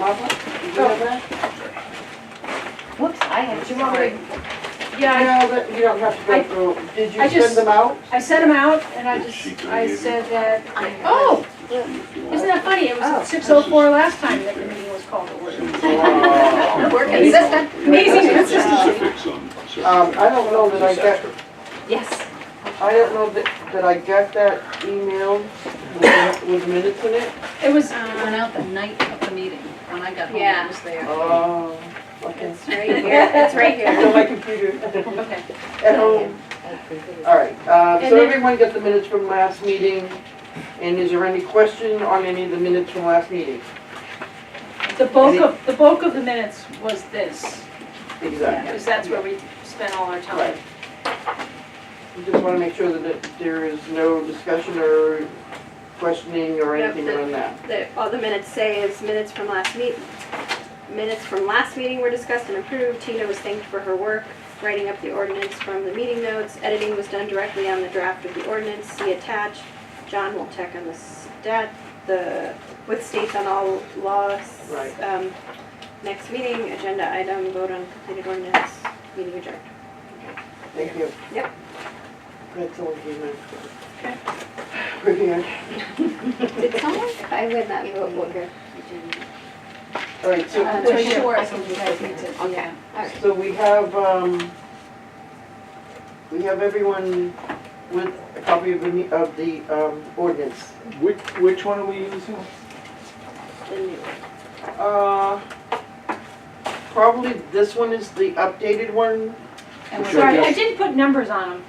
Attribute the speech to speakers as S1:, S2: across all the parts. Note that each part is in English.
S1: Martha, did you have that?
S2: Whoops, I had
S1: Do you want me to?
S3: Yeah,
S1: No, but you don't have to go through. Did you
S3: I just-
S1: send them out?
S3: I sent them out and I said that, oh, isn't that funny? It was at 6:04 last time that the meeting was called to order.
S2: We're consistent.
S3: Amazing consistency.
S4: Specifics on
S1: I don't know that I got,
S2: Yes.
S1: I don't know that I got that email with minutes in it.
S3: It was,
S5: It went out the night of the meeting. When I got home,
S2: Yeah.
S5: it was there.
S1: Oh, okay.
S2: It's right here, it's right
S1: I
S2: here.
S1: know my computer
S3: okay.
S1: at home. All right,
S3: And
S1: so
S3: then-
S1: everyone got the minutes from last meeting, and is there any question on any of the minutes from last meeting?
S3: The bulk of the minutes was this,
S1: Exactly.
S3: because that's where we spent all our time.
S1: Right. We just want to make sure that there is no discussion or questioning or
S6: Yep,
S1: anything around that.
S6: All the minutes say is minutes from last meeting were discussed and approved. Tina was thanked for her work writing up the ordinance from the meeting notes. Editing was done directly on the draft of the ordinance. See attached. John will check on with states on all laws.
S1: Right.
S6: Next meeting, agenda item, vote on completed ordinance, meeting adjourned.
S1: Thank you.
S6: Yep.
S1: That's all we need.
S3: Okay.
S1: We're here.
S2: Did someone? I read that book.
S1: All right, so,
S3: It's right here, I think you guys need to,
S2: Okay.
S3: yeah.
S2: All right.
S1: so we have everyone with a copy of the ordinance.
S7: Which one are we using?
S6: The new.
S1: Probably this one is the updated one.
S3: And
S7: Which
S3: sorry,
S7: I
S3: I
S7: guess-
S3: didn't put numbers on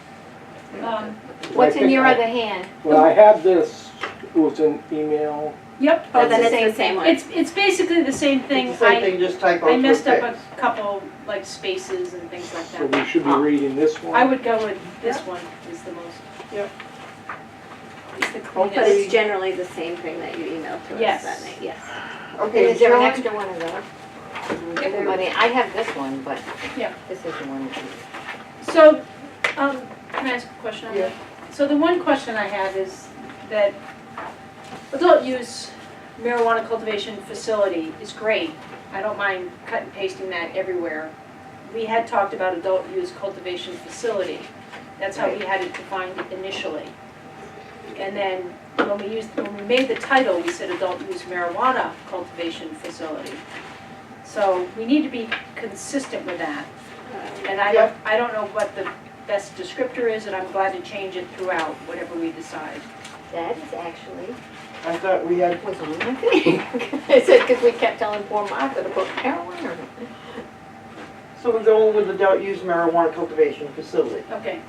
S3: them.
S2: What's in your other hand?
S7: Well, I have this, it was an email.
S3: Yep,
S6: Oh, then
S2: That's the
S6: it's the same one.
S3: it's basically the same thing.
S1: It's the same thing, just typo.
S3: I messed up a couple, like, spaces and things like
S7: So
S3: that.
S7: we should be reading this one.
S3: I would go with this one, is the most.
S1: Yep.
S3: It's the
S6: But
S3: cleanest.
S6: it's generally the same thing that you emailed to us
S3: Yes.
S6: that night, yes.
S1: Okay,
S2: Is there an
S1: John?
S2: extra one of those? I mean, I have this one, but
S3: Yeah.
S2: this is the one.
S3: So, can I ask a question on
S1: Yeah.
S3: that? So the one question I have is that adult use marijuana cultivation facility is great. I don't mind cut and pasting that everywhere. We had talked about adult use cultivation facility. That's how we had it defined initially. And then when we made the title, we said adult use marijuana cultivation facility. So we need to be consistent with that. And I don't know what the best descriptor is, and I'm glad to change it throughout, whatever we decide.
S2: That is actually,
S1: I thought we had,
S2: was on my thing. I said, because we kept telling poor Martha to put heroin or.
S1: so we're going with adult use marijuana cultivation facility,
S3: Okay.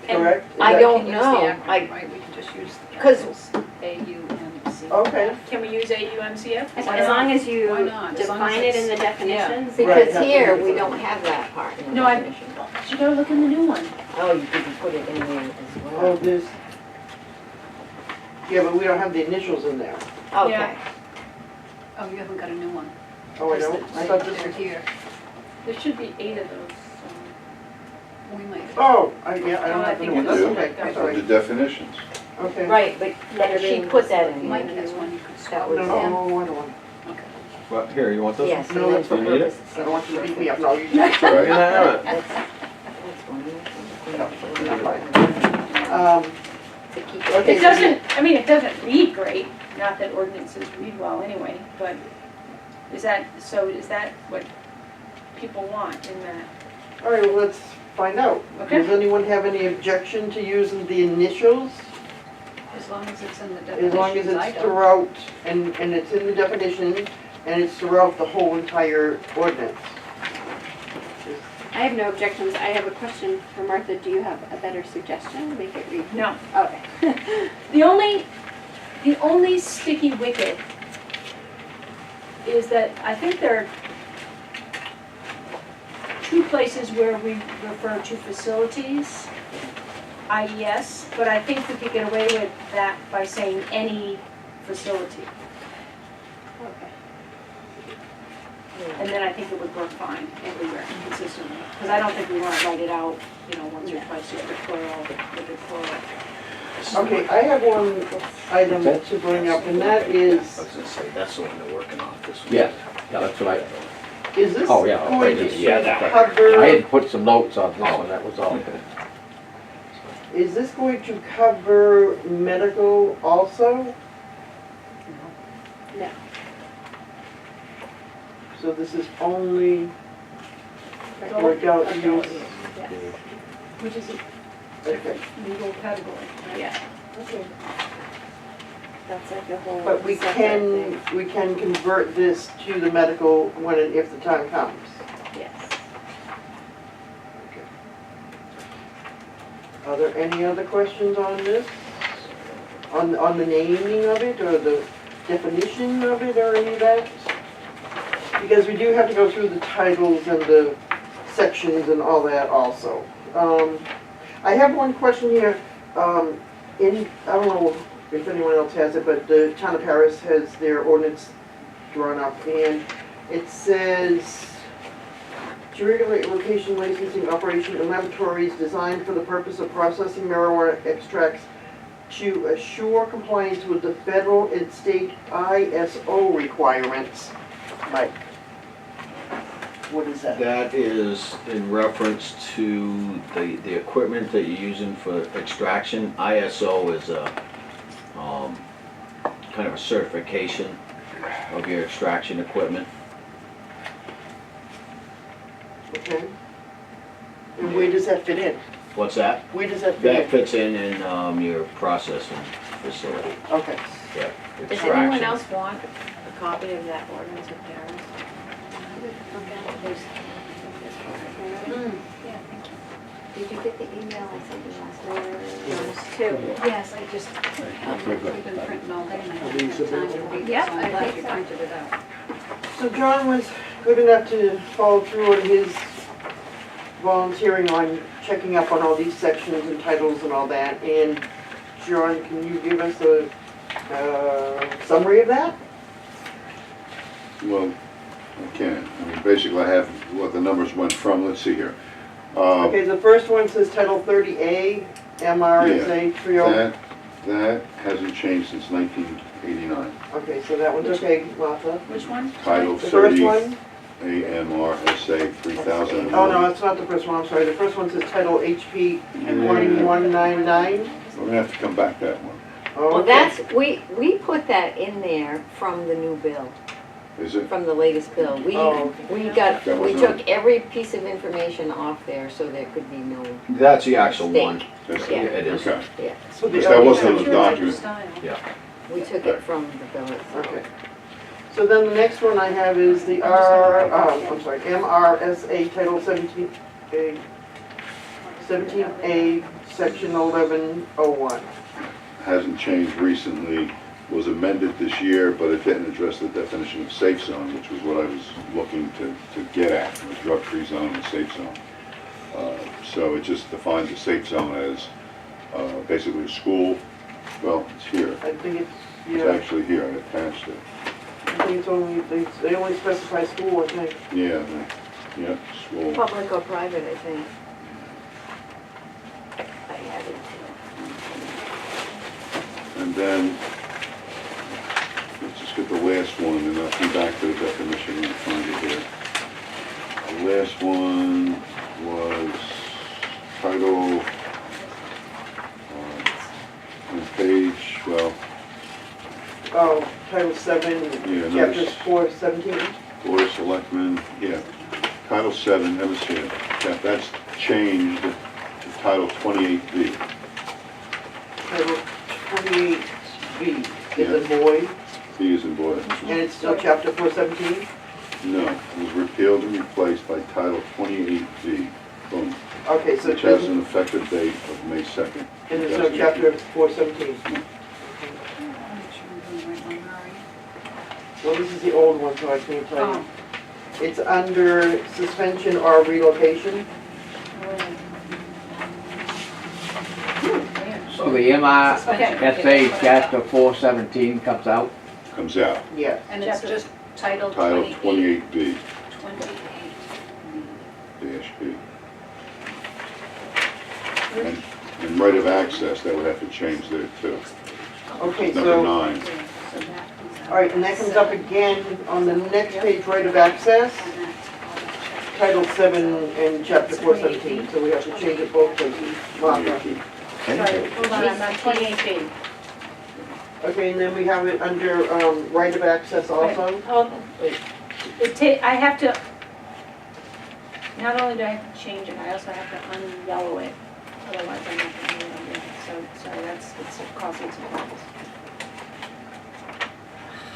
S3: And
S1: correct? Is
S2: I
S1: that-
S2: don't
S5: Can use the
S2: know.
S5: acronym,
S2: I-
S5: right, we can just use the
S2: 'Cause-
S5: capitals, AUMC.
S1: Okay,
S3: Can we use AUMCF?
S6: As
S5: Why
S6: long as
S5: Why
S6: you
S5: not? As long
S6: define
S5: as
S6: it in the
S5: it's-
S6: definitions.
S1: Right,
S2: Because here, we don't have that part in the
S3: No, I-
S2: definition.
S3: You gotta look in the new one.
S2: Oh, you didn't put it in there as
S1: oh,
S2: well.
S1: there's, yeah, but we don't have the initials in there.
S2: Okay.
S5: Oh, you haven't got a new one.
S1: Oh, I don't, I thought this
S5: They're
S1: was,
S5: here.
S3: There should be 8 of those.
S5: We might.
S1: oh, yeah, I
S3: Oh,
S1: don't
S3: I
S1: have the
S3: think
S1: new one,
S3: it's-
S1: okay, I'm
S4: the
S1: sorry,
S4: definitions.
S1: okay.
S2: Right, but that, she put that in
S5: Mike
S2: there.
S5: has one you could
S2: That
S5: swap
S2: was
S1: No,
S5: with
S1: no,
S5: him.
S1: no, I don't want,
S8: Well, here, you want this
S2: Yes,
S1: No,
S2: and
S1: that's
S2: that's what
S8: fine. You need
S2: purpose.
S1: I don't want you to beat me up, no, you.
S8: one? You can have it.
S2: That's
S1: Um,
S2: to keep
S1: Okay.
S3: It doesn't, I mean, it doesn't read great, not that ordinances read well anyway, but is that what people want in that?
S1: all right, well, let's find out.
S3: Okay.
S1: Does anyone have any objection to using the initials?
S5: As long as it's in the
S1: As long as
S5: definitions, I
S1: it's
S5: don't.
S1: throughout, and it's in the definition, and it's throughout the whole entire ordinance.
S6: I have no objections. I have a question for Martha. Do you have a better suggestion? Make it read.
S3: No.
S6: Okay.
S3: The only sticky wicket is that I think there are 2 places where we refer to facilities, IES, but I think we could get away with that by saying any facility.
S6: Okay.
S3: And then I think it would work fine everywhere consistently. Because I don't think we want to write it out, once or twice, just the plural, with the plural.
S1: Okay, I have one item to bring up, and that
S9: I
S1: is,
S9: was gonna say, that's the one they're working on, this one.
S8: Yeah.
S4: Yeah, that's right.
S1: Is this
S4: Oh, yeah,
S1: going
S4: right,
S1: to
S4: yeah, that- I
S1: cover,
S4: had put some notes on this one, that was all.
S1: is this going to cover medical also?
S6: No.
S1: So this is only
S5: Adult-
S1: for adult
S5: adult,
S1: use?
S6: Yes.
S5: Which is a
S1: Okay.
S5: legal category, right?
S6: Yeah,
S1: Okay.
S6: that's like a whole
S1: But we
S6: separate
S1: can,
S6: thing.
S1: we can convert this to the medical when and if the time comes.
S6: Yes.
S1: Are there any other questions on this? On the naming of it, or the definition of it, or any of that? Because we do have to go through the titles and the sections and all that also. I have one question here, I don't know if anyone else has it, but the town of Paris has their ordinance drawn up, and it says, to regulate location, licensing, operation, and laboratories designed for the purpose of processing marijuana extracts to assure compliance with the federal and state ISO requirements. Mike, what is that?
S8: That is in reference to the equipment that you're using for extraction. ISO is a, kind of a certification of your extraction equipment.
S1: Okay. And where does that fit in?
S8: What's that?
S1: Where does that
S8: That
S1: fit
S8: fits in your processing facility,
S1: in? Okay.
S8: yeah,
S2: Does
S8: extraction.
S2: anyone else want a copy of that ordinance of Paris?
S5: Yeah, thank you.
S2: Did you get the email I sent you last night?
S6: There's two.
S5: Yes, I just, we've been printing all day and I haven't
S7: these
S5: had time to
S7: available?
S5: read it,
S2: Yep,
S5: so
S2: I
S5: I'm glad
S2: think
S5: you
S2: so.
S5: printed it out.
S1: So John was good enough to follow through on his volunteering on checking up on all these sections and titles and all that. And John, can you give us a summary of that?
S9: Well, I can. I mean, basically I have what the numbers went from, let's see here.
S1: Okay, the first one says Title 30A, MRSA 30.
S9: That hasn't changed since 1989.
S1: Okay, so that one's okay, Martha.
S3: Which one?
S9: Title
S1: The first
S9: 30,
S1: one?
S9: AMRSA 3001.
S1: Oh, no, that's not the first one, I'm sorry. The first one says Title HP 1199.
S9: We're gonna have to come back that one.
S1: Oh,
S2: Well,
S1: okay.
S2: that's, we put that in there from the new bill,
S9: Is it?
S2: from the latest bill.
S1: Oh.
S2: We
S9: That
S2: we
S9: was
S2: took every piece of information off there so there could be no,
S8: That's the actual one.
S9: That's
S2: Yeah.
S8: It is.
S9: Okay.
S2: yeah.
S1: So the
S9: Because that wasn't
S1: other-
S9: in the document.
S3: Style.
S2: We took it from the bill itself.
S1: Okay. So then the next one I have is the MRSA Title 17A, 17A, Section 1101.
S9: Hasn't changed recently, was amended this year, but it didn't address the definition of safe zone, which was what I was looking to get at, the drug-free zone and safe zone. So it just defines a safe zone as basically a school. Well, it's here.
S1: I think it's,
S9: It's
S1: yeah,
S9: actually here, I attached it.
S1: I think it's only, they only specify school, I think.
S9: Yeah, yeah, school.
S2: Public or private, I think. I had it.
S9: And then, let's just get the last one, and I'll come back to the definition when I find it here. The last one was title, on page, well,
S1: Oh, Title 7,
S9: Yeah,
S1: Chapters
S9: notice.
S1: 417.
S9: Board of Selectmen, yeah, Title 7, that was here. That's changed to Title 28B.
S1: Title 28B is
S9: Yeah.
S1: a boy,
S9: B is in boy.
S1: and it's still Chapter 417.
S9: No, it was repealed and replaced by Title 28B. Boom.
S1: Okay, so it
S9: Which has
S1: doesn't,
S9: an effective date of May 2nd.
S1: and there's no Chapter 417.
S5: Make sure I'm doing the right one, Mary.
S1: Well, this is the old one, so I can't tell you.
S5: Oh.
S1: It's under suspension or relocation.
S4: So the MRSA chapter 417 comes out.
S9: Comes out,
S1: Yes.
S3: And it's just title
S9: Title
S3: 28.
S9: 28B,
S3: 28.
S9: dash B. And right of access, that would have to change there too.
S1: Okay,
S9: Number
S1: so
S9: 9.
S5: So that comes
S1: All right, and that comes up again on the next page, right of access, Title 7 and Chapter 417, so we have to change it both places. Martha.
S3: Sorry, hold on, I'm on 28B.
S1: Okay, and then we have it under right of access also.
S3: Oh, I have to, not only do I have to change it, I also have to un-yellow it, otherwise I'm not gonna do it. So, sorry, it's causing some problems.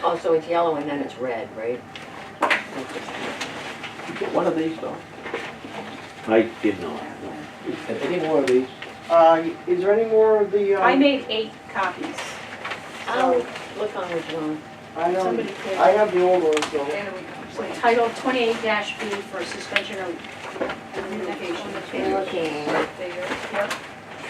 S2: Oh, so it's yellow and then it's red, right?
S4: You get one of these though? I did not. Any more of these?
S1: Is there any more of the?
S3: I made 8 copies.
S2: I'll look on which one.
S1: I don't,
S3: Somebody could-
S1: I have the old one, so.
S5: There we go.
S3: So Title 28-B for suspension of communication.
S2: Looking.
S5: There.
S3: Yep.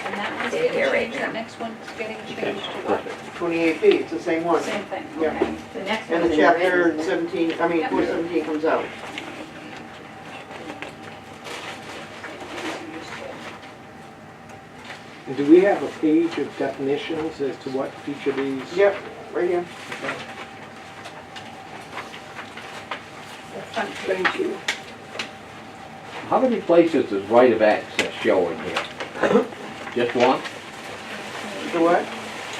S5: And that one's
S2: There,
S5: getting
S2: right
S5: changed,
S2: there.
S5: the next one's getting changed to what?
S1: 28B, it's the same one.
S5: Same thing,
S1: Yeah.
S5: okay.
S2: The next
S1: And
S2: one's
S1: the
S2: in red,
S1: chapter
S2: isn't it?
S1: 17, I mean,
S5: Yep.
S1: 417 comes out.
S7: And do we have a page of definitions as to what each of these?
S1: Yep, right here.
S7: Thank you.
S4: How many places does right of access show in here? Just one?
S1: The what?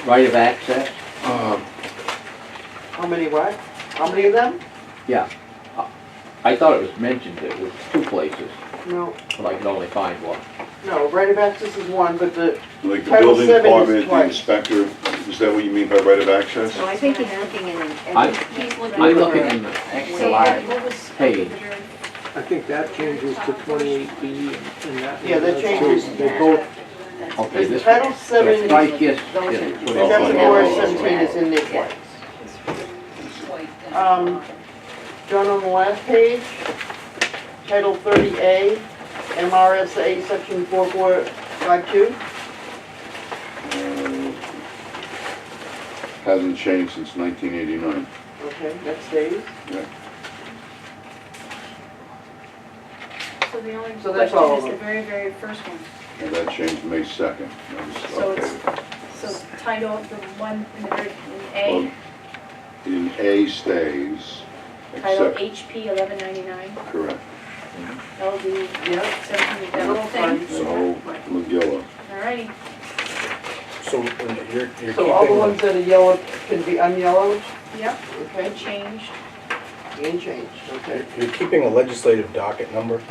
S4: Right of access?
S1: How many what? How many of them?
S4: Yeah. I thought it was mentioned it was 2 places,
S1: No,
S4: but I could only find one.
S1: no, right of access is one, but the,
S9: Like the
S1: Title
S9: building
S1: 7 is
S9: department, the
S1: twice.
S9: inspector, is that what you mean by right of access?
S2: So I think he's looking in,
S4: I'm-
S2: he's looking.
S4: I'm
S2: for-
S4: looking in the
S3: So
S4: Excel
S3: what was?
S4: page.
S7: I think that changes to 28B and that.
S1: Yeah, that changes.
S7: They both,
S4: Okay, this.
S1: Title 7
S4: the strike
S1: is,
S4: is-
S2: Those
S4: is
S2: are-
S4: put
S9: Oh,
S4: in.
S1: chapter
S9: oh,
S1: 417 is in there
S2: Yeah.
S1: twice.
S5: White and-
S1: John, on the last page, Title 30A, MRSA, Section 4452.
S9: Hasn't changed since 1989.
S1: Okay, that stays.
S9: Yeah.
S3: So the only
S1: So that's all
S3: question
S1: of
S3: is the very, very first one.
S9: And that changed May 2nd. That was
S3: So it's,
S9: updated.
S3: so title, the one in the very,
S9: Well,
S3: in
S9: In A stays,
S3: A, title
S9: except,
S3: HP 1199,
S9: correct,
S3: LD
S1: Yeah.
S3: 17, that whole thing.
S9: the whole Magilla.
S3: Alrighty,
S10: So you're
S1: So all the
S10: keeping,
S1: ones that are yellow can be unyellowed?
S3: yep,
S1: Okay,
S3: it changed.
S1: and changed, okay.
S10: you're keeping a legislative docket number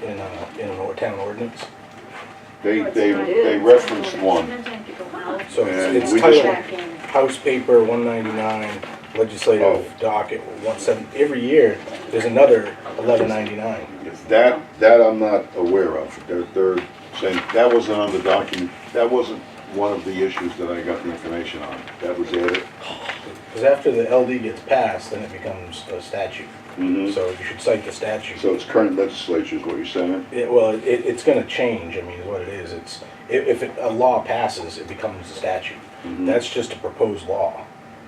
S10: in an town ordinance?
S9: They referenced one.
S10: So
S9: And
S10: it's
S9: we
S10: titled
S3: Back in.
S10: House Paper 199, legislative
S9: Oh.
S10: docket 17. Every year, there's another 1199.
S9: That I'm not aware of. They're saying, that wasn't on the document, that wasn't one of the issues that I got the information on. That was added.
S10: Because after the LD gets passed, then it becomes a statute.
S9: Mhm.
S10: So you should cite the statute.
S9: So it's current legislature is what you're saying?
S10: It's gonna change, I mean, is what it is. If a law passes, it becomes a statute.
S9: Mhm.
S10: That's just a proposed law.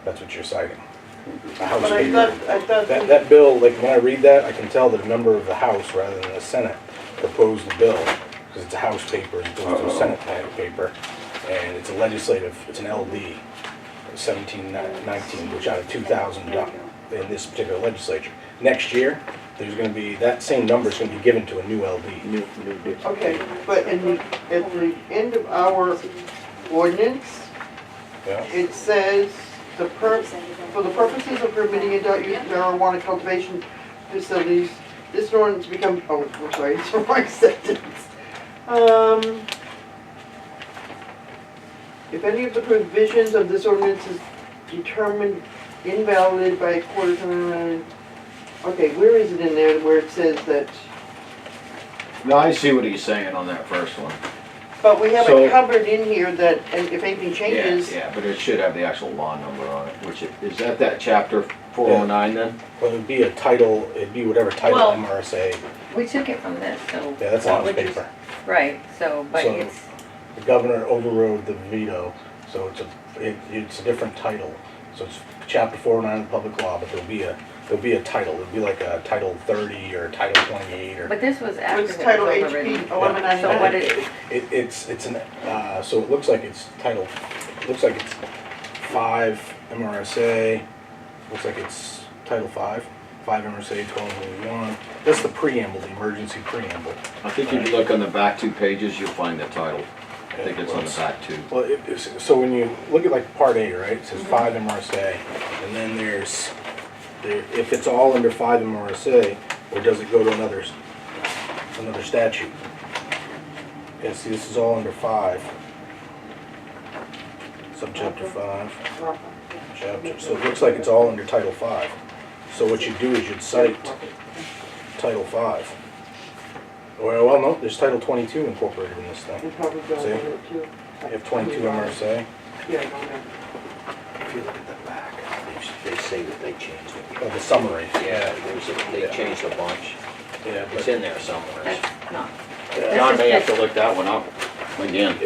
S10: That's what you're citing. A House
S1: But I
S10: paper.
S1: thought,
S10: That bill, like, when I read that, I can tell that a member of the House, rather than the Senate, proposed the bill, because it's a House paper as opposed to a Senate paper, and it's a legislative, it's an LD, 1719, which out of 2,000 in this particular legislature. Next year, there's gonna be, that same number's gonna be given to a new LD.
S4: New district.
S1: okay, but at the end of our ordinance,
S10: Yeah.
S1: it says, for the purposes of permitting adult use marijuana cultivation facilities, this ordinance becomes, oh, I'm sorry, it's the wrong sentence. If any of the provisions of this ordinance is determined invalid by a court of, okay, where is it in there where it says that,
S8: No, I see what he's saying on that first one.
S1: but we have
S8: So-
S1: it covered in here that, and if anything changes,
S8: Yeah, but it should have the actual law number on it, which is that chapter 409 then?
S10: Well, it'd be a title, it'd be whatever title
S2: Well-
S10: MRSA,
S2: We took it from this, so.
S10: yeah, that's a
S2: what
S10: House
S2: would you-
S10: paper.
S2: Right, so, but
S10: So-
S2: it's,
S10: The governor overrode the veto, so it's a different title. So it's chapter 409 of the public law, but there'll be a title. It'll be like a title 30 or title 28 or.
S2: but this was after
S1: it's
S2: it was
S1: title
S2: overridden.
S1: HP 1199.
S2: So what is,
S10: It's an, so it looks like it's title, it looks like it's 5 MRSA, looks like it's Title 5 MRSA 1201. That's the preamble, the emergency preamble.
S8: I think if you look on the back 2 pages, you'll find the title. I think it's on the back 2.
S10: Well, so when you look at like Part A, right, it says 5 MRSA, and then there's, if it's all under 5 MRSA, or does it go to another statute? Yeah, see, this is all under 5. Subchapter 5. Chapter, so it looks like it's all under Title 5. So what you do is you'd cite Title 5. Well, no, there's Title 22 incorporated in this thing.
S1: It probably goes
S10: See?
S1: on it too.
S10: You have 22 MRSA.
S1: Yeah, go ahead.
S4: If you look at the back, they say that they changed it.
S10: Oh, the summary.
S4: Yeah, they changed a bunch.
S10: Yeah,
S4: It's in there somewhere.
S2: That's not.
S8: John may have to look that one up again.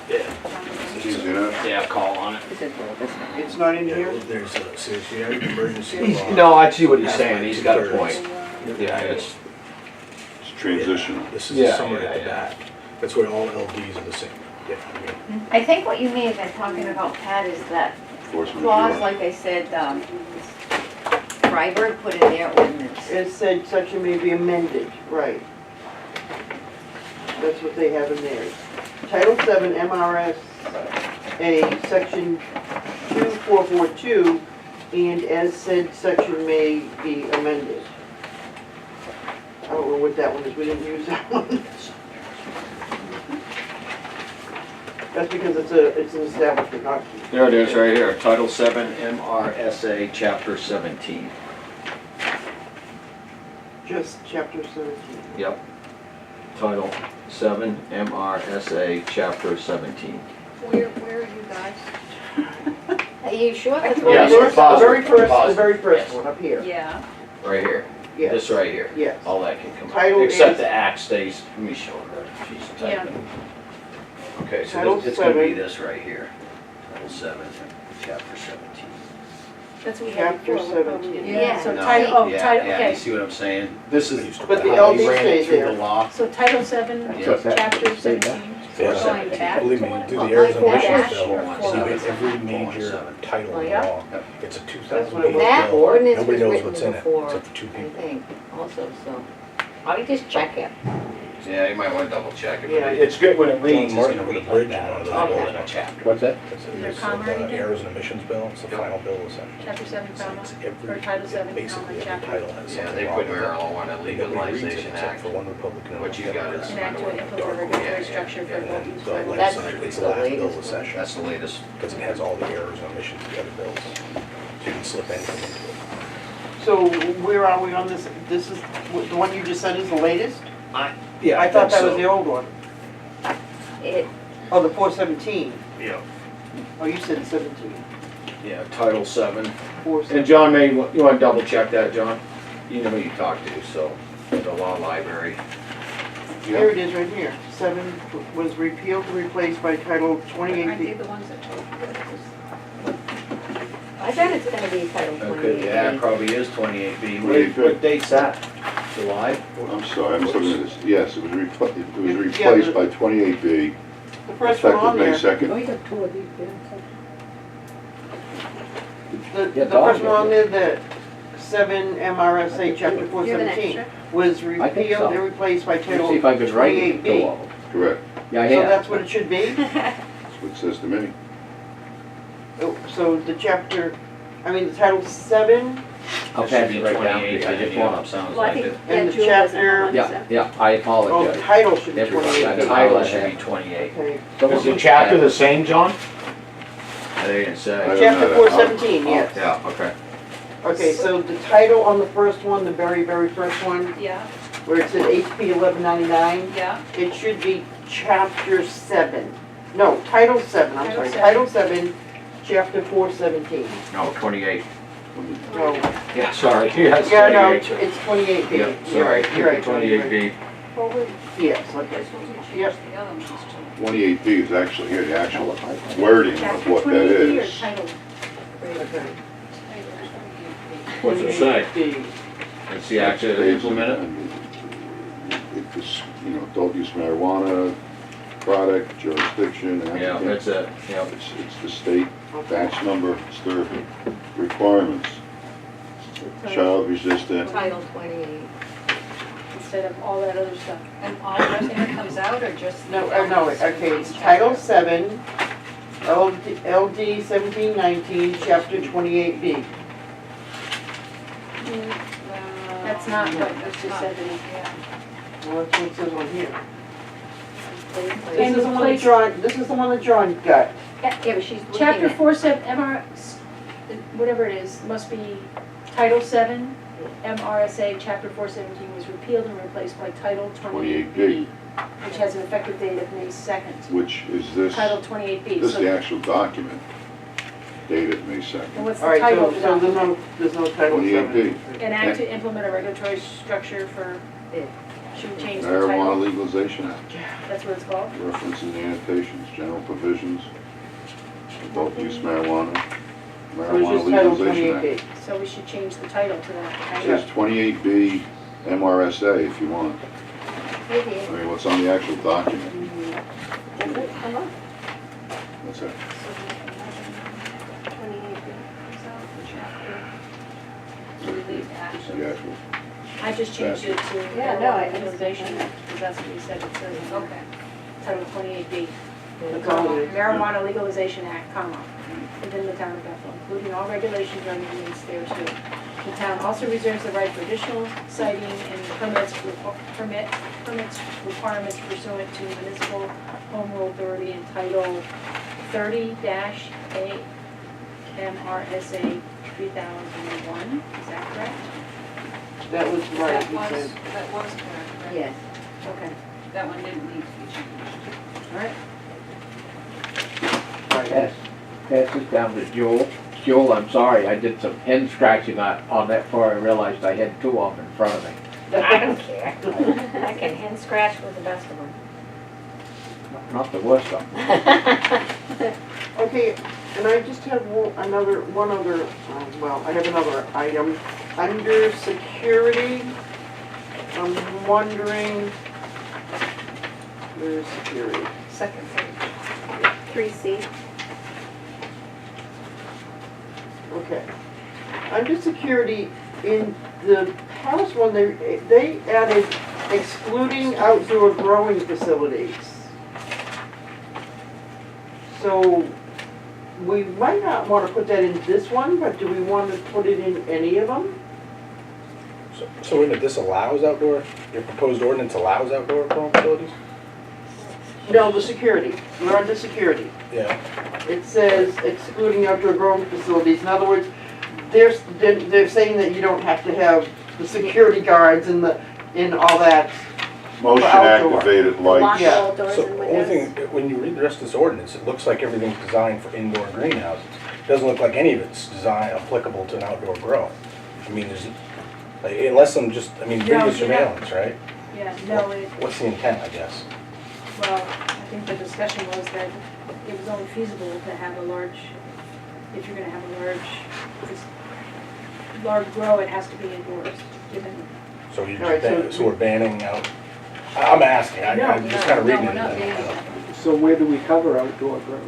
S9: It's easy enough.
S8: Yeah, call on it.
S2: Is it, well, that's not.
S1: It's not in here?
S10: There's a, see, emergency law.
S4: No, I see what he's saying, he's got a point.
S8: Yeah, it's,
S9: It's transitional.
S10: This is
S4: Yeah,
S10: a summary at the
S4: yeah.
S10: back. That's where all LDs are the same. Yeah, I mean,
S2: I think what you may have been talking about, Pat, is that
S9: Force
S2: clause,
S9: majeure.
S2: like I said, Freiberg put in their ordinance.
S1: It said section may be amended, right. That's what they have in theirs. Title 7 MRSA, section 2442, and as said, section may be amended. I don't know what that one is, we didn't use that one. That's because it's an establishment, not.
S8: there it is, right here, Title 7 MRSA, Chapter 17.
S1: Just chapter 17.
S8: Yep. Title 7 MRSA, Chapter 17.
S5: Where are you guys?
S2: Are you sure that's
S1: The
S2: what
S8: Yes,
S2: it
S1: first-
S2: is?
S8: pause.
S1: the very first,
S8: Pause.
S1: the very first
S8: Yes.
S1: one, up here.
S5: Yeah.
S8: Right here.
S1: Yes.
S8: This right here.
S1: Yes.
S8: All that can come
S1: Title
S8: out. Except
S1: is-
S8: the act stays, let me show her. She's
S5: Yeah.
S8: typing. Okay, so
S1: Title
S8: it's gonna be
S1: 7.
S8: this right here. Title 7, Chapter 17.
S5: That's what we had
S1: Chapter
S5: before.
S1: 17.
S2: Yeah.
S3: So
S8: No,
S3: title, oh,
S8: yeah,
S3: title,
S8: Yeah,
S3: okay.
S8: you see what I'm saying? This is
S1: But the
S8: how
S1: LD
S8: they ran it
S1: stays
S8: through
S1: there.
S8: the law.
S3: So Title 7,
S8: Yeah.
S3: Chapter 17.
S10: Yeah.
S3: Going back
S10: believe
S3: to
S10: me,
S3: what
S10: do
S3: it
S10: the
S3: was.
S10: errors and
S2: Like
S10: omissions
S2: that.
S10: bill.
S8: Sure.
S10: See, with every
S8: Sure.
S10: major
S8: Sure.
S10: title
S2: Oh,
S10: in
S2: yeah?
S10: law,
S8: Yep.
S10: it's a
S1: That's
S10: 2008
S1: what it
S2: That
S10: bill.
S2: ordinance was
S10: Nobody knows
S2: written
S10: what's in it,
S2: before,
S10: except for 2
S2: I
S10: people.
S2: think, also, so. I'll just check it.
S8: Yeah, you might want to double check it.
S1: Yeah.
S8: It's good when it reads, it's
S10: Martin
S8: gonna
S10: with a
S8: read
S10: bridge
S8: like
S10: in one of
S8: that.
S10: those
S8: It's
S10: bills.
S8: in a chapter.
S4: What's that?
S10: It's
S3: Is there comma or anything?
S10: errors and omissions bill, it's the final bill, isn't it?
S3: Chapter 7,
S10: So
S3: comma,
S10: it's
S3: or
S10: every,
S3: Title 7,
S10: basically
S3: comma,
S10: every
S3: chapter.
S10: title has
S8: Yeah,
S10: something
S8: they
S10: wrong
S8: put
S10: with it.
S8: marijuana
S10: Nobody reads it
S8: legalization
S10: except
S8: act.
S10: for one Republican.
S8: What you got is-
S3: Enact to implement a regulatory structure for adult use.
S10: The
S3: for-
S2: That's
S10: legislature, it's the
S2: the
S10: last bill of
S2: latest
S10: the
S2: one.
S10: session,
S8: That's the latest.
S10: because it has all the errors and omissions of the other bills. So you can slip anything into it.
S1: So where are we on this? This is, the one you just said is the latest?
S8: Yeah,
S1: I thought that was
S8: so.
S1: the old one.
S2: It,
S1: Oh, the 417.
S8: Yeah,
S1: Oh, you said 17.
S8: yeah, Title 7.
S1: 417.
S8: And John may, you want to double check that, John? You know who you talked to, so, the law library.
S1: There it is right here. 7 was repealed and replaced by Title
S5: Aren't they
S1: 28.
S5: the ones that told you that it was?
S2: I bet it's gonna be Title 28.
S8: Okay, yeah, it probably is 28B.
S9: Very good.
S8: What date's that? July?
S9: I'm sorry, I'm just looking at this. Yes, it was
S1: Yeah,
S9: replaced by 28B,
S1: The first one
S9: effective
S1: on
S9: May
S1: there.
S9: 2nd.
S2: you got 2 of these,
S1: The
S4: Yeah,
S1: first
S4: Tom.
S1: one on there, the 7 MRSA Chapter
S6: You're the next
S1: 417,
S6: check.
S1: was
S4: I think
S1: repealed
S4: so.
S1: and replaced by
S4: Let's
S1: Title
S4: see if I could write it.
S1: 28B.
S9: Correct.
S4: Yeah, I
S1: So
S4: have.
S1: that's what it should be?
S9: That's what it says to me.
S1: Oh, so the chapter, I mean, the Title 7
S4: I'll
S8: It
S4: pass
S8: should be
S4: it right down to
S8: 28,
S4: you. I just
S8: yeah,
S4: want
S8: sounds
S6: Well, I
S8: like
S6: think,
S8: it.
S6: yeah,
S1: And the
S6: Julie doesn't have
S1: chapter-
S6: one,
S4: Yeah,
S6: so.
S4: yeah, I
S1: Oh, the
S4: apologize.
S1: title should be
S4: Everybody,
S1: 28.
S4: I
S8: The
S4: know.
S8: title should be 28.
S1: Okay.
S4: So
S8: Is the
S4: we'll-
S8: chapter the same, John? They didn't say.
S9: I don't
S1: Chapter
S9: know.
S1: 417, yes.
S8: Yeah, okay.
S1: Okay, so the title on the first one, the very, very first one,
S5: Yeah,
S1: where it said HP 1199,
S5: yeah.
S1: it should be Chapter 7. No, Title 7, I'm
S5: Title
S1: sorry,
S5: 7.
S1: Title 7, Chapter 417.
S8: No, 28.
S1: No,
S8: Yeah, sorry. Yeah, it's
S1: yeah, no,
S8: 28.
S1: it's 28B.
S8: Yeah,
S1: You're
S8: sorry.
S1: right, you're right. John, you're right.
S8: 28B.
S5: Well, we,
S1: Yes, okay.
S5: this wasn't changed,
S1: Yep.
S5: the other ones too.
S9: 28B is actually here, the actual wording of
S3: Chapter
S9: what that
S3: 28B or
S9: is.
S3: title?
S1: Okay.
S8: What's it say?
S1: 28B.
S8: It's the act to implement it?
S9: It was, you know, adult use marijuana, product, jurisdiction,
S8: Yeah,
S9: applicant.
S8: that's it, yeah.
S9: It's the state batch number, it's their requirements. child resistant.
S2: Title 28.
S3: instead of all that other stuff.
S5: And all the rest of it comes out, or just?
S1: No, okay, it's Title 7, LD 1719, Chapter 28B.
S3: That's not what was just said.
S5: Yeah.
S1: Well, that's what it says on here.
S3: And
S1: This is the one that
S3: replace-
S1: John, this is the one that John got.
S2: Yeah, but she's looking
S3: Chapter
S2: at.
S3: 47, whatever it is, must be Title 7, MRSA, Chapter 417 was repealed and replaced by Title 28B, which has an effective date of May 2nd.
S9: Which is this,
S3: Title 28B.
S9: this is
S3: So-
S9: the actual document, dated May
S3: And
S9: 2nd.
S3: what's
S1: All
S3: the
S1: right,
S3: title
S1: so,
S3: of the
S1: so
S3: document?
S1: there's no Title
S9: 28B,
S1: 7.
S3: An act to implement a regulatory structure for,
S2: Yeah.
S3: should we change the
S9: Marijuana
S3: title?
S9: Legalization Act,
S3: That's what it's called?
S9: reference in the annotations, general provisions, adult use marijuana,
S1: So it's
S9: marijuana
S1: just Title
S9: legalization act.
S1: 28B.
S3: So we should change the title to that,
S9: It
S3: right?
S9: says 28B MRSA if you want.
S2: Maybe.
S9: I mean, what's on the actual document?
S2: Does it come up?
S9: What's that?
S6: 28B.
S9: This is the actual.
S3: I just changed it to
S6: Yeah, no, I
S3: Marijuana Legalization
S6: understand.
S3: Act, because that's what you said it says.
S5: Okay.
S3: Title 28B.
S1: That's all it is.
S3: Marijuana Legalization Act, comma, within the town of Bethel, including all regulations or amendments thereto. The town also reserves the right for additional citing and permits requirements pursuant to municipal home rule authority and Title 30-A MRSA 3001, is that correct?
S1: That was right,
S5: That
S1: he
S5: was,
S1: said.
S5: that was correct, right?
S2: Yes.
S3: Okay,
S5: That one didn't need to be changed.
S3: all right.
S4: Pass this down to Joel. Joel, I'm sorry, I did some pen scratching on that before I realized I had two of them in front of me.
S2: I don't care. I can hand scratch with the best of them.
S4: Not the worst of them.
S1: Okay, and I just have one other, well, I have another item. Under security, I'm wondering, where's security?
S2: Second page.
S6: 3C.
S1: Okay. Under security, in the past one, they added excluding outdoor growing facilities. So, we might not want to put that in this one, but do we want to put it in any of them?
S10: So in it, this allows outdoor, your proposed ordinance allows outdoor growing facilities?
S1: No, the security. We're under security.
S10: Yeah.
S1: It says excluding outdoor growing facilities. In other words, they're saying that you don't have to have the security guards and all that.
S9: Motion
S1: outdoor.
S9: activated
S6: Lock
S9: lights.
S1: Yeah.
S6: all doors
S10: So
S6: and
S10: the only
S6: windows.
S10: thing, when you read the rest of this ordinance, it looks like everything's designed for indoor greenhouses. It doesn't look like any of it's designed applicable to an outdoor grow. I mean, unless I'm just,
S3: No,
S10: video
S3: you're
S10: surveillance, right?
S3: Yeah, no,
S10: What's the intent, I guess?
S3: well, I think the discussion was that it was only feasible to have a large, if you're gonna have a large grow, it has to be indoors, given.
S10: So you
S1: All right,
S10: so we're banning out, I'm asking, I'm just kind of reading
S5: No,
S10: it.
S5: we're not banning it.
S7: So where do we cover outdoor grows?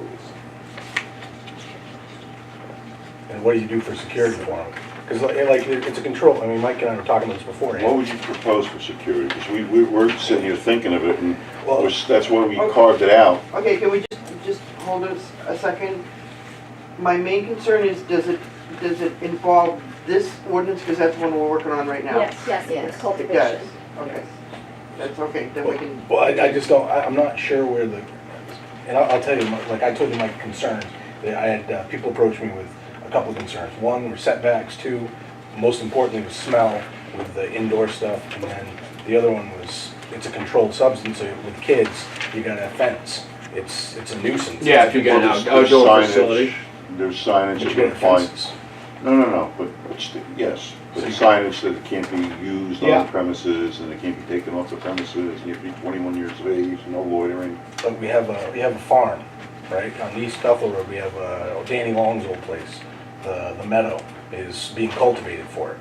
S10: And what do you do for security for them? Because like, it's a control, I mean, Mike and I were talking about this before.
S9: What would you propose for security? Because we're sitting here thinking of it, and
S10: Well,
S9: that's why we carved it out.
S1: Okay, can we just hold us a second? My main concern is, does it involve this ordinance, because that's the one we're working on right now?
S3: Yes,
S6: Yes,
S2: Yes.
S6: it's
S1: It
S6: cultivation.
S1: does, okay. That's okay, then we can.
S10: Well, I just don't, I'm not sure where the, and I'll tell you, like I told you my concerns. I had people approach me with a couple of concerns. One were setbacks, two, most importantly was smell with the indoor stuff, and then the other one was, it's a controlled substance, so with kids, you gotta have fence. It's a nuisance.
S4: Yeah, if you got
S9: Well,
S4: an
S9: there's
S4: outdoor
S9: signage-
S4: facility.
S9: There's signage
S10: But
S9: that
S10: you
S9: would
S10: gotta
S9: apply.
S10: have fences.
S9: No, but yes, but
S10: So you-
S9: signage that it can't be used on
S10: Yeah.
S9: the premises, and it can't be taken off the premises, and you have to be 21 years of age, no loitering.
S10: But we have a farm, right? On East Bethel Road, we have Danny Long's old place. The meadow is being cultivated for it.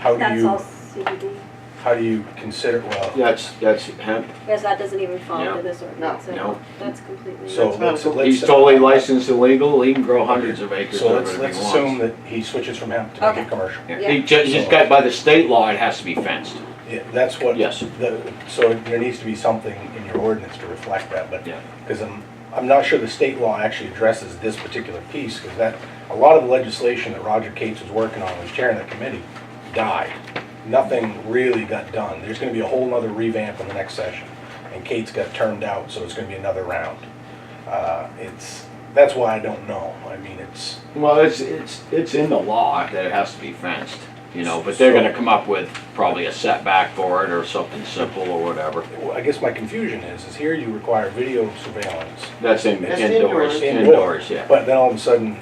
S10: How do
S6: That's
S10: you?
S6: all CBD.
S10: how do you consider, well,
S8: That's hemp.
S6: Because that doesn't even fall
S8: No.
S6: into this ordinance at
S8: No.
S6: all. That's completely.
S10: so
S1: That's not-
S10: let's.
S8: He's totally licensed and legal, he can grow hundreds of acres
S10: So
S8: of
S10: let's,
S8: it if
S10: let's
S8: he
S10: assume
S8: wants.
S10: that he switches from hemp to make
S6: Okay.
S10: it commercial.
S8: Yeah. He's got, by the state law, it has to be fenced.
S10: Yeah, that's what.
S8: Yes.
S10: So there needs to be something in your ordinance to reflect that, but,
S8: Yeah.
S10: because I'm not sure the state law actually addresses this particular piece, because that, a lot of the legislation that Roger Cates was working on, was chairing the committee, died. Nothing really got done. There's gonna be a whole nother revamp in the next session, and Cates got turned out, so it's gonna be another round. That's why I don't know. I mean, it's,
S8: Well, it's in the law that it has to be fenced, you know, but they're gonna come up with probably a setback for it or something simple or whatever.
S10: I guess my confusion is here you require video surveillance,
S8: That's
S1: That's
S8: indoors,
S1: indoors.
S8: indoors, yeah.
S10: but then all of a sudden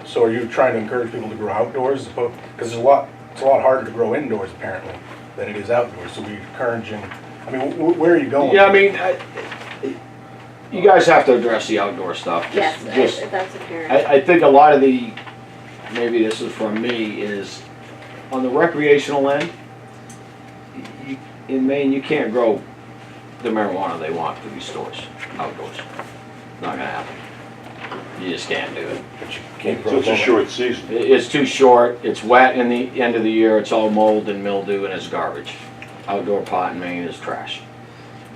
S10: so are you trying to encourage people to grow outdoors? Because it's a lot harder to grow indoors apparently than it is outdoors, so we're encouraging, I mean, where are you going?
S8: Yeah, I mean, you guys have to address the outdoor stuff.
S6: Yes,
S8: Just,
S6: that's apparent.
S8: I think a lot of the, maybe this is from me, is on the recreational end, in Maine, you can't grow the marijuana they want to be stores outdoors. Not gonna happen. You just can't do it.
S10: But you can't
S9: So
S10: grow
S9: it's a
S10: both.
S9: short season.
S8: It's too short, it's wet in the end of the year, it's all mold and mildew and it's garbage. Outdoor pot in Maine is trash.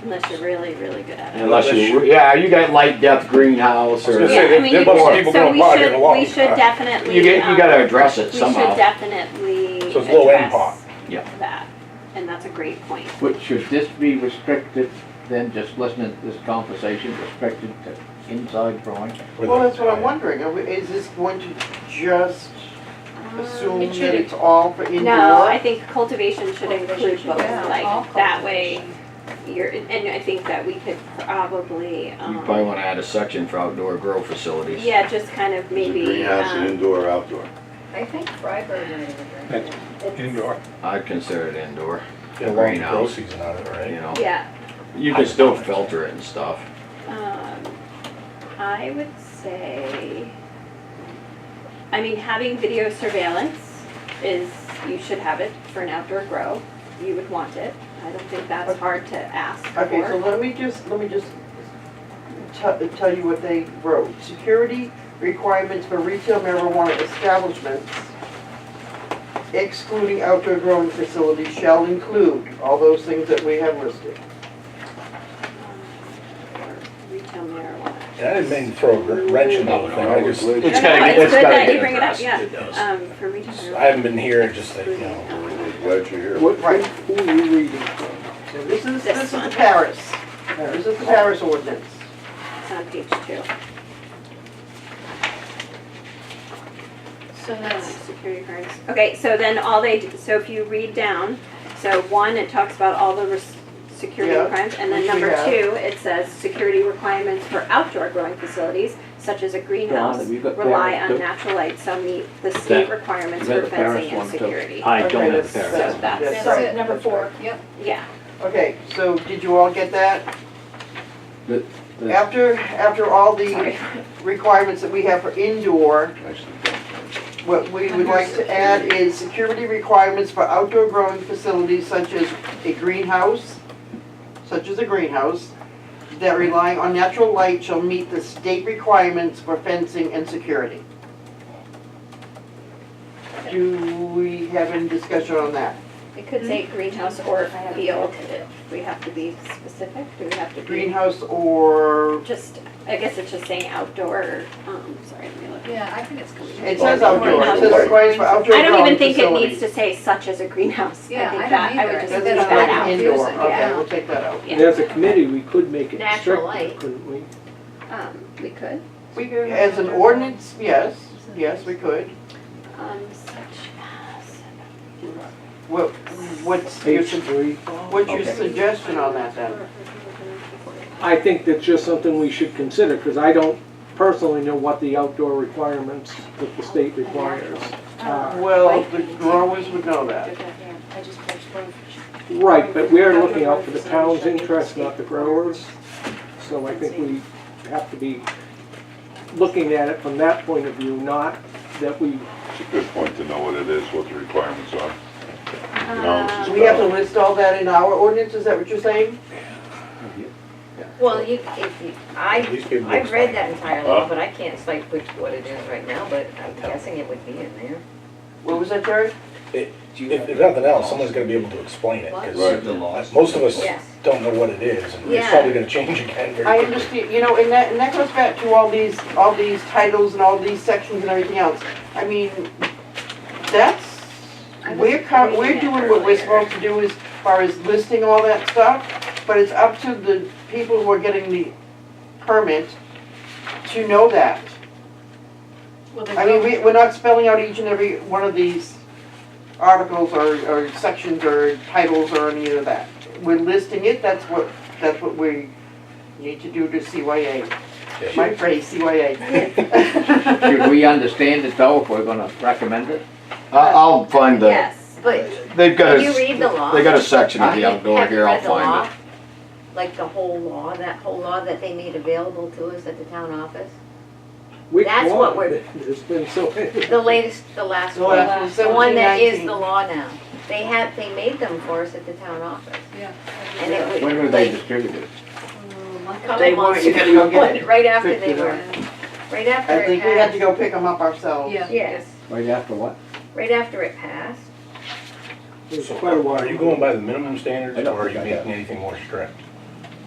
S6: Unless you're really, really good at it.
S8: Unless you, yeah, you got light depth greenhouse
S10: I was
S8: or,
S10: gonna
S6: Yeah,
S10: say,
S6: I mean,
S10: there
S6: you-
S10: must be people
S6: So
S10: growing pot in a lot.
S6: we should definitely.
S8: you gotta address it
S6: We
S8: somehow.
S6: should definitely
S10: So it's low-end pot.
S6: address
S8: Yeah.
S6: that, and that's a great point.
S4: But should this be restricted, then, just listening to this conversation, restricted to inside growing?
S1: Well, that's what I'm wondering, is this going to just assume
S3: It should-
S1: that it's all for indoor?
S6: No, I think cultivation should
S3: Cultivation
S6: include
S3: should
S6: both,
S3: be all
S6: like, that way,
S3: cultivation.
S6: and I think that we could probably,
S8: You probably wanna add a section for outdoor grow facilities.
S6: yeah, just kind of
S9: Is it
S6: maybe,
S9: greenhouse and indoor or outdoor?
S2: I think Freiburg is.
S10: Indoor.
S8: I'd consider it indoor,
S10: Get a long grow
S8: greenhouse,
S10: season out of it, right?
S8: you know.
S6: yeah.
S8: You can still filter it and stuff.
S6: I would say, I mean, having video surveillance is, you should have it for an outdoor grow. You would want it. I don't think that's hard to ask for.
S1: Okay, so let me just tell you what they wrote. Security requirements for retail marijuana establishments, excluding outdoor growing facilities, shall include all those things that we have listed.
S6: Retail marijuana.
S10: And I didn't mean to throw a wrench in the whole thing, I just,
S6: No,
S8: It's
S6: no,
S8: gotta get,
S6: it's
S8: it's
S6: good
S8: gotta
S6: that
S8: get
S6: you bring it up,
S8: addressed.
S6: yeah.
S8: It does.
S6: For retail marijuana.
S10: I haven't been here, just like, you know.
S9: Glad you're here.
S7: What,
S1: Right.
S7: who are you reading from?
S1: So this is
S6: This
S1: the
S6: one.
S1: Paris. This is the Paris ordinance.
S6: It's on page 2.
S3: So that's,
S6: Security requirements. Okay, so then so if you read down, so 1, it talks about all the security
S1: Yeah,
S6: requirements, and then
S1: which we
S6: number
S1: have.
S6: 2, it says security requirements for outdoor growing facilities, such as a greenhouse,
S4: have you got
S6: rely
S4: Paris
S6: on
S4: too?
S6: natural light, so meet the state
S4: That-
S6: requirements
S4: you got
S6: for
S4: the Paris
S6: fencing and
S4: one too.
S6: security.
S4: I
S1: Okay,
S4: don't have
S1: that's-
S4: the Paris.
S6: So that's,
S1: That's
S3: that's
S1: right,
S3: it, number
S1: that's
S3: 4,
S1: right.
S3: yep.
S6: yeah.
S1: Okay, so did you all get that?
S4: The-
S1: After all the
S6: Sorry.
S1: requirements that we have for indoor,
S9: Nicely done.
S1: what we would like to add is security requirements for outdoor growing facilities such as a greenhouse, that rely on natural light shall meet the state requirements for fencing and security. Do we have any discussion on that?
S6: It could say greenhouse or field, if we have to be specific, do we have to be?
S1: Greenhouse or,
S6: Just, I guess it's just saying outdoor, sorry, let me look.
S2: Yeah, I think it's good.
S1: it says outdoor, it says requirements for outdoor
S6: I don't
S1: growing
S6: even think it needs
S1: facilities.
S6: to say such as a greenhouse.
S2: Yeah,
S6: I think
S2: I
S6: that,
S2: don't
S6: I would
S2: either.
S6: just
S1: That's
S6: leave
S2: That's
S6: that
S1: not
S6: out.
S1: indoor,
S2: confusing,
S1: okay,
S2: yeah.
S1: we'll take that out.
S6: Yeah.
S7: And as a committee, we could make it
S2: Natural
S7: restricted,
S2: light.
S7: couldn't we?
S6: We could,
S1: We, as an ordinance, yes, we could.
S6: such as.
S1: What's your,
S7: Page 3.
S1: what's your suggestion on that then?
S7: I think that's just something we should consider, because I don't personally know what the outdoor requirements that the state requires are.
S1: Well, the growers would know that.
S3: I just pushed both.
S7: Right, but we're looking out for the town's interest, not the growers. So I think we have to be looking at it from that point of view, not that we,
S9: It's a good point to know what it is, what the requirements are. technology's
S1: Do we have to
S9: power.
S1: list all that in our ordinance, is that what you're saying?
S11: Well, if you,
S10: At least people
S11: I've read
S10: explain
S11: that
S10: it.
S11: entire law, but I can't cite what it is right now, but I'm guessing it would be in there.
S1: What was that, Terry?
S10: If nothing else, someone's gonna be able to explain it,
S9: Right.
S10: because most of us
S11: Yes.
S10: don't know what it is, and it's
S11: Yeah.
S10: probably gonna change again very
S1: I
S10: quickly.
S1: understand, you know, and that goes back to all these titles and all these sections and everything else. I mean, that's,
S11: I was
S1: we're
S11: reading that
S1: doing what we're
S11: earlier.
S1: supposed to do as far as listing all that stuff, but it's up to the people who are getting the permit to know that.
S3: Well, then
S1: I mean,
S3: go-
S1: we're not spelling out each and every one of these articles or sections or titles or any of that. We're listing it, that's what we need to do to CYA.
S10: Yeah.
S1: My phrase, CYA.
S4: Should we understand it though, if we're gonna recommend it?
S8: I'll find the,
S11: Yes, but
S8: they've got
S11: did you read the law?
S8: they got a section of the
S11: Have
S8: outdoor
S11: you
S8: here, I'll
S11: read the
S8: find
S11: law?
S8: it.
S11: Like the whole law, that whole law that they made available to us at the town office?
S7: Which
S11: That's
S7: one?
S11: what we're-
S7: There's been so many.
S11: The latest, the last
S1: The
S11: one,
S1: last
S11: the one that is
S1: 17,
S11: the law now. They made them for us at the town office.
S5: Yeah.
S11: And it would.
S4: When were they
S11: like,
S4: distributed?
S11: a couple
S1: They
S11: months
S1: weren't, you gotta go get it.
S11: Right after
S7: Picked
S11: they
S7: it
S11: were,
S7: up.
S11: right after
S1: I
S11: it
S1: think we had to
S11: passed.
S1: go pick them up ourselves.
S5: Yeah.
S11: Yes,
S4: Right after what?
S11: right after it passed.
S7: It was
S10: So
S7: quite a while.
S10: are you going by the minimum standards,
S4: I don't
S10: or are you
S4: think I have.
S10: making anything more strict?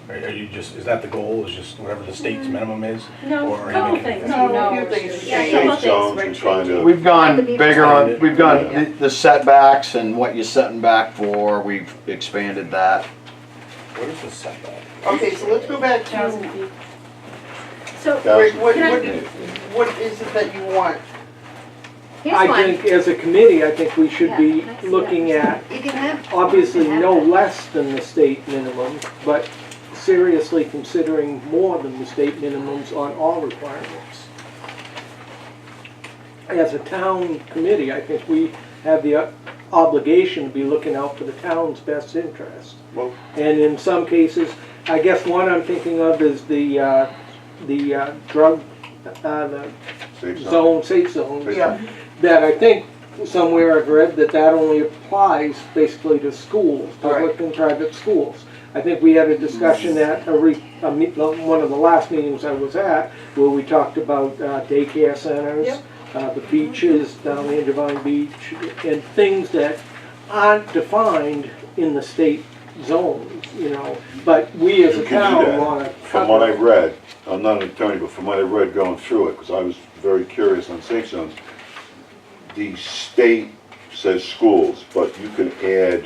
S10: Are you just, is that the goal, is just whatever the state's minimum is?
S3: No,
S10: Or are you
S3: couple
S10: making
S3: things.
S10: anything?
S1: No, a
S5: No,
S1: few things
S5: it's-
S11: Yeah,
S1: changed.
S11: couple
S9: Safe
S11: things
S9: zones,
S11: we're
S9: we're trying to,
S8: We've gone
S11: At the
S8: bigger on,
S10: beach.
S8: we've gone, the setbacks and what you're setting back for, we've expanded that.
S10: What is the setback?
S1: Okay, so let's go back to,
S5: 1,000 feet.
S3: So,
S1: Rick, what
S3: Can I-
S1: is it that you want?
S11: Here's
S7: I
S11: one.
S7: think as a committee, I think we should be
S11: Yeah, I see
S7: looking
S11: that.
S7: at,
S11: You can have.
S7: obviously,
S11: you can
S7: no
S11: have that.
S7: less than the state minimum, but seriously considering more than the state minimums on all requirements. As a town committee, I think we have the obligation to be looking out for the town's best interest.
S9: well,
S7: And in some cases, I guess one I'm thinking of is the drug, the
S9: safe zone.
S7: safe zones.
S1: Yeah,
S7: That I think somewhere I've read that only applies basically to schools, public and private schools. I think we had a discussion at one of the last meetings I was at, where we talked about daycare centers, the beaches down in Divine Beach, and things that aren't defined in the state zones, you know, but we as
S9: You
S7: a
S9: can do
S7: town
S9: that.
S7: wanna
S9: From what I've
S7: cover.
S9: read, I'm not an attorney, but from what I've read going through it, because I was very curious on safe zones, the state says schools, but you can add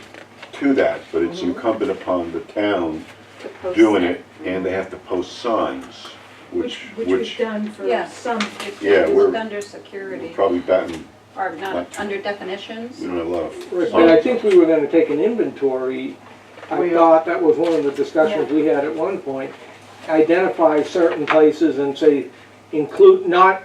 S9: to that, but it's incumbent upon the town
S11: To post
S9: doing
S11: that.
S9: it, and they have to post signs,
S5: Which we've done for Yeah. some.
S9: Yeah,
S5: It's
S9: we're-
S5: under security,
S9: probably batting,
S5: or not, under definitions.
S9: we don't have a lot of.
S7: Right, but I think we were gonna take an inventory. I thought that was one of the discussions we had at one point. Identify certain places and say, include, not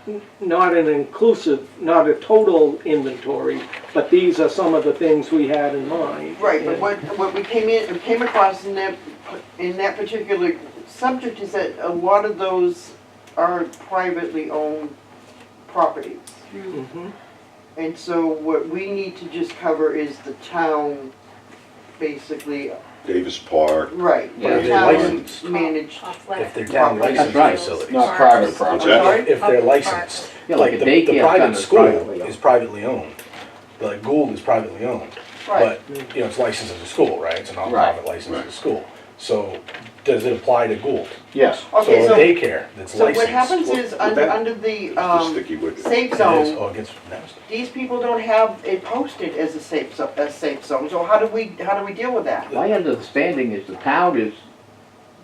S7: an inclusive, not a total inventory, but these are some of the things we had in mind.
S1: right, but what we came across in that particular subject is that a lot of those are privately owned properties.
S7: Mhm.
S1: And so what we need to just cover is the town, basically,
S9: Davis Park,
S1: right,
S4: Yeah.
S1: the town
S10: Licensed.
S1: managed.
S10: If they're town
S1: Property.
S10: licensed
S4: That's right.
S10: facilities.
S8: Not private
S9: What's
S8: property.
S9: that?
S1: Sorry?
S10: If they're
S5: Public
S10: licensed,
S4: Yeah, like a
S10: the
S4: daycare
S10: private
S4: center is
S10: school
S4: privately owned.
S10: is privately owned. Like Gould is privately owned,
S1: Right,
S10: but, you know, it's licensed as a school, right? It's a nonprofit
S8: Right.
S10: license as a
S9: Right.
S10: school. So, does it apply to Gould?
S8: Yes.
S1: okay,
S10: So a
S1: so,
S10: daycare that's
S1: so what
S10: licensed.
S1: happens is, under the,
S9: the sticky wicket.
S1: safe
S10: It is,
S1: zone,
S10: oh, it gets nasty.
S1: these people don't have it posted as a safe zone, so how do we deal with that?
S4: My understanding is the town is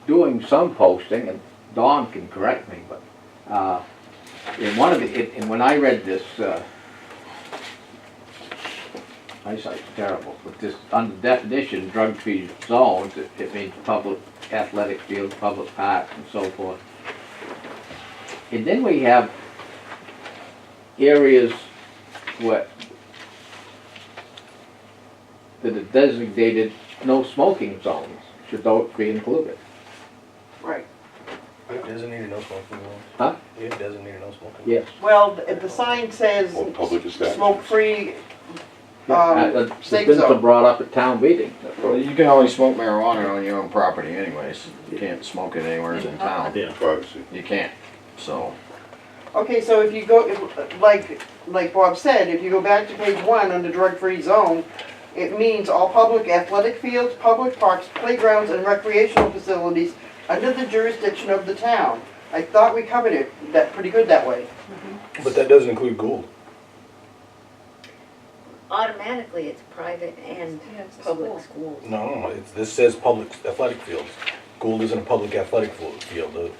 S4: doing some posting, and Dawn can correct me, but, in one of the, and when I read this, eyesight's terrible, but this, under definition, drug-free zones, it means public athletic fields, public parks, and so forth. And then we have areas that are designated no smoking zones, should those be included?
S1: Right,
S10: Designated no smoking zone?
S4: Huh?
S10: You have designated no smoking?
S4: Yes.
S1: well, the sign says
S9: Or public establishments.
S1: smoke-free
S4: It's
S1: safe
S4: been
S1: zone.
S4: brought up at town meeting.
S8: Well, you can only smoke marijuana on your own property anyways. You can't smoke it anywhere in town.
S9: Privacy.
S8: You can't, so.
S1: Okay, so if you go, like Bob said, if you go back to page 1 under drug-free zone, it means all public athletic fields, public parks, playgrounds, and recreational facilities under the jurisdiction of the town. I thought we covered it pretty good that way.
S10: But that doesn't include Gould.
S11: Automatically, it's private and
S5: Yeah, it's a
S11: public
S5: school.
S11: schools.
S10: No, this says public athletic fields. Gould isn't a public athletic field.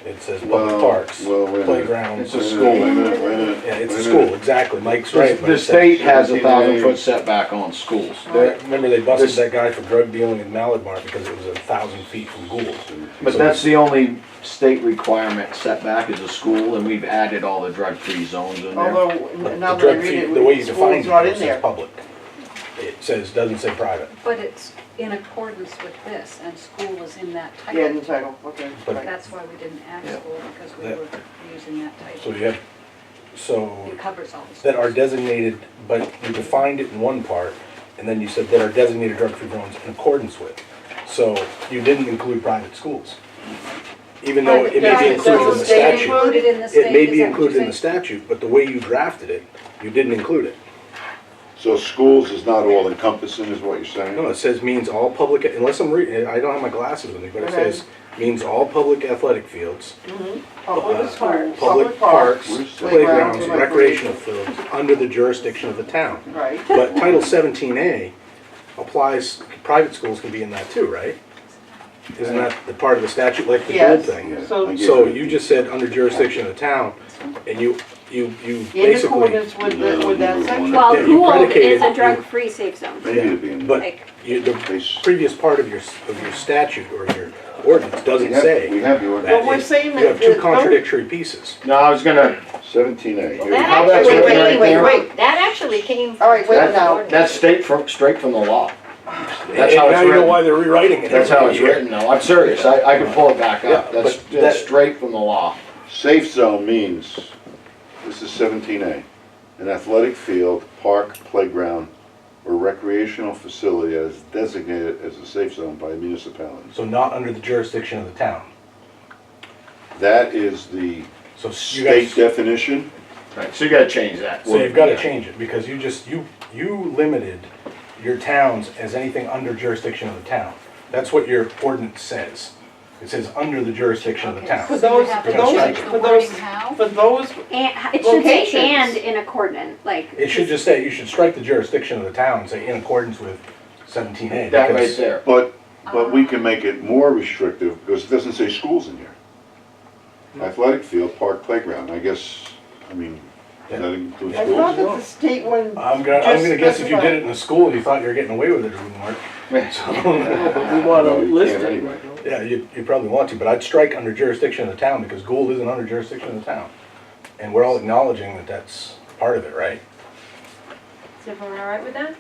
S10: It says public parks,
S9: Well, wait a minute.
S10: playgrounds.
S8: It's a
S9: Wait a
S8: school.
S9: minute, wait a minute,
S10: Yeah, it's a
S9: wait
S10: school,
S9: minute.
S10: exactly, Mike's right. but
S8: The
S10: it says-
S8: state has a
S9: 17A.
S8: 1,000-foot setback on schools.
S10: Remember, they busted that guy for drug dealing in Maladmar because it was 1,000 feet from Gould.
S8: But that's the only state requirement setback is a school, and we've added all the drug-free zones in there.
S1: Although,
S10: But
S1: now
S10: the
S1: that I
S10: drug
S1: read
S10: free,
S1: it,
S10: the way you define
S1: school's not
S10: it,
S1: in
S10: it
S1: there.
S10: says public. It says, doesn't say private.
S5: But it's in accordance with this, and school is in that
S1: Yeah, in
S5: title.
S1: the title, okay.
S10: But-
S1: right.
S5: That's why we didn't add
S8: Yeah.
S5: school, because we
S10: Yeah.
S5: were using that
S10: So
S5: title.
S10: you have, so
S5: It covers all the
S10: that are
S5: schools.
S10: designated, but you defined it in one part, and then you said that are designated drug-free zones in accordance with. So you didn't include private schools. Even though it may be
S1: Private
S10: included in the
S1: schools,
S10: statute.
S5: Included in the state,
S10: It may
S5: is
S10: be
S5: that what
S10: included
S5: you're
S10: in the
S5: saying?
S10: statute, but the way you drafted it, you didn't include it.
S9: So schools is not all encompassing, is what you're saying?
S10: No, it says means all public, unless I'm reading, I don't have my glasses with me, but it
S1: Okay.
S10: says means all public athletic fields,
S1: Public
S10: Uh,
S1: schools,
S10: public parks,
S9: Where's
S10: playgrounds,
S1: and
S10: recreational fields, under the jurisdiction of the town.
S1: Right.
S10: But Title 17A applies, private schools can be in that too, right? Isn't that the part of the statute like the Gould
S1: Yes.
S10: thing?
S9: Yeah,
S1: So-
S9: I get
S10: So
S9: it.
S10: you just said under jurisdiction of the town, and you
S1: In
S10: basically,
S1: accordance with that section.
S6: Well,
S10: Yeah, you
S6: Gould
S10: predicated
S6: is a
S10: it.
S6: drug-free safe zone.
S9: Maybe it'd be in.
S10: but
S6: Like,
S10: the previous part of your statute or your ordinance doesn't
S9: We
S10: say.
S9: have the
S1: But
S9: ordinance.
S1: we're saying that.
S10: You have two
S1: that-
S10: contradictory pieces.
S8: No, I was gonna,
S9: 17A.
S11: Well, that
S8: How that's
S11: actually,
S8: written
S11: wait,
S8: right
S11: wait,
S8: there.
S11: wait, that actually came from.
S1: All right, wait
S11: the
S1: now.
S11: ordinance.
S8: that's straight from the law. That's
S10: And
S8: how
S10: now
S8: it's
S10: you know why
S8: written.
S10: they're rewriting it.
S8: That's how
S10: every
S8: it's
S10: year.
S8: written, no, I'm serious, I can pull it back up,
S10: Yeah,
S8: that's
S10: but that-
S8: straight from the law.
S9: Safe zone means, this is 17A, an athletic field, park, playground, or recreational facility that is designated as a safe zone by a municipality.
S10: So not under the jurisdiction of the town.
S9: That is the
S10: So you
S9: state
S10: guys,
S9: definition.
S8: Right, so you gotta change that.
S10: so you've gotta change it, because you limited your towns as anything under jurisdiction of the town. That's what your ordinance says. It says under the jurisdiction of the
S5: Okay,
S10: town.
S1: For
S5: so
S1: those-
S5: you have
S10: for
S5: to
S10: those-
S5: change
S10: for
S5: the
S1: those-
S5: wording how?
S1: For those,
S6: and, it should say
S1: Locations.
S6: and in accordance, like.
S10: It should just say, you should strike the jurisdiction of the town and say in accordance with 17A.
S8: That right
S10: because-
S8: there.
S9: But we can make it more restrictive because it doesn't say schools in here. Athletic field, park, playground, I guess, I mean, does that include
S1: I thought
S9: schools?
S1: that the state one.
S10: I'm gonna
S1: just
S10: guess if you did
S1: specified-
S10: it in a school and you thought you were getting away with it, it wouldn't work. So,
S7: But we want to
S9: No, you
S7: list
S9: can't
S7: it.
S9: anyway.
S10: yeah, you probably want to, but I'd strike under jurisdiction of the town because Gould isn't under jurisdiction of the town. And we're all acknowledging that that's part of it, right?
S3: Is everyone all right with that?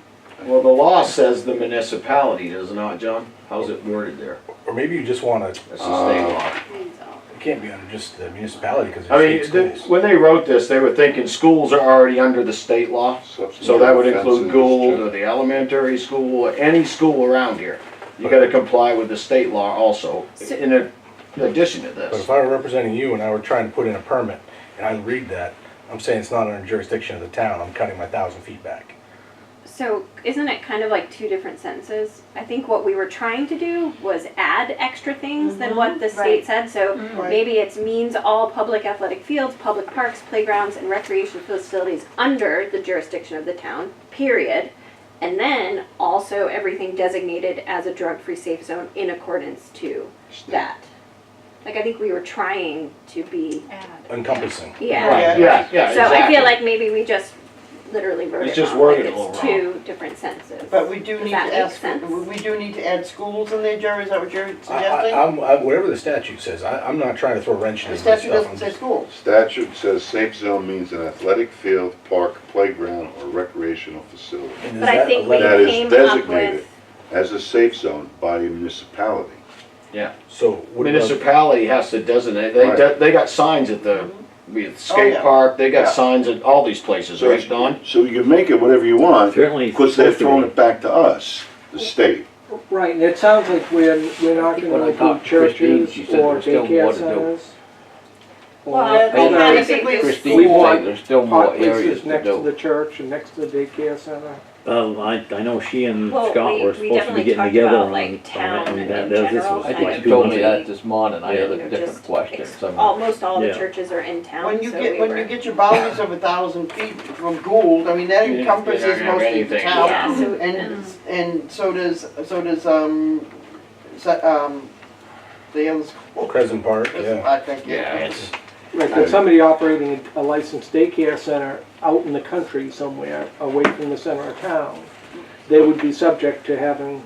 S8: Well, the law says the municipality, does it not, John? How's it worded there?
S10: Or maybe you just wanna,
S8: That's the state law.
S6: Means all.
S10: it can't be under just the municipality because
S8: I mean,
S10: it's state schools.
S8: when they wrote this, they were thinking schools are already under the state law. So that would include Gould or the elementary school, or any school around here. You gotta comply with the state law also, in addition to
S10: But
S8: this.
S10: if I were representing you and I were trying to put in a permit and I read that, I'm saying it's not under jurisdiction of the town, I'm cutting my 1,000 feet back.
S6: So isn't it kind of like two different sentences? I think what we were trying to do was add extra things than what the state said. So
S1: Right.
S6: maybe it means all public athletic fields, public parks, playgrounds, and recreation facilities under the jurisdiction of the town, period. And then also everything designated as a drug-free safe zone in accordance to that. Like, I think we were trying to be,
S5: Add.
S10: Encompassing.
S6: yeah.
S1: Right.
S8: Yeah,
S6: So I
S8: exactly.
S6: feel like maybe we just literally wrote
S8: It's
S6: it
S8: just
S6: wrong, like
S8: worded a little
S6: it's
S8: wrong.
S6: two different sentences.
S1: But we do
S6: Does
S1: need
S6: that
S1: to
S6: make
S1: ask,
S6: sense?
S1: we do need to add schools in there, Jerry, is that what you're
S10: I,
S1: suggesting?
S10: whatever the statute says, I'm not trying to throw a wrench in
S1: The
S10: anybody's
S1: statute
S10: stuff.
S1: doesn't say schools.
S9: Statute says safe zone means an athletic field, park, playground, or recreational facility
S6: But I think we
S9: That is
S6: came up
S9: designated.
S6: with,
S9: as a safe zone by a municipality.
S10: So what about,
S8: Municipality has to designate, they got signs at the Be it the skate
S1: yeah.
S8: park, they
S1: Yeah.
S8: got signs at all these places, right, Don?
S9: So you can make it whatever you want,
S12: Certainly.
S9: because they're throwing it back to us, the state.
S7: Right, and it sounds like we're not
S4: When
S7: gonna
S4: I
S7: include
S4: talked to Christine,
S7: churches
S4: she said
S7: or
S4: there's still more
S7: daycare
S4: to do.
S7: centers.
S6: Well,
S1: Yeah,
S6: they had a big
S1: basically-
S4: Christine
S7: We
S4: said
S7: want
S4: there's still more
S7: Park
S4: areas
S7: places
S4: to
S7: next to
S4: do.
S7: the church and next to the daycare center.
S12: I know she and
S6: Well,
S12: Scott
S6: we
S12: were supposed to
S6: definitely
S12: be getting
S6: talked
S12: together
S6: about,
S12: on
S6: like,
S12: it,
S6: town
S12: and
S6: in
S12: this
S6: general,
S12: was
S4: I
S6: kind
S4: think
S12: like
S6: of
S4: you
S12: 2
S4: told
S12: months
S4: me
S12: ago.
S4: that this morning, I had a different
S6: just
S4: question somewhere.
S6: almost all the
S12: Yeah.
S6: churches are in town,
S1: When you
S6: so
S1: get,
S6: we
S1: when
S6: were.
S1: you get your boundaries of 1,000 feet from Gould, I mean, that
S8: You're not
S1: encompasses
S8: gonna have
S1: most of the
S8: anything.
S1: town.
S6: Yeah, so,
S1: And so does, the other school.
S10: Crescent Park, yeah.
S1: I think.
S8: Yeah, it's,
S7: Like, if somebody operating a licensed daycare center out in the country somewhere, away from the center of town, they would be subject to having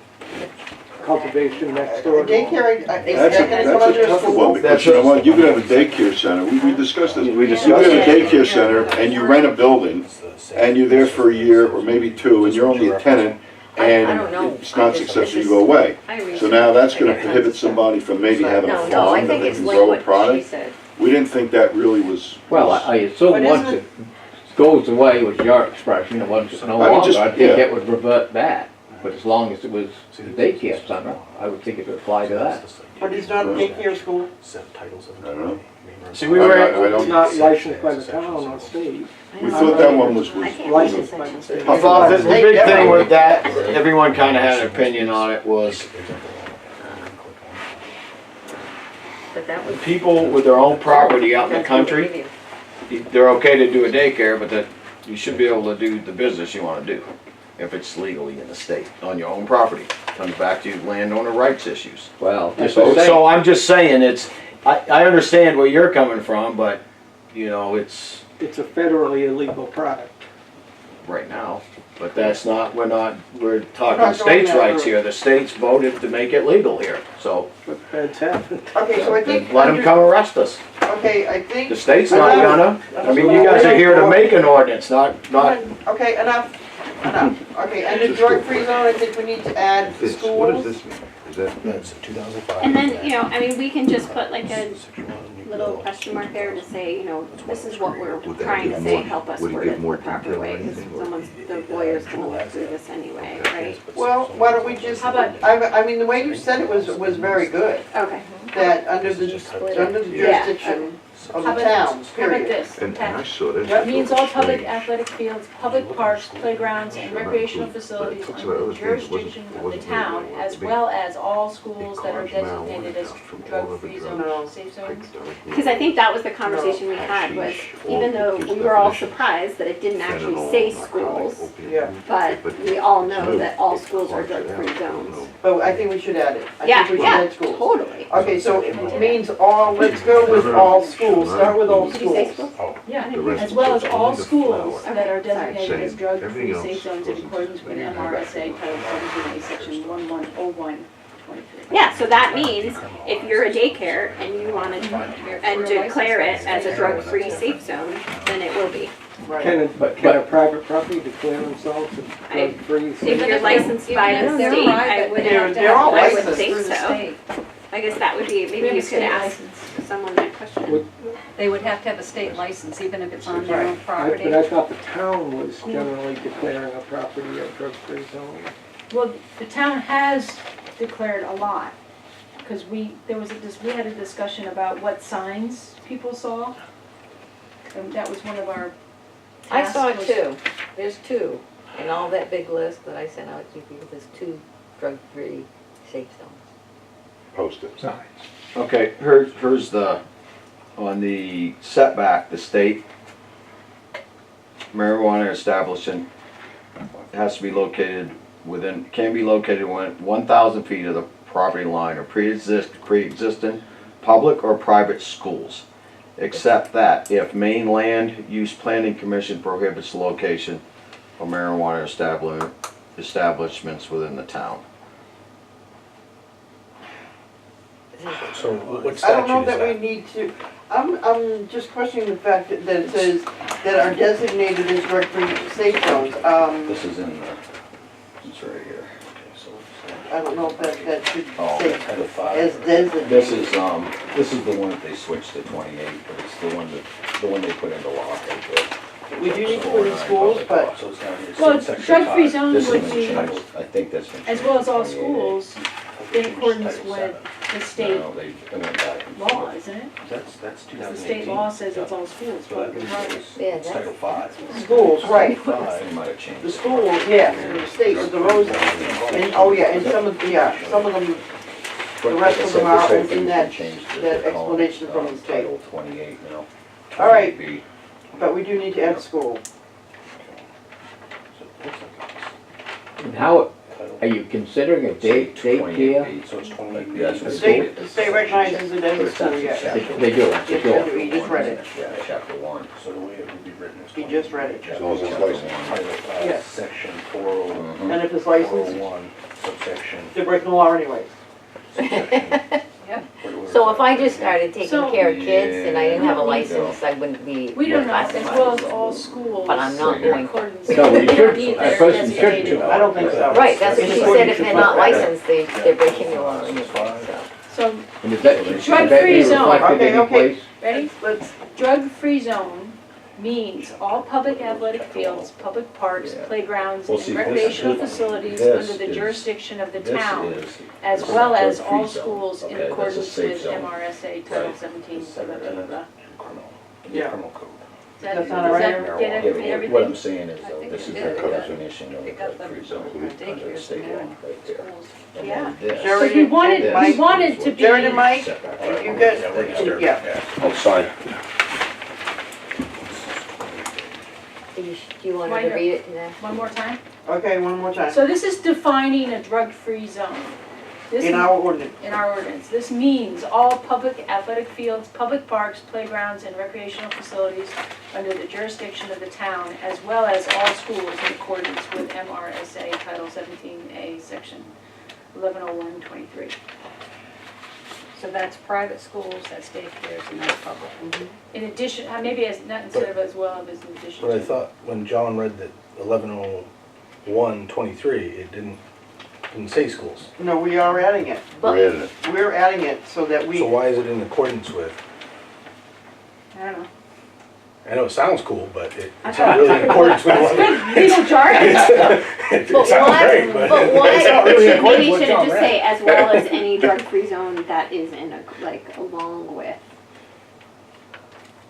S7: cultivation next door to them.
S1: Daycare, is
S9: That's
S1: that gonna come
S9: a
S1: under a
S9: tough one,
S1: school?
S9: because you know what, you could have a daycare center, we discussed this.
S8: We
S9: You
S8: discussed
S9: could have a
S8: it.
S9: daycare center and you rent a building, and you're there for a year or maybe 2, and you're only a tenant,
S11: I
S9: and
S11: don't know.
S9: it's not successful, you go away. So now that's gonna prohibit somebody from maybe having a
S11: No, no, I
S9: farm that
S11: think
S9: they
S11: it's
S9: can
S11: like
S9: grow a
S11: what she
S9: product.
S11: said.
S9: We didn't think that really was.
S4: Well, I assume
S1: But
S4: once
S1: isn't
S4: it goes away, was your expression, and once it's no
S9: I would just-
S4: longer, I think
S9: yeah.
S4: it would revert back. But as long as it was a daycare center, I would think it would apply to that.
S1: But it's not a daycare school?
S10: Set titles of
S9: I don't know.
S8: see, we were,
S9: I
S7: It's
S9: don't,
S7: not licensed by the town or state.
S9: we thought that one was,
S11: I can't
S7: Licensed by the state.
S8: I thought that the big thing with that, everyone kinda had an opinion on it, was
S11: But that was.
S8: people with their own property out in the country, they're okay to do a daycare, but that you should be able to do the business you wanna do, if it's legally in the state, on your own property. Comes back to landowner rights issues.
S4: Well, just
S8: So,
S4: the same.
S8: so I'm just saying, I understand where you're coming from, but, you know, it's
S7: It's a federally illegal product.
S8: right now. But that's not, we're
S1: We're
S8: talking
S1: not
S8: states'
S1: going that
S8: rights
S1: route.
S8: here. The states voted to make it legal here, so
S7: But feds haven't.
S1: Okay, so I
S8: then
S1: think.
S8: let them come arrest us.
S1: Okay, I think.
S8: The state's not gonna. I mean, you guys are here to make an ordinance, not,
S1: Okay, enough. Okay, and the drug-free zone, I think we need to add
S9: what does
S1: schools.
S9: this mean? Is that?
S10: That's 2005.
S6: and then, you know, I mean, we can just put like a little question mark there to say, you know, this is what we're trying to say, help us word it the proper way, because someone's, the lawyer's gonna look through this anyway, right?
S1: Well, why don't we just,
S3: How about-
S1: I mean, the way you said it was very good,
S6: Okay.
S1: that under the
S6: Yeah.
S1: jurisdiction of
S3: How
S1: the
S3: about-
S1: towns,
S3: How about
S1: period.
S3: this?
S9: And I
S3: Attached.
S9: saw this.
S1: Yep.
S3: Means all public athletic fields, public parks, playgrounds, and recreational facilities under the jurisdiction of the town, as well as all schools that are designated as drug-free zones, safe zones.
S6: Because I think that was the conversation we had, was even though we were all surprised that it didn't actually say schools,
S1: Yeah.
S6: but we all know that all schools are drug-free zones.
S1: But I think we should add it. I
S6: Yeah,
S1: think we should
S6: yeah,
S1: add schools.
S6: totally.
S1: Okay, so it means all, let's go with all schools, start with all
S6: Did you say
S1: schools.
S6: schools?
S3: Yeah,
S9: The rest
S3: as
S9: is
S3: well as
S9: just
S3: all
S9: only the
S3: schools
S9: flower.
S3: that are
S6: Okay, sorry.
S3: designated as drug-free
S9: Everything else
S3: safe zones in
S9: goes
S3: accordance with
S9: into
S3: MRSA Title 17A, Section 110123.
S6: Yeah, so that means if you're a daycare and you want to, and declare it as a drug-free safe zone, then it will be.
S1: Right.
S7: Can a private property declare themselves as drug-free?
S6: If you're licensed by the
S11: Even if they're
S6: state, I
S11: private,
S6: would,
S11: they have to
S1: They're all
S6: I would
S1: licensed
S6: think
S11: through the
S6: so.
S11: state.
S6: I guess that would be, maybe you could ask someone that question.
S5: They would have to have a state license, even if it's on their own
S7: But
S5: property.
S7: I thought the town was generally declaring a property a drug-free zone.
S3: Well, the town has declared a lot, because we had a discussion about what signs people saw. And that was one of our
S11: I
S3: tasks.
S11: saw
S3: was-
S11: two, there's two, in all that big list that I sent out to people, there's 2 drug-free safe zones.
S9: Post it.
S8: okay, here's the, on the setback, the state marijuana establishment has to be located within, can be located within 1,000 feet of the property line or pre-existing public or private schools. Except that if Maine Land Use Planning Commission prohibits the location of marijuana establishments within the town.
S10: So what
S1: I don't
S10: statute
S1: know
S10: is
S1: that we
S10: that?
S1: need to, I'm just questioning the fact that it says that are designated as drug-free safe zones.
S8: This is in the, it's right here.
S1: I don't know if that should
S8: Oh,
S1: say
S10: Title 5.
S1: as designated.
S8: This is the one that they switched to 28, but it's the one that
S13: the one they put into law.
S1: We do need to put in schools, but
S10: So it's down here,
S3: Well,
S10: section
S3: drug-free
S10: 5.
S3: zone
S13: This
S3: would
S13: has been
S3: be,
S13: changed, I think that's been changed.
S3: as well as all
S13: to 28A.
S3: schools, in accordance with the state
S13: No, they went back and
S3: law,
S13: forth.
S3: isn't it?
S10: That's
S3: Because
S10: 2018.
S3: the state law says it's all schools,
S10: So that
S3: public and
S10: means
S3: private.
S10: it's
S11: Yeah,
S10: it's
S11: that's-
S10: Title 5.
S1: schools, right.
S13: They might have changed.
S1: The
S13: it.
S1: school, yeah, and the state with the roads, and, oh yeah, and some of them,
S13: But
S1: the rest
S13: like I
S1: of
S13: said,
S1: them are
S13: this whole
S1: in
S13: thing's
S1: that-
S13: been changed to
S1: that
S13: the column,
S1: explanation from the state.
S13: Title 28 now.
S1: All right.
S13: 28B.
S1: but we do need to add school.
S10: So it looks like
S4: And how,
S10: it's
S4: are you considering a daycare?
S13: 28B.
S10: So it's 28.
S13: Yes,
S1: The
S13: it's
S1: state, the state recognizes it as
S13: But
S1: a
S13: it's
S1: school,
S13: actually
S1: yes.
S13: chapter
S4: They do,
S1: Yes,
S4: for
S1: they
S4: sure.
S1: do. He just read it.
S13: Yeah, chapter 1.
S10: So the way it would be written is.
S1: He just read it.
S9: As long as it's licensed.
S10: Title,
S1: Yes.
S10: section 40,
S13: Mhm.
S1: And if it's licensed,
S10: 401, subsection.
S1: they're breaking the law anyways.
S11: So if I just started taking
S3: So-
S11: care of kids and I didn't have a
S3: Yeah.
S11: license, I wouldn't be
S3: We don't know, as
S11: classified
S3: well
S11: as
S3: as
S11: a
S3: all
S11: school.
S3: schools.
S11: But I'm not
S3: in
S11: going-
S3: accordance.
S4: So we
S3: They
S4: should-
S3: don't need
S4: I
S3: their
S4: suppose you should
S3: designated-
S4: do.
S1: I don't think so.
S11: Right, that's what she said, if they're not
S1: Right.
S11: licensed, they're breaking the law anyway, so.
S3: So,
S4: And is that, should that
S3: Drug-free
S4: be
S3: zone.
S4: reflected
S1: Okay,
S4: any
S1: okay.
S4: place?
S3: ready?
S1: Let's,
S3: Drug-free zone means all public athletic fields, public parks,
S13: Yeah.
S3: playgrounds,
S13: Well,
S3: and
S13: see, this
S3: recreational
S13: is-
S3: facilities
S13: this
S3: under the
S13: is-
S3: jurisdiction of the
S13: This
S3: town,
S13: is-
S3: as
S13: this is
S3: well
S13: a
S3: as
S13: drug-free
S3: all
S13: zone.
S3: schools in
S13: Okay, that's a
S3: accordance
S13: safe
S3: with
S13: zone.
S3: MRSA Title
S13: Right.
S3: 17, blah, blah, blah, blah.
S10: Criminal.
S1: Yeah.
S10: Criminal code.
S3: Does
S1: That's
S3: that,
S1: not
S3: does
S1: right.
S3: that
S13: Yeah,
S3: get
S13: but
S3: everything?
S13: what I'm saying is,
S5: I
S13: though,
S5: think
S13: this
S5: it
S13: is
S5: did.
S13: the definition of
S5: It
S13: a
S5: got them
S13: drug-free zone under the
S5: daycares
S13: state
S5: and
S13: law,
S5: everything.
S13: right there. And
S3: Yeah.
S13: then this-
S1: Jerry
S3: But we wanted,
S13: This
S3: we
S13: is
S3: wanted to
S13: what-
S3: be.
S1: Jared and Mike,
S13: setback.
S1: if you
S10: Yeah, we're
S1: get,
S10: disturbed.
S1: yeah.
S9: I'll sign.
S11: Do you want her to
S3: Minor.
S11: read it today?
S3: One more time?
S1: Okay, one more time.
S3: So this is defining a drug-free zone. This
S1: In our ordinance.
S3: in our ordinance. This means all public athletic fields, public parks, playgrounds, and recreational facilities under the jurisdiction of the town, as well as all schools in accordance with MRSA Title 17A, Section 110123.
S5: So that's private schools, that's daycares, and that's public.
S3: In addition, maybe as, not instead of as well as in addition
S10: But I
S3: to.
S10: thought when John read that 110123, it didn't say schools.
S1: No, we are adding it.
S9: We're adding it.
S1: We're adding it so that we,
S10: So why is it in accordance with?
S3: I don't know.
S10: I know it sounds cool, but it's
S3: I
S10: not
S3: thought-
S10: really in accordance with
S3: That's
S10: what.
S3: good legal jargon.
S10: It
S6: But
S10: sounds
S6: why-
S10: great, but
S6: But why,
S10: it's not really in accordance
S6: maybe
S10: with
S6: should it
S10: John
S6: just
S10: read.
S6: say as well as any drug-free zone that is in a, like, along with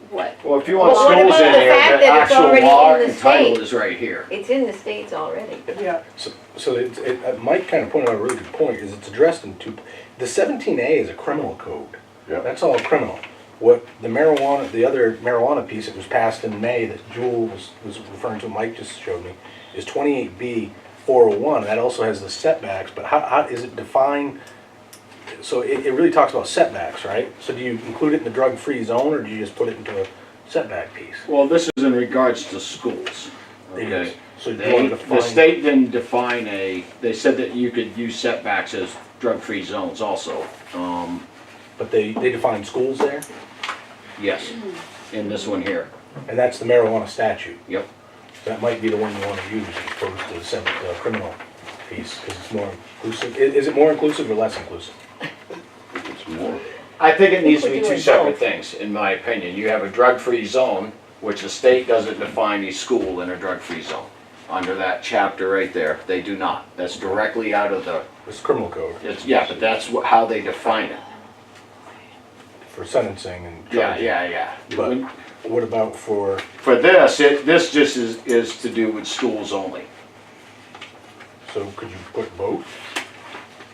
S6: what?
S8: Well, if you want
S11: Well, what
S8: schools
S11: about
S8: in
S11: the
S8: there,
S11: fact
S8: the
S11: that it's
S8: actual
S11: already
S8: law
S11: in the
S8: and title
S11: state?
S8: is right here.
S11: It's in the States already.
S1: yeah,
S10: So Mike kind of pointed out a really good point, is it's addressed in two, the 17A is a criminal code.
S9: Yeah.
S10: That's all criminal. What the marijuana, the other marijuana piece that was passed in May that Jewel was referring to, Mike just showed me, is 28B 401. That also has the setbacks, but how is it defined? So it really talks about setbacks, right? So do you include it in the drug-free zone, or do you just put it into a setback piece?
S8: Well, this is in regards to schools,
S10: It
S8: okay?
S10: is. So do you want to
S8: The
S10: define?
S8: state didn't define they said that you could use setbacks as drug-free zones also.
S10: But they define schools there,
S8: Yes, in this one here.
S10: and that's the marijuana statute.
S8: Yep.
S10: That might be the one you want to use as opposed to the criminal piece, because it's more inclusive. Is it more inclusive or less inclusive?
S9: It's more.
S8: I think it needs to be
S11: We're
S8: two
S11: doing
S8: separate
S11: both.
S8: things, in my opinion. You have a drug-free zone, which the state doesn't define a school in a drug-free zone. Under that chapter right there, they do not. That's directly out of the,
S10: It's criminal code
S8: yeah, but that's how they define it.
S10: for sentencing and
S8: Yeah,
S10: charging.
S8: yeah.
S10: But what about for,
S8: For this, this just is to do with schools only.
S10: so could you put both?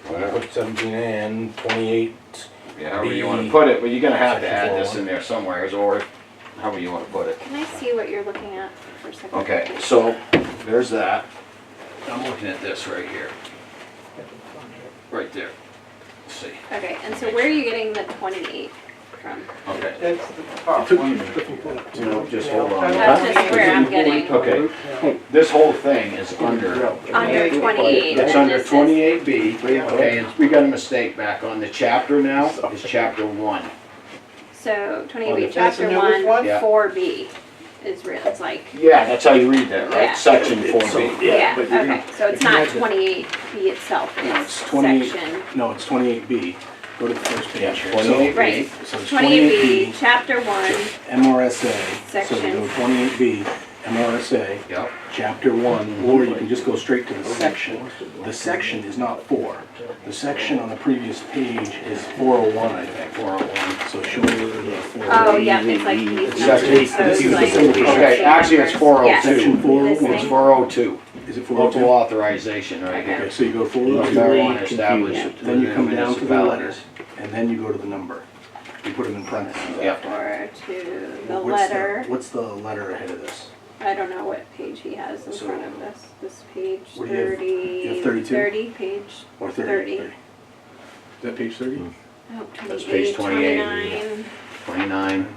S9: Whatever.
S10: Put 17 and 28,
S8: Yeah, however you want to put it, but you're gonna have to add this in there somewhere, or however you want to put it.
S6: Can I see what you're looking at for a second?
S8: Okay, so there's that. I'm looking at this right here. Right there. Let's see.
S6: Okay, and so where are you getting the 28 from?
S8: Okay.
S1: that's the top one.
S8: No, just hold on.
S6: That's just where I'm getting,
S8: Okay, this whole thing is under,
S6: under 28.
S8: it's
S6: and
S8: under
S6: this is-
S8: 28B, okay, and we got a mistake back on the chapter now, it's chapter 1.
S6: So
S8: On
S6: 28B,
S8: the-
S1: That's the
S6: chapter
S1: newest
S6: 1,
S8: Yeah.
S6: 4B is real, it's like,
S8: Yeah, that's how you read that,
S6: Yeah.
S8: right? Section 4B.
S6: yeah,
S10: but you're
S6: okay,
S10: gonna-
S6: so it's
S10: if you
S6: not
S10: had to-
S6: 28B itself,
S10: No,
S6: it's
S10: it's 28.
S6: section,
S10: No, it's 28B. Go to the first
S8: Yeah,
S10: page here.
S8: 28.
S6: Right,
S10: So it's
S6: 28B, chapter 1,
S10: MRSA. So you
S6: Section.
S10: go 28B, MRSA,
S8: Yep.
S10: chapter 1, or you can just go straight to the section. The section is not 4. The section on the previous page is 401, I think.
S8: 401.
S10: So show me the 401.
S6: oh, yeah, it's like these
S10: It's
S6: numbers,
S10: actually-
S6: so
S10: this
S6: it's
S10: is
S6: like.
S10: the symbol.
S8: Okay, actually it's 402.
S10: Section 401.
S6: This
S8: It's
S6: thing.
S8: 402.
S10: Is it
S8: Local
S10: 402?
S8: authorization right
S10: Okay,
S8: here.
S10: so you go
S8: No
S10: 402,
S8: marijuana established
S10: then you
S8: within
S10: come down to the letter,
S8: municipalities.
S10: and then you go to the number. You put them in parentheses.
S8: Yep.
S6: Or to the
S10: What's
S6: letter,
S10: What's the letter ahead of this?
S6: I don't know what page he has in
S10: So-
S6: front of this page,
S10: What do you have?
S6: 30.
S10: You have 32?
S6: 30, page,
S10: Or 30?
S6: 30.
S10: Is that page 30?
S6: oh,
S8: That's page
S6: 28,
S8: 28.
S6: 29.
S8: 29.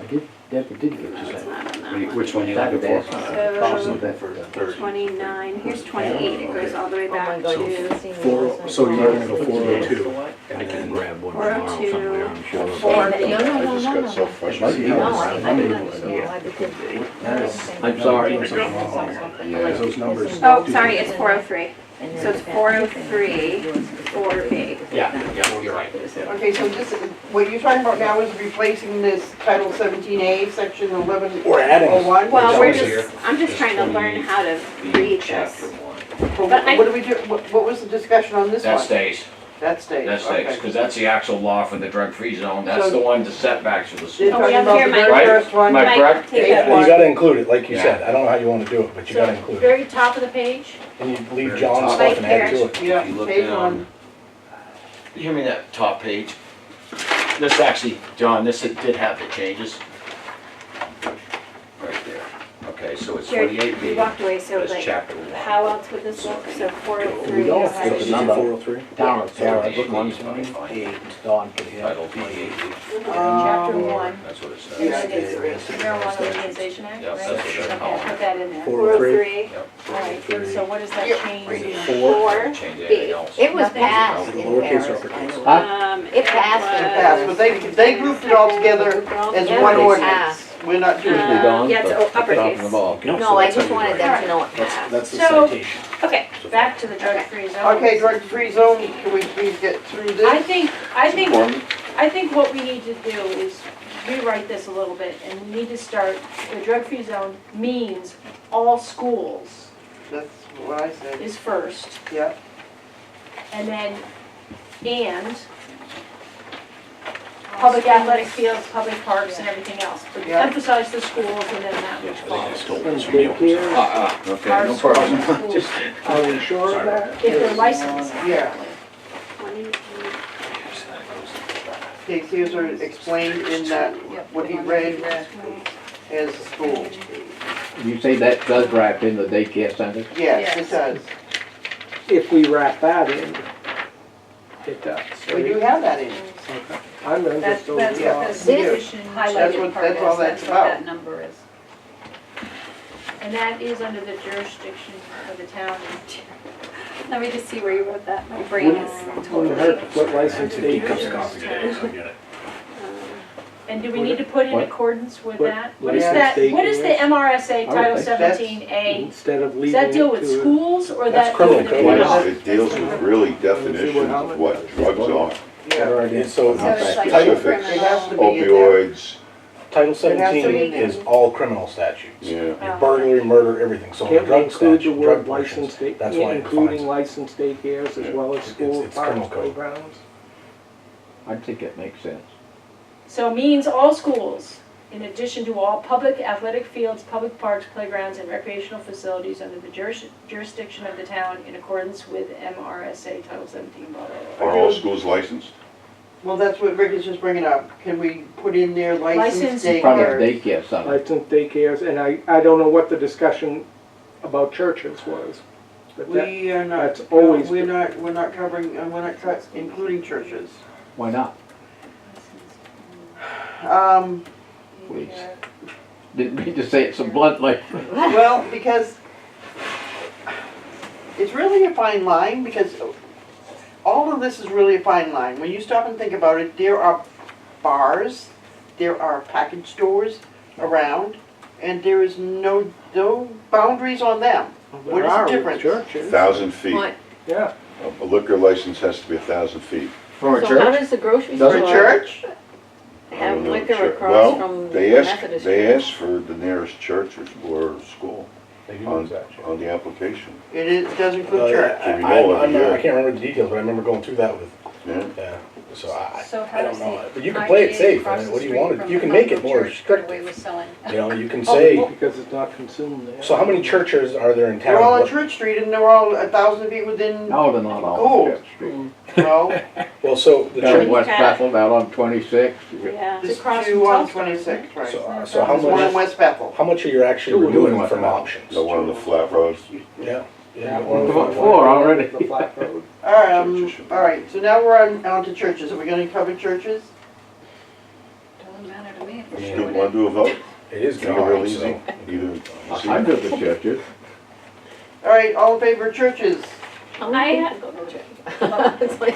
S4: I did, Debbie did give
S6: No,
S4: us
S6: it's
S4: that.
S6: not on that one.
S8: Which one you looking for?
S10: I was
S6: So,
S10: looking for 30.
S6: 29, here's 28, it goes all the way
S11: Oh my
S6: back
S11: God, you
S6: to
S11: should've seen me
S10: Four-
S11: last night.
S10: so you're gonna go
S11: Oh,
S10: 402.
S4: I can grab one
S6: 402.
S4: tomorrow somewhere, I'm sure.
S11: And, no,
S6: Four.
S11: no, no,
S9: I just
S11: no,
S9: got
S11: no.
S9: so frustrated.
S11: No,
S10: Yeah.
S11: I didn't understand why, because.
S4: I'm sorry.
S9: Yeah.
S10: Those numbers.
S6: Oh, sorry, it's 403.
S11: And
S6: So it's 403, 4B.
S8: Yeah, you're right.
S1: Okay, so this, what you're talking about now is replacing this Title 17A, Section 1101?
S10: Or adding.
S6: Well, we're
S8: It's
S6: just, I'm just trying to learn how to read
S8: Chapter
S6: this.
S8: 1.
S6: but I-
S1: What do we do, what was the discussion on this one?
S8: That stays,
S1: That stays,
S8: that stays,
S1: okay.
S8: because that's the actual law for the drug-free zone. That's
S1: So-
S8: the one, the setbacks for the
S1: You're
S8: school.
S6: Oh, we
S1: talking
S6: have
S1: about
S6: here,
S1: the
S6: Mike.
S1: very
S8: Right?
S1: first one?
S8: Mike,
S6: Mike,
S8: correct?
S6: take
S1: Yeah,
S6: that
S10: You
S6: one.
S10: gotta include it, like you
S8: Yeah.
S10: said. I don't know how you wanna do it, but you gotta
S3: So,
S10: include it.
S3: very top of the page,
S10: And you leave
S8: Very
S10: John's
S8: top.
S10: stuff and add
S6: Right
S10: to it.
S1: Yeah,
S8: If you look
S1: page
S8: down.
S1: one.
S8: You hear me that top page? This actually, John, this did have the changes. Right there. Okay, so it's
S6: Jared,
S8: 28B.
S6: we walked away, so
S8: That's
S6: like,
S8: chapter 1.
S6: how else would this look? So 403.
S4: don't.
S6: you'll have
S4: It's
S6: it-
S4: a number.
S10: 403?
S4: Town of Sarah,
S8: Yeah.
S4: 128, Dawn could hear.
S8: Title 28.
S3: chapter
S1: Um,
S3: 1,
S8: That's what it says.
S1: Yeah.
S3: Marijuana Legalization Act,
S8: Yep,
S3: right?
S8: that's what they're
S3: Okay,
S8: calling
S3: put that in there.
S6: 403.
S3: All right, so what does that change?
S6: 4.
S8: Change anything else.
S11: It was
S3: Nothing.
S11: passed
S10: Is it
S11: in
S10: lowercase or
S11: Paris,
S10: uppercase?
S11: by
S4: Huh?
S11: It passed in
S1: It passed, but they grouped it all together as
S11: Yeah,
S1: one
S11: they
S1: ordinance.
S11: passed.
S1: We're not doing that.
S4: Dawn,
S6: yeah, it's
S4: but
S6: uppercase.
S4: dropping the ball.
S10: No,
S11: No,
S10: so
S11: I
S10: that's how
S11: just
S10: you
S11: wanted
S10: write
S11: them
S10: it.
S11: to know it
S10: That's,
S11: passed.
S10: that's the
S3: So-
S10: citation.
S6: Okay.
S3: Back to the drug-free zone.
S1: Okay, drug-free zone, can we please get through this?
S3: I think what we need to do is rewrite this a little bit, and we need to start, the drug-free zone means all schools
S1: That's what I said,
S3: is first,
S1: yeah.
S3: and then, and public athletic fields, public parks, and everything else. But
S1: Yeah.
S3: emphasize the schools and then that which follows.
S10: Daycare,
S8: Okay, no problem. Just,
S10: are we sure of that?
S3: If they're licensed.
S1: Yeah.
S6: 28.
S1: Daycares are explained in that, what he read as school.
S4: You say that does wrap in the daycare center?
S1: Yes, it does.
S7: If we wrap that in, it does.
S1: We do have that in.
S7: I'm
S5: That's,
S7: just
S5: that's
S7: over.
S5: what
S1: Yeah.
S5: this
S1: Yeah.
S5: position
S1: That's
S5: highlighted
S1: what-
S5: part is,
S1: that's all that's
S5: that's what
S1: about.
S5: that number is.
S3: And that is under the jurisdiction of the town.
S6: Let me just see where you wrote that. My brain is
S7: Wouldn't
S6: totally.
S7: hurt to put license
S10: He comes
S7: daycare.
S10: coffee today, so I get it.
S3: And do we need to put in
S4: What?
S3: accordance with
S7: What?
S3: that? What is
S7: License
S3: that, what is the
S7: daycares?
S3: MRSA Title
S4: I would think
S1: that's-
S3: 17A?
S7: Instead of
S3: Does
S7: leaving
S3: that
S7: it
S3: deal with
S7: to.
S3: schools or
S10: That's
S3: that?
S10: criminal
S3: deal
S10: code.
S3: with-
S9: Yes, it deals with really definitions of what drugs are.
S1: Yeah.
S10: Yeah, so
S6: So it's like
S10: Title-
S1: It has to
S6: criminal.
S1: be in there.
S9: Opioids,
S10: Title
S1: It has to
S10: 17
S1: be in
S10: is all criminal statutes.
S9: yeah.
S10: Burglary, murder, everything, so in the
S7: Can't we
S10: drug
S7: include the
S10: statute,
S7: word
S10: drug portions,
S7: licensed day,
S10: that's why it
S7: including
S10: defines.
S7: licensed daycares as well as school
S10: it's
S7: parks,
S10: criminal code.
S7: playgrounds?
S4: I think it makes sense.
S3: So means all schools, in addition to all public athletic fields, public parks, playgrounds, and recreational facilities under the jurisdiction of the town in accordance with MRSA Title 17, blah, blah,
S9: Are
S3: blah.
S9: all schools licensed?
S1: Well, that's what Rick is just bringing up. Can we put in there licensed
S3: Licensed
S4: In front of
S1: daycare?
S4: daycare center.
S7: Licensed daycares, and I don't know what the discussion about churches was. But that,
S1: We are not,
S7: that's always
S1: we're
S7: been-
S1: not covering, we're not including churches.
S4: Why not,
S1: We
S4: please? Didn't mean to say it so bluntly.
S1: Well, because it's really a fine line, because all of this is really a fine line. When you stop and think about it, there are bars, there are package stores around, and there is no boundaries on them. What
S7: there
S1: is
S7: are
S1: the
S7: with
S1: difference?
S7: churches.
S9: 1,000 feet.
S11: What?
S7: Yeah,
S9: A liquor license has to be 1,000 feet.
S8: From a
S11: So how
S8: church?
S11: does the grocery
S8: Does
S1: For
S8: it
S11: store
S1: church?
S11: have
S9: I don't know,
S11: liquor
S9: church-
S11: across from
S9: Well,
S11: the
S9: they asked,
S11: Methodist
S9: they
S11: church?
S9: asked for the nearest church or school
S10: They do
S9: on,
S10: use that, yeah.
S9: on the application.
S1: It does include church.
S9: So we know
S10: I
S9: every year.
S10: can't remember the details, but I remember going through that with,
S9: Yeah,
S10: yeah, so
S5: So
S10: I
S5: how
S10: don't
S5: does
S10: know.
S5: the
S10: But you can play it
S5: IGA
S10: safe, I
S5: across
S10: mean,
S5: the
S10: what do you
S5: street
S10: want?
S5: from
S10: You
S5: the
S10: can make it
S5: Bethel
S10: more
S5: church get away
S10: restrictive.
S5: with selling?
S10: You know, you can
S1: Oh,
S10: say,
S1: well-
S7: Because it's not consumed there.
S10: so how many churches are there in town?
S1: They're all on
S10: What-
S1: Church Street and they're all 1,000 feet within,
S4: No, they're not all
S1: Cool.
S4: on Church Street.
S1: no,
S10: Well, so the
S4: Down
S10: church,
S4: in West Bethel, out on 26.
S6: Yeah.
S1: there's
S5: across
S1: two
S5: from
S1: on
S5: Telstar,
S1: 26, right.
S10: so how
S1: There's one in
S10: much,
S1: West Bethel.
S10: how much are you actually
S4: Two
S10: removing
S4: in
S10: from
S4: West
S10: options?
S9: the one on the flat road.
S10: Yeah. Yeah.
S7: That
S10: one
S7: one,
S10: of
S4: Four-
S10: the-
S4: four already.
S7: The flat road.
S1: All right, so now we're on to churches. Are we gonna cover churches?
S5: Doesn't matter to me.
S10: I mean,
S9: Do you want to do a vote?
S10: It is
S9: Make it real
S10: gone,
S9: easy.
S10: so.
S9: Either.
S4: I do the churches.
S1: All right, all in favor of churches?
S11: How many
S6: I-
S11: people go to church? It's like-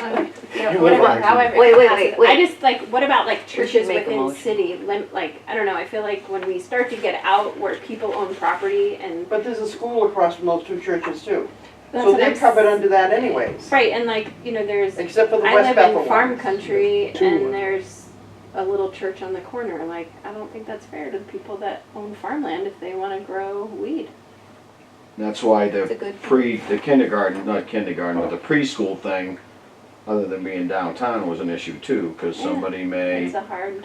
S6: Yeah,
S10: You
S6: what
S10: live
S6: about,
S10: on
S6: however.
S11: Wait, wait,
S6: it passes.
S11: wait.
S6: I just like, what about like
S11: We should
S6: churches
S11: make a
S6: within
S11: motion.
S6: city, like, I don't know, I feel like when we start to get out where people own property and.
S1: But there's a school across from those two churches too.
S6: That's
S1: So
S6: what
S1: they're
S6: I'm
S1: covered under that anyways,
S6: Right, and like, you know, there's,
S1: except for the
S6: I
S1: West
S6: live
S1: Bethel
S6: in farm
S1: ones.
S6: country
S7: Two
S6: and
S7: ones.
S6: there's a little church on the corner, like, I don't think that's fair to the people that own farmland if they wanna grow weed.
S8: That's why
S11: It's a
S8: the
S11: good.
S8: the kindergarten, not kindergarten, but the preschool thing, other than being downtown, was an issue too, because
S6: Yeah.
S8: somebody
S6: It's
S8: may
S6: a hard.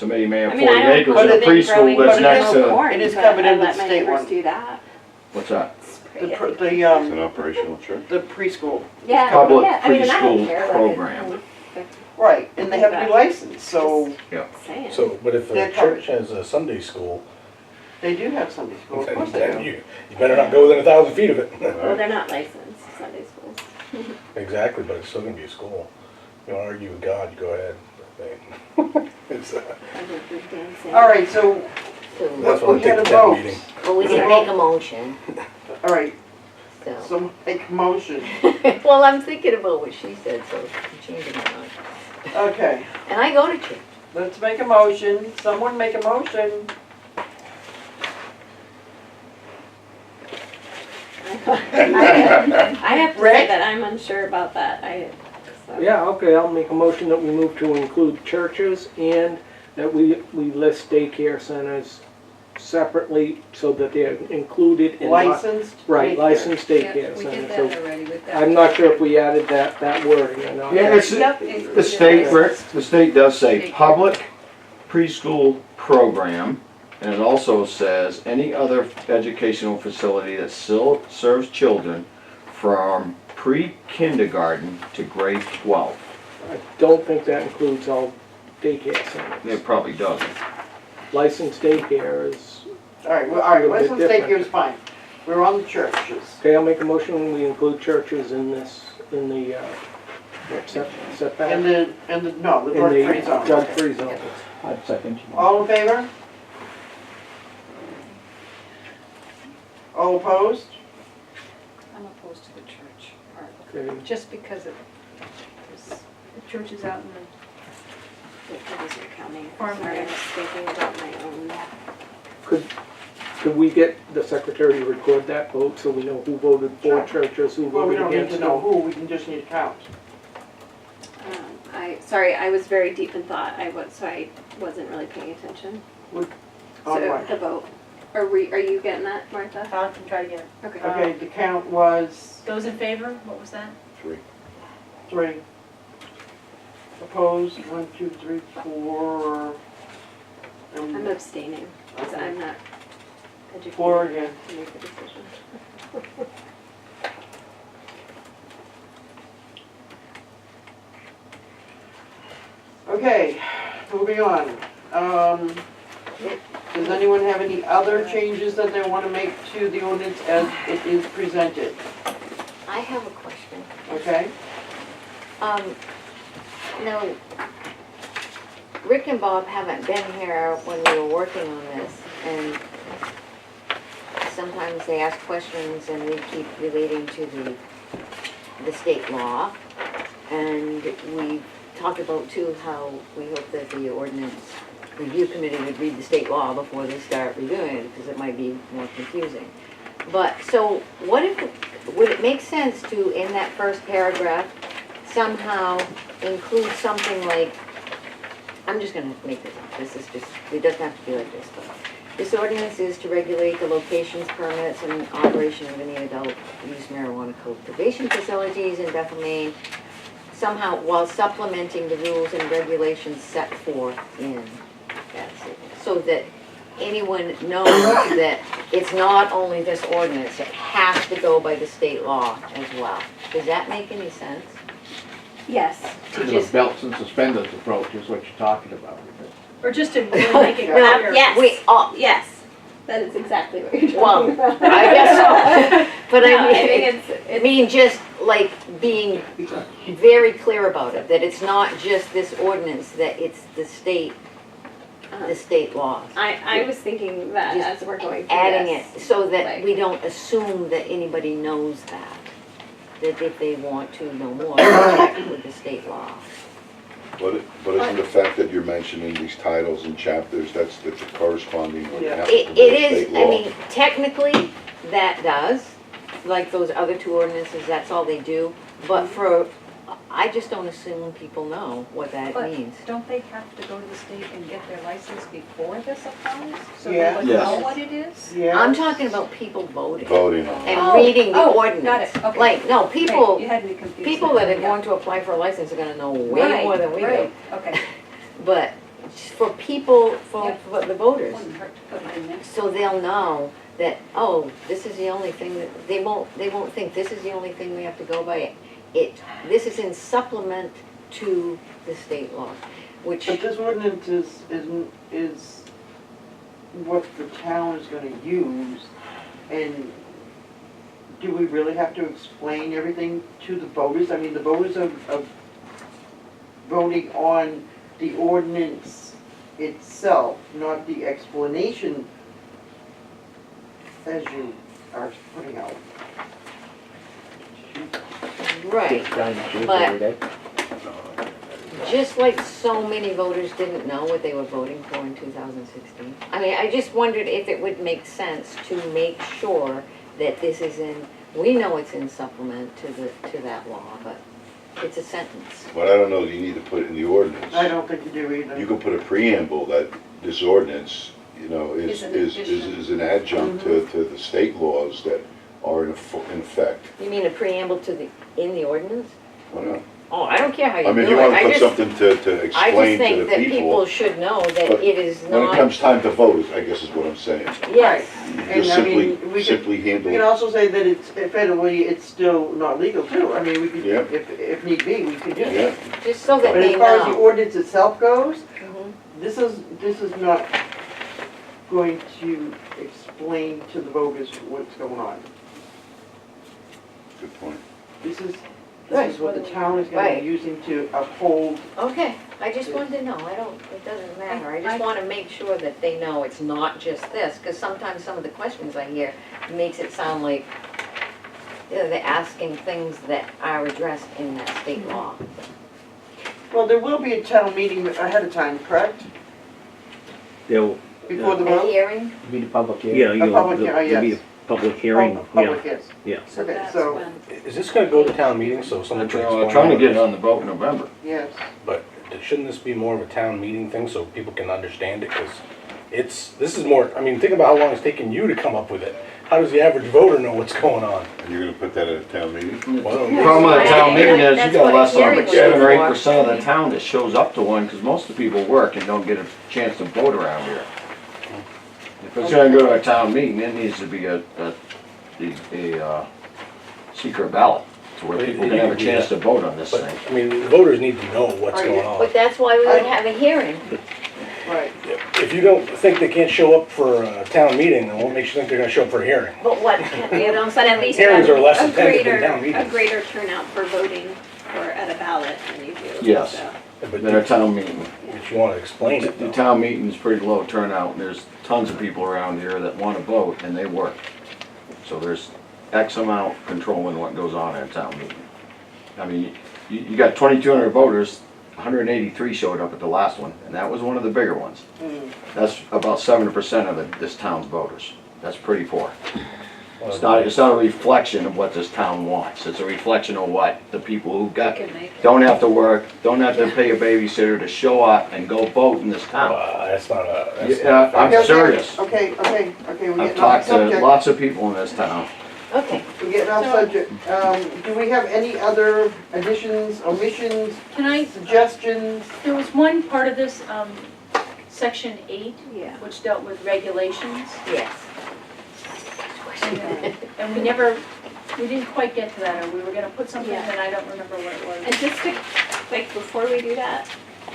S8: have
S6: I mean,
S8: 40
S6: I
S8: acres
S6: don't
S8: in a
S6: think
S8: preschool
S6: growing
S8: that's
S1: but it
S8: next
S1: is-
S8: to,
S6: corn,
S1: it is
S6: but
S1: covered
S6: I
S1: in the
S6: let my
S1: state
S6: neighbors
S1: one.
S6: do that.
S8: what's that?
S1: The,
S6: Spray
S1: pr-
S6: it.
S1: the,
S9: It's an operational church.
S1: the preschool,
S6: Yeah,
S8: Public
S6: yeah, I mean, and I don't
S8: preschool
S6: care, like,
S8: program.
S1: right, and they have to be licensed, so
S6: Saying.
S10: So, but if
S1: They're
S10: a church has a Sunday school,
S1: they do have Sunday school, of course they
S10: then
S1: do.
S10: you better not go within 1,000 feet of it.
S6: Well, they're not licensed, Sunday schools.
S10: Exactly, but it's still gonna be a school. You wanna argue with God, you go ahead. It's,
S6: I don't think dancing.
S1: All right, so,
S11: So,
S10: That's
S1: we
S10: what I
S1: had
S10: think
S1: a
S10: that
S1: vote.
S10: meeting.
S11: well, we can make a motion,
S1: All right,
S11: so.
S1: so make a motion.
S11: Well, I'm thinking about what she said, so I'm changing my mind.
S1: Okay,
S11: And I go to church.
S1: let's make a motion. Someone make a motion.
S6: I have to say
S1: Rick?
S6: that I'm unsure about that, so.
S7: Yeah, okay, I'll make a motion that we move to include churches and that we list daycare centers separately so that they're included in.
S1: Licensed.
S7: Right,
S1: daycare.
S7: licensed
S5: Yeah,
S7: daycare
S5: we did
S7: centers.
S5: that
S7: So
S5: already with that.
S7: I'm not sure if we added that wording or not.
S8: Yeah, it's,
S5: Yep,
S8: the state, Rick, the state does say
S5: Daycare.
S8: public preschool program, and it also says any other educational facility that still serves children from pre-kindergarten to grade 12.
S7: I don't think that includes all daycare centers.
S8: It probably doesn't.
S7: Licensed daycare is,
S1: All right,
S7: A little bit
S1: licensed
S7: different.
S1: daycare is fine. We're on the churches.
S7: okay, I'll make a motion, we include churches in this, in the, setback.
S1: And the, no, the
S7: In
S1: drug-free
S7: the
S1: zone.
S7: drug-free zone.
S4: I'd second you.
S1: All in favor? All opposed?
S5: I'm opposed to the church part,
S7: Okay.
S5: just because of, the church is out in the,
S6: What is your county?
S5: Farm
S6: Sorry, I'm
S5: area.
S6: just thinking about my own.
S7: Could we get the secretary to record that vote so we know who voted for
S1: Sure.
S7: churches, who
S1: Well, we
S7: voted
S1: don't need
S7: against
S1: to
S7: them?
S1: know who, we can just need to count.
S6: Sorry, I was very deep in thought, so I wasn't really paying attention.
S1: On
S6: So,
S1: what?
S6: the vote, are you getting that, Martha?
S3: I can try again.
S6: Okay.
S1: Okay, the count was
S3: Those in favor, what was that?
S1: 3. Opposed, 1, 2, 3, 4.
S6: I'm abstaining, because
S1: Okay.
S6: I'm not educated
S1: 4 again.
S6: to make a decision.
S1: Okay, moving on. Does anyone have any other changes that they want to make to the ordinance as it is presented?
S11: I have a question.
S1: Okay?
S11: Now, Rick and Bob haven't been here when we were working on this, and sometimes they ask questions and we keep relating to the state law. And we talked about too how we hope that the ordinance review committee would read the state law before they start reviewing it, because it might be more confusing. But, so, what if, would it make sense to, in that first paragraph, somehow include something like, I'm just gonna make this up, this is just, it doesn't have to be like this, but this ordinance is to regulate the locations, permits, and operation of any adult use marijuana cultivation facilities in Bethel, Maine, somehow while supplementing the rules and regulations set forth in, that's it, so that anyone knows that it's not only this ordinance, it has to go by the state law as well. Does that make any sense?
S6: Yes.
S11: To
S4: The
S11: just,
S4: belts and suspenders approach is what you're talking about.
S3: Or just to really make it
S11: No,
S3: clear.
S6: Yes.
S11: wait,
S6: Yes. That is exactly what you're
S11: well,
S6: talking about.
S11: I guess so, but
S6: No,
S11: I
S6: think it's
S11: mean just like being very clear about it, that it's not just this ordinance, that it's the state laws.
S6: I was thinking that
S11: Just
S6: as we're going through
S11: Adding
S6: this.
S11: it so that
S6: like-
S11: we don't assume that anybody knows that if they want to know more, check with the state law.
S9: But isn't the fact that you're mentioning these titles and chapters, that's the corresponding what
S1: Yeah.
S9: happens
S11: It
S9: to the
S11: is,
S9: state
S11: I
S9: law?
S11: mean, technically, that does, like those other two ordinances, that's all they do. But for, I just don't assume people know what that
S5: But
S11: means.
S5: don't they have to go to the state and get their license before this applies? So
S1: Yeah.
S5: they would
S8: Yes.
S5: know what it is?
S1: Yeah.
S11: I'm talking about people voting
S9: Voting on it.
S11: and
S5: Oh,
S11: reading the
S5: oh, got
S11: ordinance.
S5: it, okay.
S11: Like, no,
S5: Okay,
S11: people,
S5: you had me confused.
S11: people that are
S5: Yeah.
S11: going to apply for a license are gonna know way
S5: Right,
S11: more than we do.
S5: right, okay.
S11: But for people, for
S5: Yep.
S11: for the voters,
S5: Wouldn't hurt to put it in there.
S11: so they'll know that, oh, this is the only thing that, they won't think this is the only thing we have to go by. This is in supplement to the state law, which,
S1: But this ordinance is what the town is gonna use, and do we really have to explain everything to the voters? I mean, the voters are voting on the ordinance itself, not the explanation as you are putting out.
S11: right,
S12: Guy shoots
S11: But-
S12: every day.
S11: just like so many voters didn't know what they were voting for in 2016. I mean, I just wondered if it would make sense to make sure that this is in, we know it's in supplement to that law, but it's a sentence.
S9: But I don't know, you need to put it in the ordinance.
S1: I don't think you do either.
S9: You can put a preamble that this ordinance, you know,
S5: Is an
S9: is
S5: addition.
S9: an adjunct to the state laws that are in effect.
S11: You mean a preamble in the ordinance?
S9: Why not?
S11: Oh, I don't care how you do
S9: I
S11: it.
S9: mean, you wanna put
S11: just-
S9: something to
S11: I just
S9: explain to
S11: think
S9: the
S11: that people
S9: people.
S11: should know that
S9: But
S11: it is
S9: When it
S11: not,
S9: comes time to vote, I guess is what I'm saying.
S11: yes.
S1: And
S9: Just
S1: I mean, we
S9: simply
S1: We can
S9: handle,
S1: also say that it's, federally, it's still not legal too. I mean, we could,
S9: Yeah.
S1: if need be, we could do
S9: yeah.
S1: that.
S11: Just so that
S1: But
S11: they
S1: as far as the
S11: know.
S1: ordinance itself goes,
S11: Mhm.
S1: this is not going to explain to the voters what's going on.
S9: Good point.
S1: This
S11: Right.
S1: is what the town is gonna
S11: Right.
S1: be using to uphold.
S11: Okay, I just wanted to know, it doesn't matter, I just
S5: I-
S11: wanna make sure that they know it's not just this, cause sometimes some of the questions I hear makes it sound like, they're asking things that are addressed in that state law.
S1: Well, there will be a town meeting ahead of time, correct?
S12: They'll,
S1: Before the
S11: A
S1: vote?
S11: hearing?
S4: Be the public hearing.
S12: yeah, you'll,
S1: public
S12: there'll
S1: hearing,
S12: be a
S1: yes.
S12: public hearing,
S1: Oh,
S12: yeah,
S1: public, yes.
S12: yeah.
S5: So
S1: Okay,
S5: that's
S1: so-
S5: when,
S10: Is this gonna go to town meeting, so someone can explain?
S8: I'm trying to get it on the vote in November.
S1: Yes.
S10: But shouldn't this be more of a town meeting thing so people can understand it? Because this is more, I mean, think about how long it's taken you to come up with it. How does the average voter know what's going on?
S9: And you're gonna put that at a town meeting?
S10: Well,
S8: The problem with a town meeting is you
S11: That's
S8: got
S11: what a
S8: less than
S11: hearing was
S8: 7 or 8% of
S11: for.
S8: the town that shows up to one, because most of the people work and don't get a chance to vote around here. If it's gonna go to a town meeting, it needs to be a secret ballot, to where people can have a chance to vote on this
S10: But,
S8: thing.
S10: I mean, the voters need to know what's
S1: Right.
S10: going on.
S11: But that's why we would have a hearing.
S1: Right.
S10: If you don't think they can't show up for a town meeting, then what makes you think they're gonna show up for a hearing?
S11: But what,
S6: You know, but at least
S10: Hearings
S6: have
S10: are less
S6: a
S10: attended than town
S6: greater, a
S10: meetings.
S6: greater turnout for voting or at a ballot than you do.
S8: Yes.
S6: so.
S10: But
S8: Than a town meeting.
S10: you wanna explain it
S8: The
S10: though.
S8: town meeting's pretty low turnout, and there's tons of people around here that wanna vote, and they work. So there's X amount controlling what goes on at a town meeting. I mean, you got 2,200 voters, 183 showed up at the last one, and that was one of the bigger ones. That's about 70% of this town's voters. That's pretty poor. It's not a reflection of what this town wants. It's a reflection of what the people who got,
S5: Can make it.
S8: don't have to work, don't have to pay a babysitter to show up and go vote in this town.
S10: That's not a,
S8: Yeah, I'm
S1: Okay,
S8: serious.
S1: Okay, okay, we're
S8: I've
S1: getting off
S8: talked to
S1: subject.
S8: lots of people in this town.
S11: Okay,
S1: We're getting off
S3: So-
S1: subject. Do we have any other additions, omissions,
S3: Can I,
S1: suggestions?
S3: there was one part of this, section 8,
S6: Yeah.
S3: which dealt with regulations.
S11: yes.
S3: And we didn't quite get to that, or we were gonna put something,
S6: Yeah.
S3: and I don't remember what it was.
S6: And just to, like, before we do that,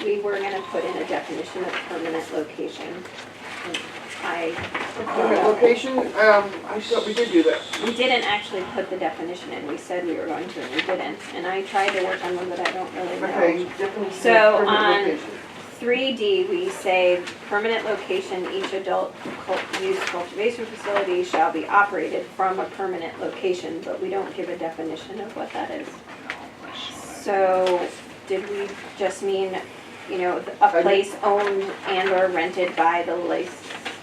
S6: we were gonna put in a definition of permanent location. And
S1: Permit location, I thought we did do that.
S6: we didn't actually put the definition in, we said we were going to, and we didn't. And I tried to work on one, but I don't really know.
S1: Okay, definition
S6: So,
S1: of permit
S6: on-
S1: location.
S6: 3D, we say permanent location, each adult use cultivation facility shall be operated from a permanent location, but we don't give a definition of what that is. So, did we just mean, you know, a place owned and or rented by the
S1: Permit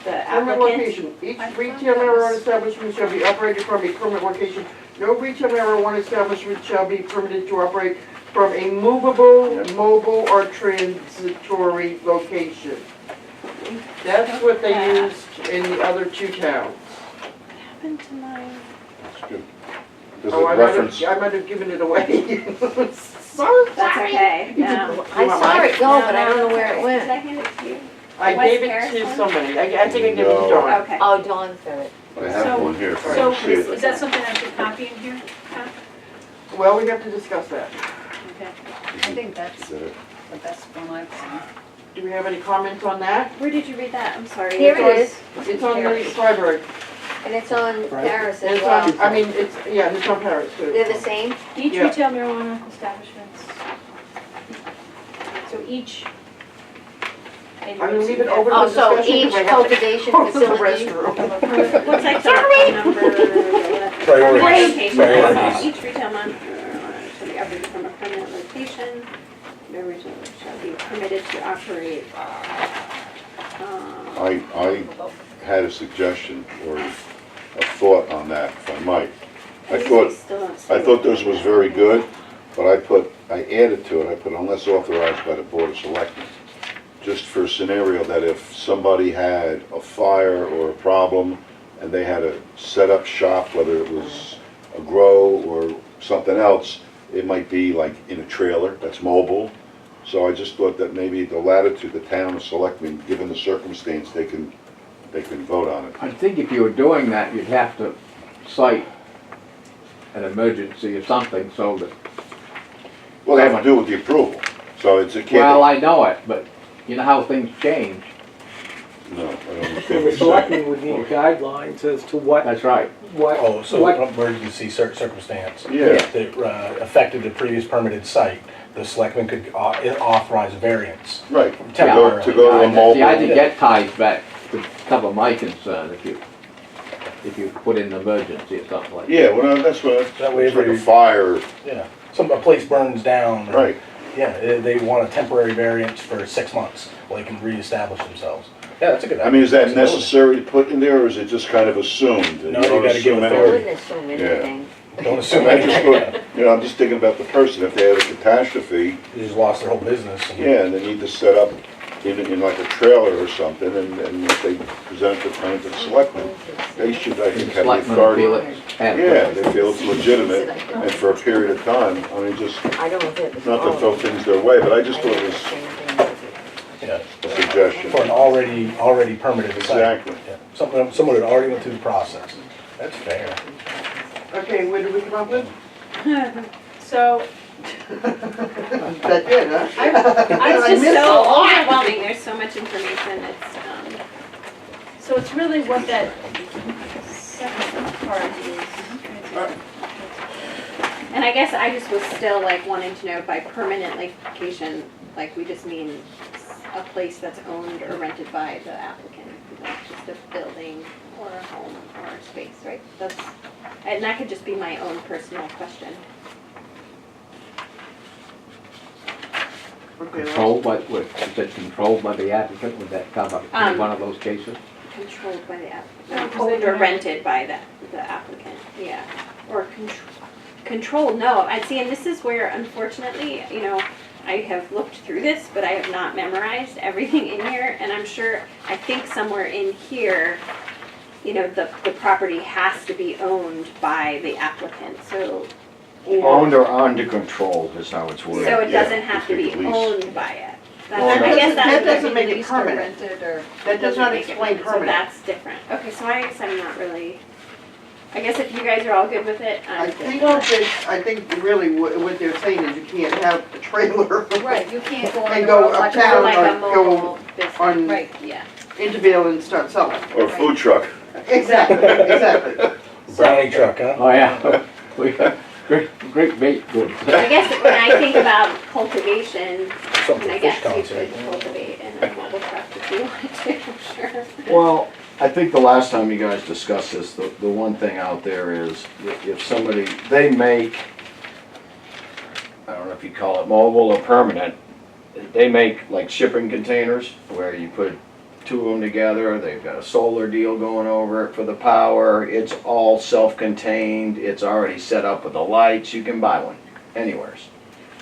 S6: applicant?
S1: location, each retail marijuana establishment shall be operated from a permit location. No retail marijuana establishment shall be permitted to operate from a movable, mobile, or transitory location. That's what they used in the other two towns.
S6: What happened to mine?
S9: That's good. Does
S1: Oh,
S9: it reference,
S1: I might have given it away.
S6: That's okay, no.
S11: I saw it go, but I don't know where it
S6: Did I
S11: went.
S6: hand it to you?
S1: I
S6: West
S1: gave it
S6: Harris
S1: to
S6: one?
S1: somebody, I think I gave it to
S9: No.
S1: Dawn.
S6: Okay.
S11: Oh, Dawn's got it.
S9: I have one here, if I
S3: So,
S9: can see it.
S3: is that something I should copy in here? Pat?
S1: Well, we have to discuss that.
S3: Okay.
S5: I think that's
S9: Is that it?
S5: the best one I've seen.
S1: Do we have any comments on that?
S6: Where did you read that? I'm sorry.
S11: Here it is,
S1: It's on the library.
S11: and it's on Paris
S1: And
S11: as
S1: it's
S11: well.
S1: on, I mean, it's, yeah, it's on Paris too.
S11: They're the same?
S3: Each
S1: Yeah.
S3: retail marijuana establishments. So each.
S1: I'm gonna leave it over to
S11: Oh,
S1: the
S11: so
S1: discussion.
S11: each
S1: 'cause I have to
S11: cultivation
S1: go to the
S11: facility.
S1: restroom.
S6: What's like the number?
S10: Priorities.
S6: Permanent location.
S10: Priorities.
S6: Each retail shall be operated from a permanent location. No retail shall be permitted to operate.
S9: I had a suggestion or a thought on that, if I might. I thought this was very good, but I added to it, I put unless authorized by the Board of Selectmen. Just for a scenario that if somebody had a fire or a problem and they had to set up shop, whether it was a grow or something else, it might be like in a trailer that's mobile. So I just thought that maybe the latitude, the town of selectmen, given the circumstance, they can vote on it.
S4: I think if you were doing that, you'd have to cite an emergency or something so that,
S9: Well, they have to do with the approval, so it's a
S4: well,
S9: can't.
S4: I know it, but you know how things change.
S9: No, I don't
S7: So
S9: understand
S7: the
S9: what you're saying.
S7: selectmen would need guidelines as to what,
S4: That's right.
S10: Oh, so
S7: what,
S10: an emergency circumstance.
S9: Yeah.
S10: That affected the previous permitted site, the selectmen could authorize a variance.
S9: Right, to
S10: Temporarily.
S9: go to a mobile.
S4: See, I think that ties back to some of my concern if you put in an emergency or something like that.
S9: Yeah, well, that's what,
S10: That way
S9: it's like a
S10: every-
S9: fire,
S10: Yeah, a place burns down. or-
S9: right.
S10: Yeah, they want a temporary variance for 6 months, well, they can reestablish themselves. Yeah, that's a good idea.
S9: I mean, is that necessary to put in there, or is it just kind of assumed?
S10: No,
S9: You don't
S10: you gotta give
S9: assume
S11: I
S10: authority.
S9: anything.
S11: wouldn't assume anything.
S10: Don't assume
S9: I just
S10: anything.
S9: thought, you know, I'm just thinking about the person, if they had a catastrophe,
S10: They just lost their whole business. and-
S9: yeah, and they need to set up in like a trailer or something, and if they present the plan to the selectmen, they should, I think, have the
S4: Selectmen
S9: authority.
S4: feel it's adequate.
S9: Yeah, they feel it's legitimate, and for a period of time, I mean, just,
S11: I don't know if it was.
S9: not to
S11: all
S9: throw
S11: of
S9: things their way, but I just
S11: I
S9: thought
S11: did
S9: it
S11: the
S9: was
S11: same thing.
S10: Yeah,
S9: a suggestion.
S10: for an already permitted site.
S9: Exactly.
S10: Yeah, someone that already went through the process. That's fair.
S1: Okay, what did we come up with?
S3: So,
S1: That's it, huh?
S6: It's just
S1: missed a
S6: so
S1: lot.
S6: overwhelming, there's so much information,
S3: so it's really what that second part is.
S6: and I guess I just was still like wanting to know by permanent location, like we just mean a place that's owned or rented by the applicant, not just a building or a home or a space, right? And that could just be my own personal question.
S1: Okay,
S4: Controlled by, what, you said controlled by the applicant, would that cover
S6: Um,
S4: one of those cases?
S6: Controlled by the
S3: No,
S6: applicant,
S3: 'cause they
S6: owned or
S3: don't have-
S6: rented by the the applicant, yeah. Or control, no. I see, and this is where unfortunately, you know, I have looked through this, but I have not memorized everything in here, and I'm sure, I think somewhere in here, you know, the property has to be owned by the applicant, so.
S8: Owned or under control is how it's worded.
S6: So it
S9: Yeah,
S6: doesn't have to
S9: it's
S6: be
S9: like a lease.
S6: owned by it.
S8: Well,
S6: That's, I guess
S1: that
S6: that's.
S1: doesn't make it
S5: Leased or
S1: permanent.
S5: rented or.
S1: That does not
S6: make it
S1: explain
S6: So
S1: permanent.
S6: that's different. Okay, so I guess I'm not really, I guess if you guys are all good with it,
S1: I
S6: I'm
S1: think
S6: good.
S1: I think really what they're saying is you can't have a trailer.
S5: Right, you can't go
S1: And
S5: on
S1: go
S5: the road like a
S1: uptown
S6: Like
S1: or
S6: a
S1: go
S6: mobile business.
S1: on
S5: Right.
S6: Yeah.
S1: into Bethel and start selling.
S9: Or a food truck.
S1: Exactly, exactly.
S10: Brownie truck, huh?
S4: Oh, yeah, we got great baked goods.
S6: I guess when I think about cultivation,
S10: Something
S6: I
S10: for
S6: guess
S10: fish
S6: you could
S10: concert.
S6: cultivate in a mobile truck if you wanted to, sure.
S8: Well, I think the last time you guys discussed this, the one thing out there is if somebody, they make, I don't know if you call it mobile or permanent, they make like shipping containers where you put two of them together, they've got a solar deal going over it for the power, it's all self-contained, it's already set up with the lights, you can buy one, anywheres.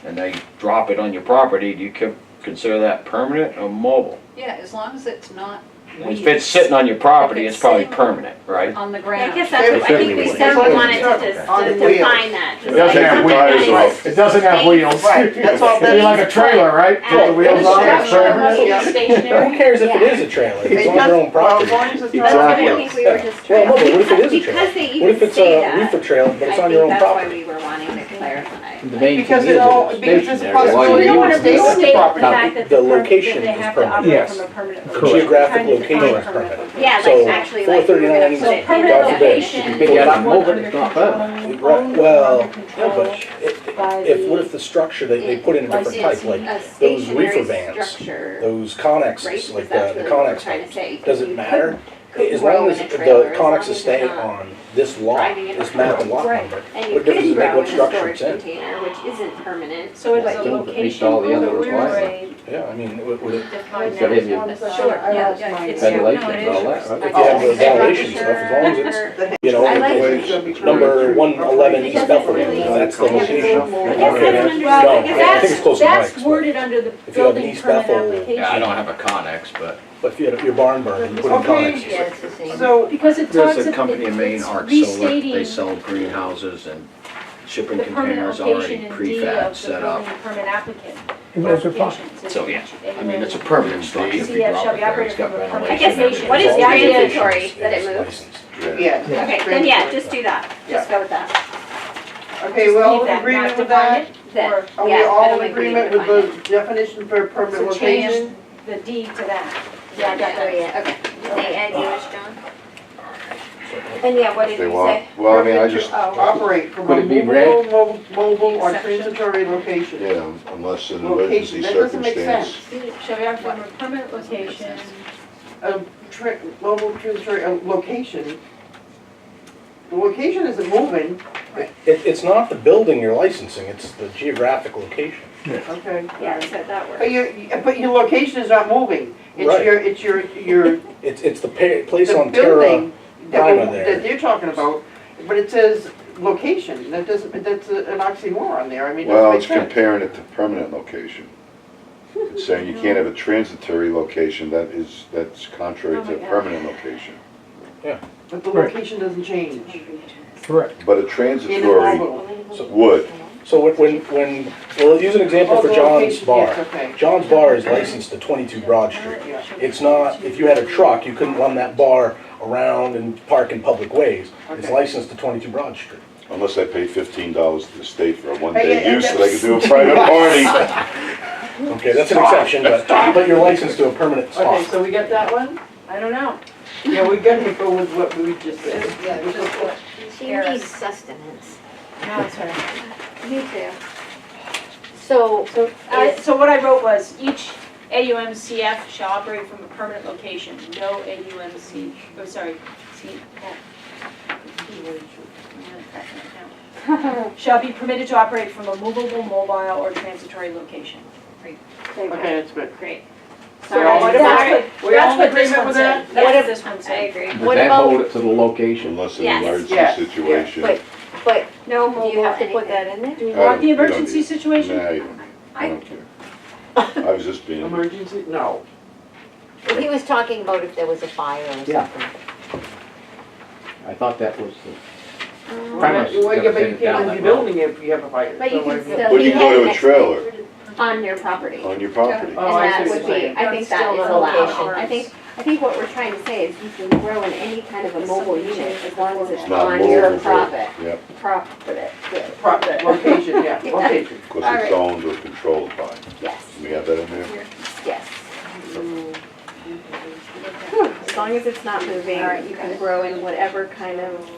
S8: And they drop it on your property, do you consider that permanent or mobile?
S5: Yeah, as long as it's not
S8: If it's sitting on your property,
S5: If
S8: it's
S5: it's
S8: probably
S5: sitting-
S8: permanent, right?
S5: on the
S6: I
S5: ground.
S6: guess that's what, I think we said we wanted to
S1: On
S6: to
S1: wheels.
S6: define that. just
S8: It doesn't
S6: like
S8: have
S6: something
S9: wheels.
S6: that is
S8: It doesn't have wheels.
S1: Right, that's all
S8: It'd be like a trailer, right? Put the wheels on, it's permanent.
S1: Yeah.
S10: Who
S3: Stationary.
S10: cares if it is a trailer? It's
S1: It
S10: on their
S1: does-
S10: own
S1: well, as
S10: property.
S1: long as it's
S6: That's
S1: not
S6: what
S1: on
S6: I
S8: Exactly.
S6: think we were just
S10: Well,
S6: trying,
S10: no, but what if it is a
S6: because they
S10: trailer? What if
S6: even
S10: it's
S6: say
S10: a
S6: that,
S10: reefer trailer, but it's
S6: I
S10: on your
S6: think
S10: own
S6: that's why
S10: property?
S6: we were wanting to clarify.
S4: The main
S1: Because
S4: thing
S1: it all-
S4: is
S1: because it's
S4: stationary.
S1: possible
S4: Why
S1: you
S4: do
S1: don't
S4: you
S1: wanna
S4: use
S1: stay
S4: this?
S1: on the property.
S10: The location
S3: They
S10: is
S3: have to
S10: permanent.
S3: operate
S7: Yes.
S3: from a permanent
S10: The
S3: location.
S10: geographic
S3: Trying to
S10: location
S3: define
S10: is permanent.
S6: Yeah,
S10: So,
S6: like actually like we were gonna
S10: 439
S6: put
S3: So
S6: it in
S3: permanent
S10: God forbid.
S3: location.
S4: You pick it up, move it,
S3: under
S4: it's not
S3: control,
S4: permanent.
S10: Right,
S3: owned
S10: well,
S3: under
S10: yeah,
S3: control
S10: but
S3: by
S10: what
S3: the-
S10: if the structure, they put in a different
S3: Licensee.
S10: type, like
S6: a
S10: those
S6: stationary
S10: reefer vans,
S6: structure,
S10: those
S6: right?
S10: connexes,
S6: Because
S10: like
S6: that's
S10: the
S6: really what we're
S10: connex
S6: trying to
S10: types.
S6: say. 'cause
S10: Does it
S6: you
S10: matter?
S6: could
S10: As
S6: grow
S10: long
S6: in
S10: as
S6: a
S10: the
S6: trailer, as long
S10: connex
S6: as
S10: is
S6: it's
S10: staying
S6: not
S10: on this lot,
S6: driving in a
S10: this map and lot
S3: Right.
S10: number,
S6: And you
S10: what difference
S6: could
S10: does it make
S6: grow
S10: what
S6: in a
S10: structure
S6: storage
S10: it's in?
S6: container, which isn't permanent.
S3: So it is
S6: but
S3: a
S4: Still meets
S3: location
S4: all the other
S3: or
S4: requirements.
S10: Yeah, I mean, would it,
S3: define
S4: So
S3: that
S4: if you-
S3: as a-
S5: Sure,
S3: yeah,
S5: yeah,
S3: yeah, it's-
S4: Ventilation
S3: no, it
S4: and all
S3: is.
S4: that, right?
S10: if you have the ventilation stuff, as long as it's, you know,
S6: I like
S10: it's number 111 East Bethel, that's the location.
S6: I guess I don't
S10: Okay.
S6: understand.
S10: No,
S3: Well,
S10: I think it's close to
S3: that's
S10: Mike's, but
S3: worded under the
S10: if you have an
S3: building
S10: East
S3: permit
S10: Bethel-
S3: application.
S8: Yeah, I don't have a Connex, but
S10: if you had your barn burned, you put in
S1: Okay.
S10: connexes.
S11: Yeah, it's the same.
S1: So,
S3: Because it
S8: there's
S3: talks,
S8: a company in Maine,
S3: it's
S8: Arc Solar, they
S3: restating
S8: sell greenhouses and shipping
S3: the permanent
S8: containers already
S3: location and D
S8: prefab
S3: of the
S8: set up.
S3: building permit applicant.
S7: Those are fine.
S3: Applications.
S8: So, yeah, I mean, it's a permanent structure, if you
S3: CF
S8: drop
S3: shall
S8: it
S3: be
S8: there,
S3: operated
S8: it's got
S3: from a permanent
S6: I
S8: ventilation.
S6: guess,
S8: and
S6: what is
S10: As long as the
S6: transitory
S10: location
S6: that it
S10: is
S6: moves?
S10: licensed.
S1: yes.
S6: Okay, then yeah, just do that, just go with that.
S1: Okay,
S3: Just
S1: we're all
S3: leave
S1: in
S3: that,
S1: agreement
S3: not
S1: with
S3: define
S1: that?
S3: it,
S6: That,
S3: or
S1: Are we
S6: yeah, I
S1: all
S6: don't
S1: in
S6: think we
S1: agreement
S6: need
S1: with
S6: to
S1: the
S6: define
S1: definition for permanent
S3: So change
S1: location?
S3: the D to that. Yeah, I got
S11: Oh,
S3: that.
S11: yeah.
S6: Okay,
S11: They add yours, John?
S6: and yeah, what did
S9: They
S6: you
S9: want,
S6: say?
S9: well, I mean, I just,
S1: Operate from
S4: Could
S1: a
S4: it be
S1: mobile or
S3: Exception.
S1: transitory location.
S9: yeah, unless in
S1: Location,
S9: emergency
S1: that doesn't make
S9: circumstance.
S1: sense.
S3: Shall be operated from a permanent location.
S1: Mobile transitory, location. The location isn't moving,
S10: It's not the building you're licensing, it's the geographic location.
S1: okay?
S6: Yeah, so that works.
S1: But your location is not moving.
S10: Right.
S1: It's your
S10: It's the place
S1: the
S10: on Terra
S1: building
S10: Prima there.
S1: that they're talking about, but it says location, that doesn't, that's an oxymoron there, I mean, it
S9: Well,
S1: doesn't
S9: it's
S1: make sense.
S9: comparing it to permanent location. It's saying you can't have a transitory location, that's contrary
S3: Oh my
S9: to
S3: God.
S9: permanent location.
S1: But the location doesn't change.
S7: Correct.
S9: But a
S1: In a
S9: transitory
S1: mobile.
S9: would.
S10: So well, use an example for
S1: Oh, the
S10: John's
S1: location,
S10: Bar.
S1: yes, okay.
S10: John's Bar is licensed to 22 Broad Street.
S1: Yeah.
S10: It's not, if you had a truck, you couldn't run that bar around and park in public ways. It's
S1: Okay.
S10: licensed to 22 Broad Street.
S9: Unless they pay $15 to the state for a
S1: Hey,
S9: one-day
S1: and
S9: use, so they can do a
S1: that's-
S9: private party.
S10: Okay, that's an exception, but you're licensed to a permanent
S1: Okay,
S10: spot.
S1: so we got that one?
S3: I don't know.
S1: Yeah, we got to go with what we just said.
S5: Yeah, just what
S11: She
S5: Karis.
S11: needs sustenance.
S3: No, it's fine.
S6: Me too.
S11: So,
S3: So what I wrote was, each AUMCF shall operate from a permanent location. No AUMC, oh, sorry, see, shall be permitted to operate from a movable, mobile, or transitory location.
S6: There you go.
S1: Okay, that's good.
S6: Great. Sorry.
S1: What
S3: That's
S1: about, we all in agreement with that?
S3: That's
S11: What
S3: what
S11: if-
S3: this one
S6: I
S3: said.
S6: agree.
S4: Does
S11: What
S4: that
S11: about-
S4: hold it to the location?
S9: Unless an
S6: Yes.
S9: emergency
S1: Yes,
S9: situation.
S11: But
S6: No
S11: do
S6: mobile
S11: you have to put
S6: anything.
S11: that in there?
S3: Do we
S9: I
S3: want
S9: don't-
S3: the
S9: you don't
S3: emergency
S9: need it.
S3: situation?
S9: Nah, you don't. I don't care. I was just being,
S1: Emergency, no.
S11: He was talking about if there was a fire or
S4: Yeah.
S11: something.
S4: I thought that was the
S1: Well,
S4: premise.
S1: yeah, but you
S4: Gotta
S1: can't
S4: take
S1: be
S4: it down.
S1: building it if you have a fire.
S6: But you
S1: So,
S6: can
S1: like,
S6: still
S9: but
S6: be
S9: you go to a trailer
S6: on your property.
S9: on your property.
S1: Oh, I
S6: And
S1: see
S6: that
S1: what
S6: would
S1: you're
S6: be,
S1: saying.
S6: I think that
S11: Still
S6: is
S11: the
S6: allowed.
S11: location.
S6: I think what we're trying to say is you can grow in any kind of a mobile unit as long as it's
S9: It's not
S6: on your
S9: movable.
S6: profit.
S9: Yep,
S1: Location, yeah, location.
S9: because
S6: All
S9: it's
S6: right.
S9: owned or controlled by.
S6: Yes,
S9: We have that in there?
S6: yes. As long as it's not moving, you can grow in whatever kind of,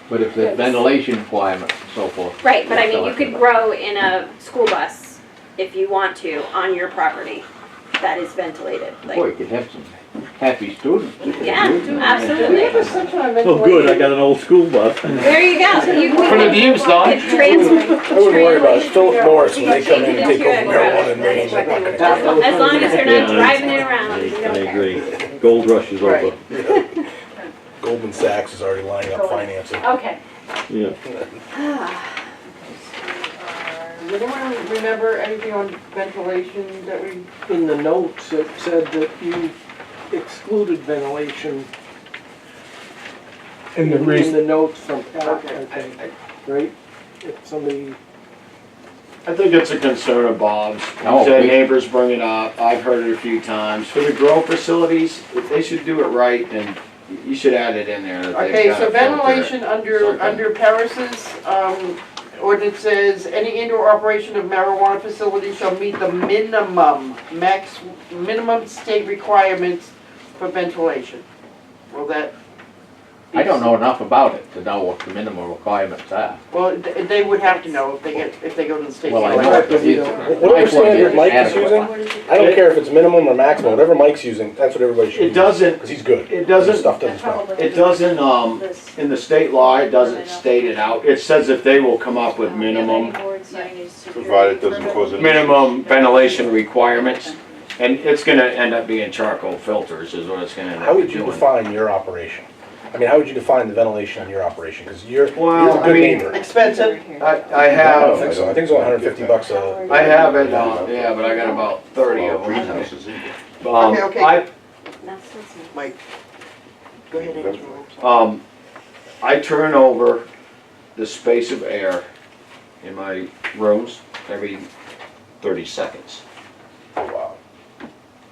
S4: But if there's ventilation requirements and so forth.
S6: right, but I mean, you could grow in a school bus if you want to, on your property that is ventilated,
S4: Boy,
S6: like,
S4: you could have some happy students. that could
S6: yeah,
S4: use it.
S1: Do we
S6: absolutely.
S1: have a section on
S12: Oh, good, I got an old school bus.
S6: There you go, so you
S8: Put it to use, Don.
S6: It's trans.
S10: I wouldn't worry about it. It's Philip Morris when they come in and take over marijuana in Maine. They're not gonna tap that.
S6: As long as they're not
S12: Yeah,
S6: driving it around, we
S12: I
S6: don't care.
S12: agree. Gold rush is over.
S1: Right.
S10: Goldman Sachs is already lining up financing.
S3: Okay.
S12: Yeah.
S1: Does anyone remember anything on ventilation that we,
S7: In the notes, it said that you excluded ventilation
S10: In the
S7: in the notes from Pat, I
S1: okay,
S7: think, right? If somebody,
S8: I think it's a concern of Bob's.
S4: Oh,
S8: Said
S4: we-
S8: neighbors bring it up, I've heard it a few times. For the grow facilities, if they should do it right, and you should add it in there. that they've
S1: okay,
S8: got
S1: so
S8: a filter.
S1: ventilation
S8: something.
S1: under Paris's, ordinance says, any indoor operation of marijuana facilities shall meet the minimum state requirements for ventilation. Will that? be-
S4: I don't know enough about it to know what the minimum requirements are.
S1: Well, they would have to know if they go to the state.
S4: Well, I
S1: level.
S4: know.
S10: Whatever standard Mike is using, I don't care if it's minimum or maximum, whatever Mike's using, that's what everybody should use.
S8: It doesn't,
S10: Because he's good.
S8: it doesn't,
S10: Stuff doesn't stop.
S8: it doesn't, in the state law, it doesn't state it out. It says if they will come up with minimum
S9: Provided it doesn't cause any.
S8: minimum ventilation requirements, and it's gonna end up being charcoal filters is what it's gonna end
S10: How
S8: up
S10: would you
S8: doing.
S10: define your operation? I mean, how would you define the ventilation on your operation? Because you're
S8: Well,
S10: a
S8: I
S10: good
S8: mean,
S10: neighbor.
S1: Expensive?
S8: I
S10: I don't
S8: have,
S10: think so. I think it's only $150 a.
S8: I have it, yeah, but I got about 30 of them.
S9: Greenhouses either.
S1: Okay, okay.
S8: I,
S1: Mike, go ahead, Andrew.
S8: I turn over the space of air in my rooms every 30 seconds.
S10: Wow.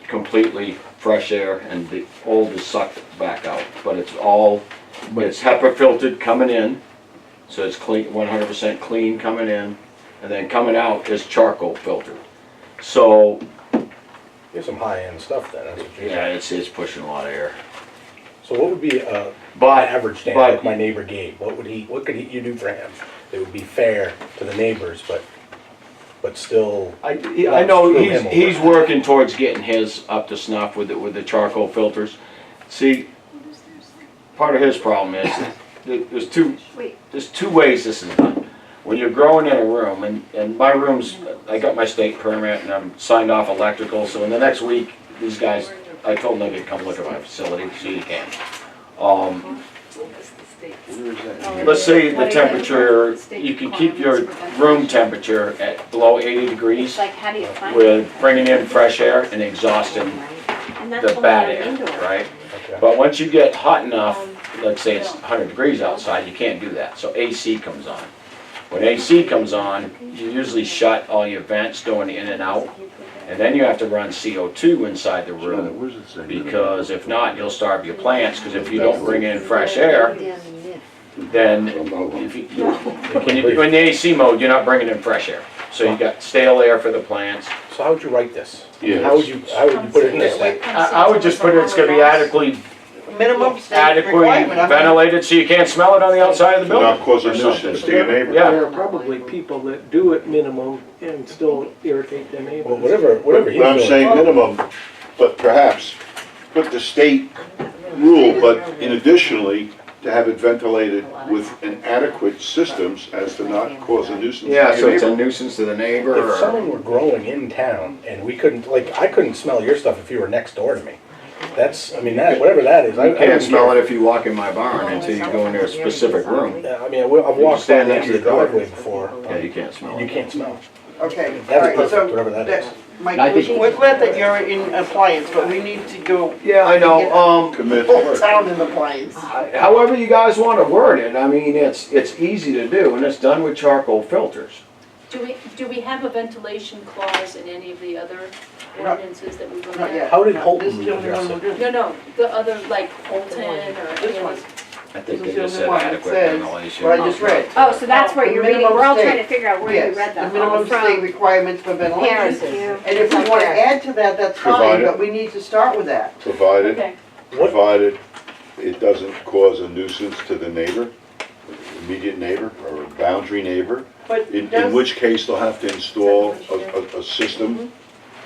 S8: Completely fresh air, and the old is sucked back out. But it's all, it's HEPA filtered coming in, so it's clean, 100% clean coming in, and then coming out is charcoal filtered. So,
S10: You have some high-end stuff then, that's what you're
S8: yeah,
S10: saying.
S8: it's pushing a lot of air.
S10: So what would be an
S8: But,
S10: average standard,
S8: but-
S10: like my neighbor Gabe? What could you do for him that would be fair to the neighbors, but still,
S8: I know
S10: Screw him over.
S8: he's working towards getting his up to snuff with the charcoal filters. See, part of his problem is that there's two ways this is done. When you're growing in a room, and my room's, I got my state permit and I'm signed off electrical, so in the next week, these guys, I told them they could come look at my facility, so you can. Let's say the temperature, you can keep your room temperature at below 80 degrees
S6: It's like, how do you find it?
S8: with bringing in fresh air and exhausting
S6: And that's
S8: the
S6: only
S8: bad
S6: on
S8: air,
S6: indoor.
S8: right?
S10: okay.
S8: But once you get hot enough, let's say it's 100 degrees outside, you can't do that, so AC comes on. When AC comes on, you usually shut all your vents going in and out, and then you have to run CO2 inside the room,
S9: Where's it say?
S8: because if not, you'll starve your plants, because if you don't bring in fresh air, then if you, when the AC mode, you're not bringing in fresh air. So you got stale air for the plants.
S10: So how would you write this?
S9: Yeah.
S10: How would you put it in this thing?
S8: I would just put it, it's gonna be adequately
S1: Minimum state requirement. I mean,
S8: ventilated, so you can't smell it on the outside of the
S9: To not
S8: building.
S9: cause a nuisance to your neighbor.
S8: Yeah.
S7: there are probably people that do it minimum and still irritate their neighbors.
S10: Well, whatever he's
S9: But I'm
S10: doing.
S9: saying minimum, but perhaps put the state rule, but in additionally, to have it ventilated with an adequate systems as to not cause a nuisance to
S8: Yeah,
S9: your
S8: so it's a
S9: neighbor.
S8: nuisance to the neighbor
S10: If
S8: or,
S10: someone were growing in town and we couldn't, like, I couldn't smell your stuff if you were next door to me. That's, I mean, that, whatever that is, I
S8: you can't
S10: wouldn't
S8: smell
S10: care.
S8: it if you walk in my barn until you go in their specific room.
S10: Yeah, I mean, I've walked by
S8: stand
S10: next
S8: next
S10: to
S8: to
S10: the
S8: the door.
S10: driveway before.
S8: Yeah, you can't smell
S10: You
S8: it.
S10: can't smell.
S1: Okay, all
S10: That's
S1: right,
S10: perfect,
S1: so,
S10: whatever that is.
S1: Mike,
S4: I think-
S1: we're glad that you're in appliance, but we need to go
S8: Yeah, I know,
S9: Commit to
S1: full
S9: work.
S1: town in appliance.
S8: however you guys wanna word it, I mean, it's easy to do, and it's done with charcoal filters.
S3: Do we have a ventilation clause in any of the other ordinances that we looked
S1: Not
S3: at?
S1: yet.
S10: How did
S1: No,
S10: Holton
S1: this is the only
S10: address
S1: one
S10: it?
S1: we're doing.
S3: No, the other, like Holton or
S1: This
S3: any
S1: one.
S3: of those.
S8: I
S1: This
S8: think
S1: is
S8: they
S1: the
S8: just
S1: only
S8: said
S1: one that
S8: adequate
S1: says
S8: ventilation.
S1: what I just read.
S6: Oh, so that's where
S1: The
S6: you're reading,
S1: minimum
S6: we're all
S1: state.
S6: trying to figure out where you
S1: Yes,
S6: read that.
S1: the minimum
S6: Oh,
S1: state
S6: from
S1: requirements for ventilation.
S11: Harris's.
S1: And if we want to add to that, that's fine,
S9: Provided-
S1: but we need to start with that.
S9: Provided,
S3: Okay,
S9: provided it doesn't cause a nuisance to the neighbor, immediate neighbor, or a boundary neighbor,
S1: But
S9: in
S1: does,
S9: which case they'll have to install a system,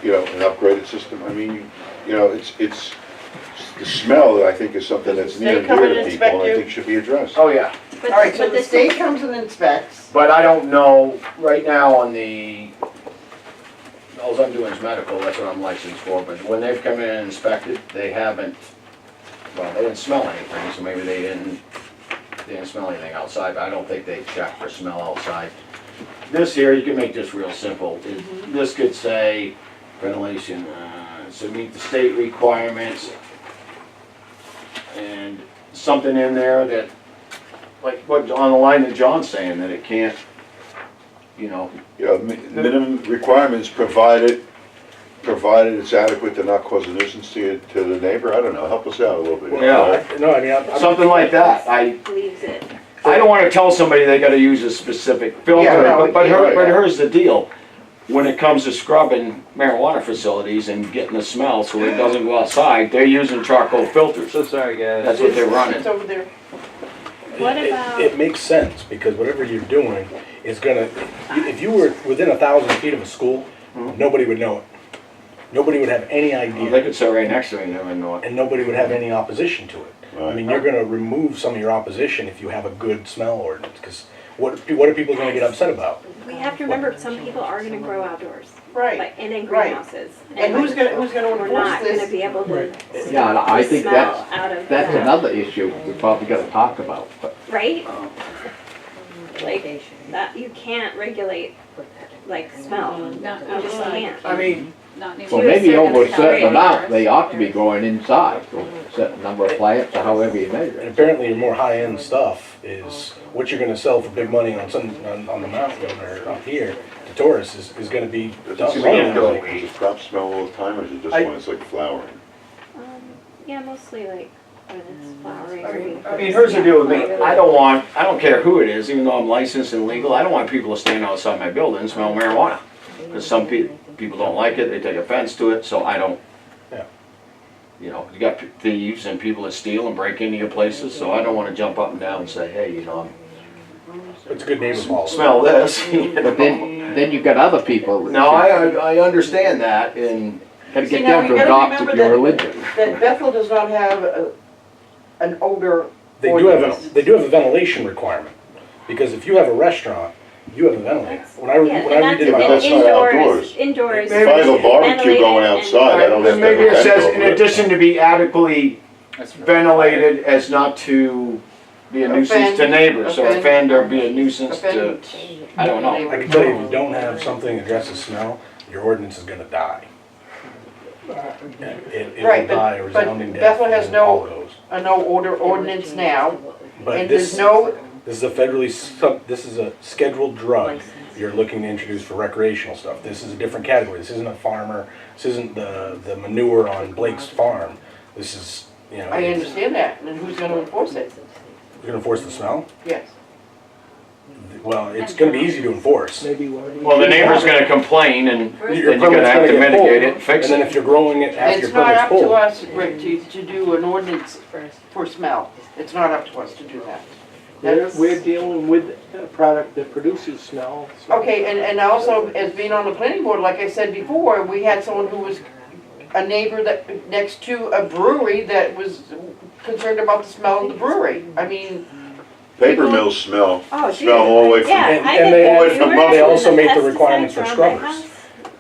S9: you know, an upgraded system. I mean, you know, it's, the smell, I think, is something that's near and
S1: They come
S9: dear
S1: and
S9: to people,
S1: inspect
S9: and I
S1: you?
S9: think should be addressed.
S8: Oh, yeah,
S6: But-
S1: all right, so
S6: but
S1: the
S6: this
S1: state
S6: is-
S1: comes and inspects.
S8: but I don't know, right now on the, all I'm doing is medical, that's what I'm licensed for, but when they've come in and inspected, they haven't, well, they didn't smell anything, so maybe they didn't smell anything outside, but I don't think they checked for smell outside. This here, you can make this real simple. This could say ventilation, so meet the state requirements. And something in there that, like what, on the line that John's saying, that it can't, you know,
S9: You know, minimum requirements provided it's adequate to not cause a nuisance to the neighbor. I don't know, help us out a little bit.
S8: Yeah.
S10: No, I mean, I'm.
S8: something like that.
S6: leaves it.
S8: I don't wanna tell somebody they gotta use a specific filter,
S1: Yeah, no,
S8: but
S1: yeah.
S8: here's the deal. When it comes to scrubbing marijuana facilities and getting the smell so it doesn't go outside, they're using charcoal filters.
S12: So sorry, guys.
S8: That's what they're running.
S1: It's over there.
S6: What
S10: It-
S6: about-
S10: It makes sense, because whatever you're doing is gonna, if you were within 1,000 feet of a school, nobody would know it. Nobody would have any
S8: They
S10: idea,
S8: could sit right next to me and never know it.
S10: and nobody would have any opposition to it. I mean, you're gonna remove some of your opposition if you have a good smell ordinance, because what are people gonna get upset about?
S6: We have to remember, some people are gonna grow outdoors,
S1: Right.
S6: like, and in
S1: Right.
S6: greenhouses.
S1: And who's gonna
S6: we're
S1: enforce
S6: not gonna
S1: this?
S6: be able to
S4: Yeah,
S6: stop
S4: I
S6: the
S4: think
S6: smell out of
S4: that's
S6: that.
S4: another issue we probably gotta talk about, but
S6: Right? Like, that, you can't regulate, like, smell.
S5: Not
S6: You just
S5: outside.
S6: can't.
S8: I mean,
S5: Not near.
S4: well,
S6: To a
S4: maybe
S6: certain
S4: over a certain
S6: degree.
S4: amount, they ought to be growing inside, so a certain number of plants or however you measure
S10: And
S4: it.
S10: apparently your more high-end stuff is, what you're gonna sell for big money on on the mountain or up here to tourists is gonna be
S9: Does
S10: done
S9: it seem
S10: wrong.
S9: does the crop smell all the time, or is it just when it's like flowering?
S6: Yeah, mostly like, when it's flowering.
S8: I mean, here's the deal with me, I don't care who it is, even though I'm licensed and legal, I don't want people to stand outside my building and smell marijuana. Because some people don't like it, they take offense to it, so I don't.
S10: Yeah.
S8: You know, you got thieves and people that steal and break into your places, so I don't wanna jump up and down and say, hey, you know,
S10: It's a good neighbor policy.
S8: smell this. you know.
S4: But then you've got other people. that-
S8: No, I understand that, and
S4: Gotta
S1: See,
S4: get
S1: now
S4: them
S1: you
S4: to
S1: gotta
S4: adopt
S1: remember
S4: your
S1: that-
S4: religion.
S1: That Bethel does not have an odor
S10: They do have
S1: ordinance.
S10: they do have a ventilation requirement, because if you have a restaurant, you have a ventilator. When I
S6: Yeah,
S10: when
S6: and
S10: I
S6: that's
S10: redid my
S9: But that's not outdoors.
S6: indoors.
S9: If I have a barbecue going outside, I don't have to
S8: maybe
S9: have
S8: it
S9: a
S8: says,
S9: vent
S8: in
S9: over it.
S8: addition to be adequately ventilated as not to be a nuisance to neighbors, or offend or be a nuisance to,
S1: Offend.
S8: I don't know.
S10: I can tell you, if you don't have something that addresses smell, your ordinance is gonna die. It will
S1: Right,
S10: die a
S1: but
S10: resounding death.
S1: Bethel has
S10: in all
S1: no-
S10: those.
S1: A no odor ordinance now,
S10: But
S1: and
S10: this,
S1: there's no,
S10: this is a this is a scheduled drug you're looking to introduce for recreational stuff. This is a different category. This isn't a farmer, this isn't the manure on Blake's farm. This is, you know,
S1: I
S10: it's-
S1: understand that, and who's gonna enforce it?
S10: you're gonna enforce the smell?
S1: Yes.
S10: Well, it's gonna be easy to enforce.
S8: Well, the neighbor's gonna complain, and
S10: Your
S8: then you're gonna
S10: permit's
S8: have to
S10: get pulled,
S8: mitigate it and fix
S10: And then
S8: it.
S10: if you're growing it after your
S1: It's not
S10: permit's
S1: up to
S10: pulled.
S1: us, Rick, to do an ordinance for smell. It's not up to us to do that.
S7: We're dealing with a product that produces smell. so-
S1: Okay, and also, as being on the planning board, like I said before, we had someone who was a neighbor that, next to a brewery that was concerned about the smell of the brewery. I mean,
S9: Paper mills smell
S6: Oh,
S9: all the way from.
S6: Yeah,
S10: And-
S6: I
S10: and
S6: get
S10: they-
S6: the
S9: all the way from
S6: rumors
S9: Buffalo.
S10: They
S6: and
S10: also
S6: the
S10: make the requirements for
S6: pesticides around my
S10: scrubbers.
S6: house,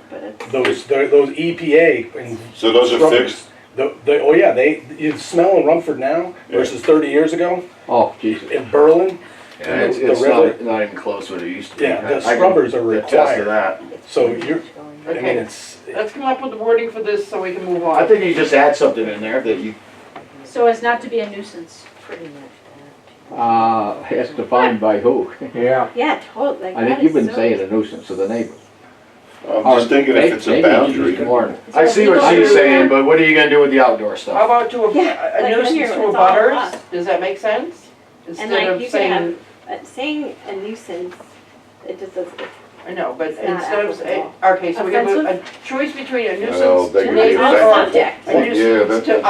S6: but it's-
S10: Those EPA and
S9: So those are
S10: scrubbers.
S9: fixed?
S10: Oh yeah, you smell in Rumford now versus 30 years ago
S4: Oh, Jesus.
S10: in Berlin.
S8: Yeah, it's
S10: The river.
S8: not even close what it used to be.
S10: Yeah, the
S8: I can
S10: scrubbers are
S8: attest to
S10: required.
S8: that.
S10: So you're, I mean,
S1: okay,
S10: it's,
S1: let's come up with the wording for this so we can move on.
S8: I think you just add something in there that you,
S3: So as not to be a nuisance.
S11: Pretty much
S4: It's defined by who?
S10: yeah.
S6: Yeah, totally.
S4: I think you've been saying a nuisance to the neighbors.
S9: I'm just thinking if it's a
S4: Maybe you
S9: boundary.
S4: should warn.
S8: I see what she's saying, but what are you gonna do with the outdoor
S1: How
S8: stuff?
S1: about to
S6: Yeah,
S1: a
S6: like
S1: nuisance
S6: here,
S1: to
S6: it's all
S1: abutters?
S6: up.
S1: Does that make sense?
S6: And
S1: Instead
S6: like
S1: of
S6: you could
S1: saying,
S6: have, saying a nuisance, it just does,
S1: I know, but
S6: It's not
S1: instead of,
S6: applicable.
S1: okay, so we have a choice between a
S9: Well,
S1: nuisance
S9: they
S1: to
S9: could be
S1: neighbors
S9: offensive.
S1: or
S6: subject.
S1: a
S9: Yeah,
S1: nuisance to
S9: that's-